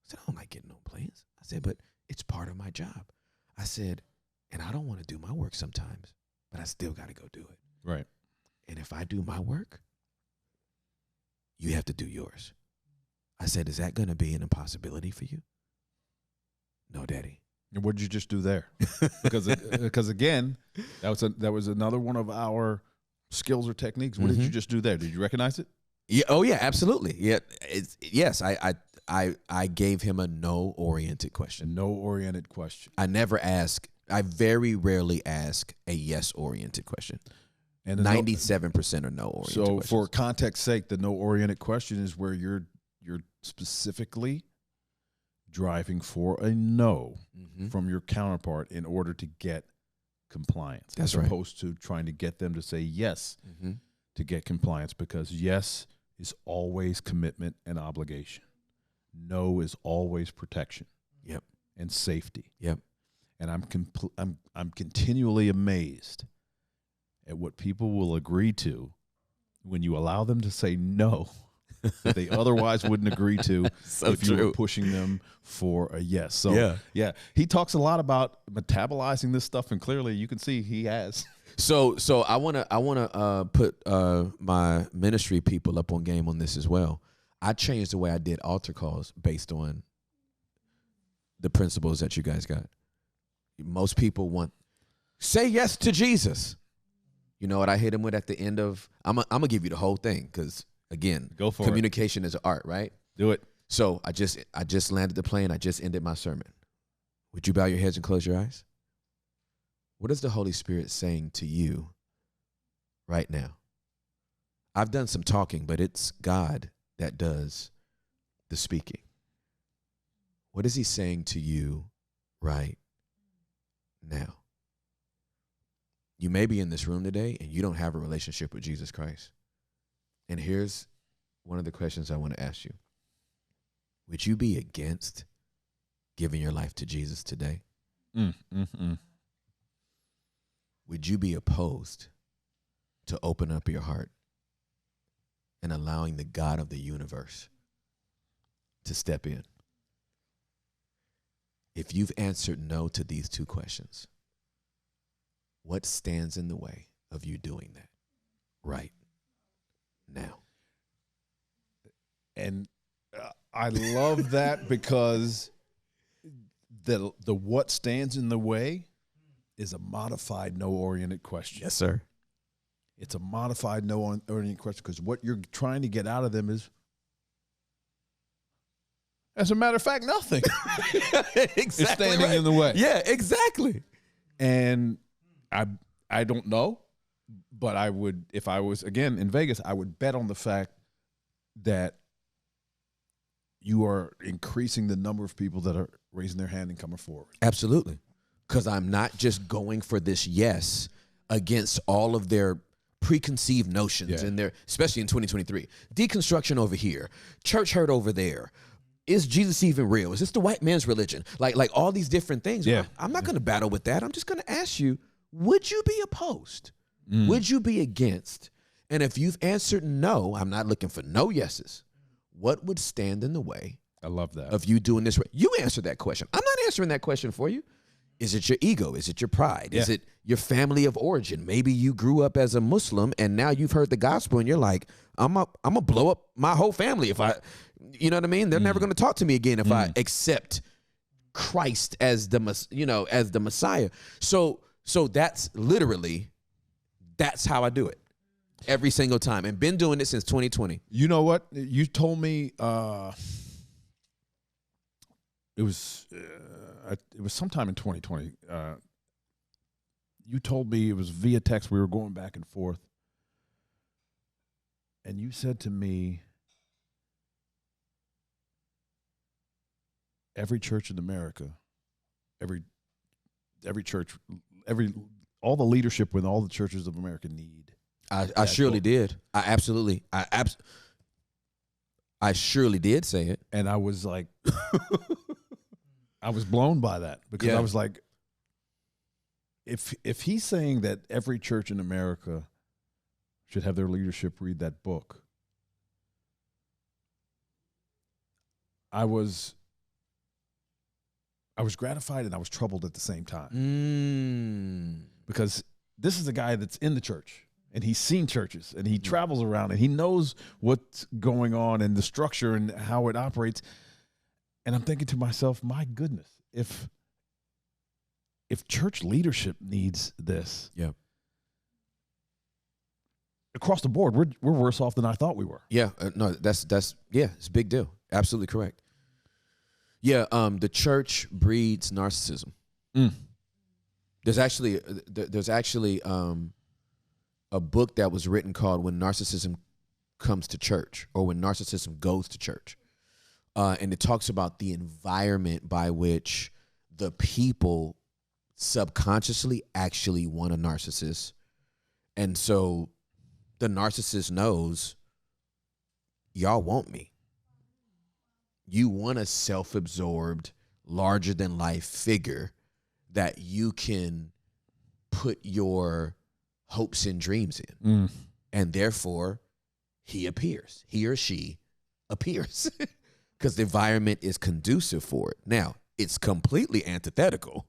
Speaker 3: I said, I don't like getting on planes. I said, but it's part of my job. I said, and I don't want to do my work sometimes, but I still got to go do it.
Speaker 4: Right.
Speaker 3: And if I do my work, you have to do yours. I said, is that going to be an impossibility for you? No, Daddy.
Speaker 4: And what did you just do there? Because again, that was another one of our skills or techniques. What did you just do there? Did you recognize it?
Speaker 3: Yeah. Oh yeah, absolutely. Yeah. Yes. I gave him a no-oriented question.
Speaker 4: A no-oriented question.
Speaker 3: I very rarely ask a yes-oriented question. And 97% are no-oriented
Speaker 4: So
Speaker 3: questions.
Speaker 4: for context's sake, the no-oriented question is where you're specifically driving for a no from your counterpart in order to get compliance.
Speaker 3: That's
Speaker 4: as
Speaker 3: right.
Speaker 4: opposed to trying to get them to say yes to get compliance, because yes is always commitment and obligation. No is always protection.
Speaker 3: Yep.
Speaker 4: And safety.
Speaker 3: Yep.
Speaker 4: And I'm continually amazed at what people will agree to when you allow them to say no that they otherwise wouldn't agree to if you were pushing them for a yes. So yeah, he talks a lot about metabolizing this stuff, and clearly you can see he has.
Speaker 3: So I wanna put my ministry people up on game on this as well. I changed the way I did altar calls based on the principles that you guys got. Most people want, say yes to Jesus. You know what I hit him with at the end of, I'm gonna give you the whole thing, because again, communication is an art, right?
Speaker 4: Do it.
Speaker 3: So I just landed the plane. I just ended my sermon. Would you bow your heads and close your eyes? What is the Holy Spirit saying to you right now? I've done some talking, but it's God that does the speaking. What is he saying to you right now? You may be in this room today and you don't have a relationship with Jesus Christ. And here's one of the questions I want to ask you. Would you be against giving your life to Jesus today? Would you be opposed to open up your heart and allowing the God of the universe to step in? If you've answered no to these two questions, what stands in the way of you doing that right now?
Speaker 4: And I love that, because the what stands in the way is a modified no-oriented question.
Speaker 3: Yes, sir.
Speaker 4: It's a modified no-oriented question, because what you're trying to get out of them is, as a matter of fact, nothing.
Speaker 3: Exactly.
Speaker 4: It's standing in the way.
Speaker 3: Yeah, exactly.
Speaker 4: And I don't know, but I would, if I was, again, in Vegas, I would bet on the fact that you are increasing the number of people that are raising their hand and coming forward.
Speaker 3: Absolutely. Because I'm not just going for this yes against all of their preconceived notions in there, especially in 2023. Deconstruction over here, church hurt over there. Is Jesus even real? Is this the white man's religion? Like all these different things.
Speaker 4: Yeah.
Speaker 3: I'm not going to battle with that. I'm just going to ask you, would you be opposed? Would you be against? And if you've answered no, I'm not looking for no yeses. What would stand in the way?
Speaker 4: I love that.
Speaker 3: Of you doing this? You answer that question. I'm not answering that question for you. Is it your ego? Is it your pride? Is it your family of origin? Maybe you grew up as a Muslim and now you've heard the gospel and you're like, I'm gonna blow up my whole family if I, you know what I mean? They're never gonna talk to me again if I accept Christ as the, as the Messiah. So that's literally, that's how I do it every single time, and been doing it since 2020.
Speaker 4: You know what? You told me it was sometime in 2020. You told me it was via text. We were going back and forth, and you said to me, "Every church in America, every church, all the leadership with all the churches of America need."
Speaker 3: I surely did. I surely did say it,
Speaker 4: and I was like, I was blown by that because I was like, if he's saying that every church in America should have their leadership read that book, I was gratified and I was troubled at the same time because this is a guy that's in the church. And he's seen churches, and he travels around, and he knows what's going on and the structure and how it operates. And I'm thinking to myself, my goodness, if church leadership needs this, across the board, we're worse off than I thought we were.
Speaker 3: Yeah, no, that's it's a big deal. Absolutely correct. Yeah, the church breeds narcissism. There's actually a book that was written called "When Narcissism Comes to Church" or "When Narcissism Goes to Church," and it talks about the environment by which the people subconsciously actually want a narcissist, and so the narcissist knows y'all want me. You want a self-absorbed, larger-than-life figure that you can put your hopes and dreams in. And therefore, he or she appears because the environment is conducive for it. Now, it's completely antithetical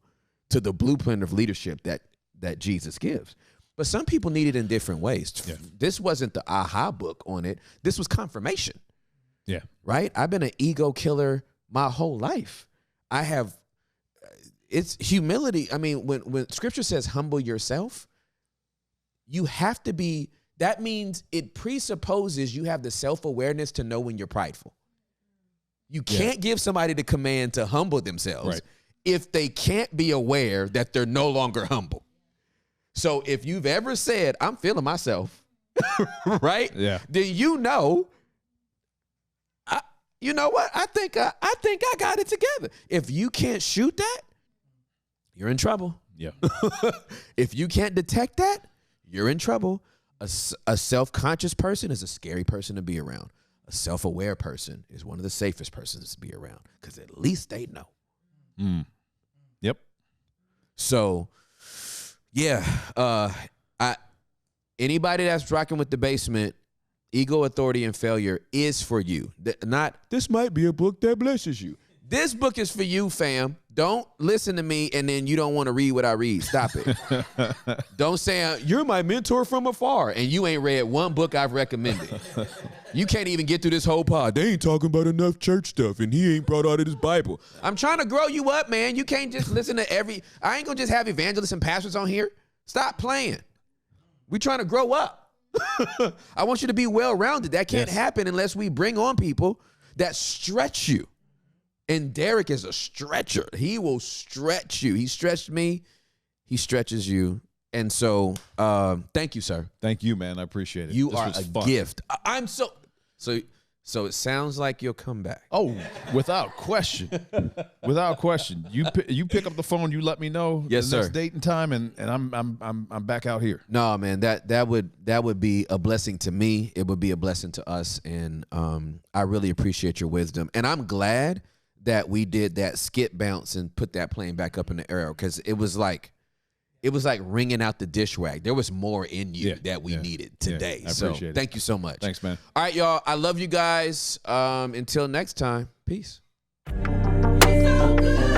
Speaker 3: to the blueprint of leadership that Jesus gives. But some people need it in different ways. Yeah. This wasn't the aha book on it. This was confirmation.
Speaker 4: Yeah.
Speaker 3: Right? I've been an ego killer my whole life. It's humility. I mean, when scripture says humble yourself, you have to be, that means it presupposes you have the self-awareness to know when you're prideful. You can't give somebody the command to humble themselves if they can't be aware that they're no longer humble. So if you've ever said, I'm feeling myself, right?
Speaker 4: Yeah.
Speaker 3: Then you know what? I think I got it together. If you can't shoot that, you're in trouble.
Speaker 4: Yeah.
Speaker 3: If you can't detect that, you're in trouble. A self-conscious person is a scary person to be around. A self-aware person is one of the safest persons to be around because at least they know.
Speaker 4: Yep.
Speaker 3: So, anybody that's rocking with the basement, ego, authority, and failure is for you. This might be a book that blesses you. This book is for you, fam. Don't listen to me and then you don't want to read what I read. Stop it. Don't say, you're my mentor from afar, and you ain't read one book I've recommended. You can't even get through this whole pod. They ain't talking about enough church stuff, and he ain't brought out of his Bible. I'm trying to grow you up, man. You can't just listen to I ain't going to just have evangelists and pastors on here. Stop playing. We trying to grow up. I want you to be well-rounded. That can't happen unless we bring on people that stretch you. And Derek is a stretcher. He will stretch you. He stretched me. He stretches you. And so, thank you, sir.
Speaker 4: Thank you, man. I appreciate it.
Speaker 3: You are a gift. I'm so So it sounds like you'll come back.
Speaker 4: Oh, without question, without question. You pick up the phone, you let me know
Speaker 3: Yes,
Speaker 4: the next
Speaker 3: sir.
Speaker 4: date and time, and I'm back out here.
Speaker 3: No, man, that would be a blessing to me. It would be a blessing to us, and I really appreciate your wisdom. And I'm glad that we did that skip bounce and put that plane back up in the air, because it was like wringing out the dish rag. There was more in you that we needed today.
Speaker 4: I appreciate it.
Speaker 3: Thank you so much.
Speaker 4: Thanks, man.
Speaker 3: All right, y'all. I love you guys. Until next time. Peace.
Speaker 5: So good.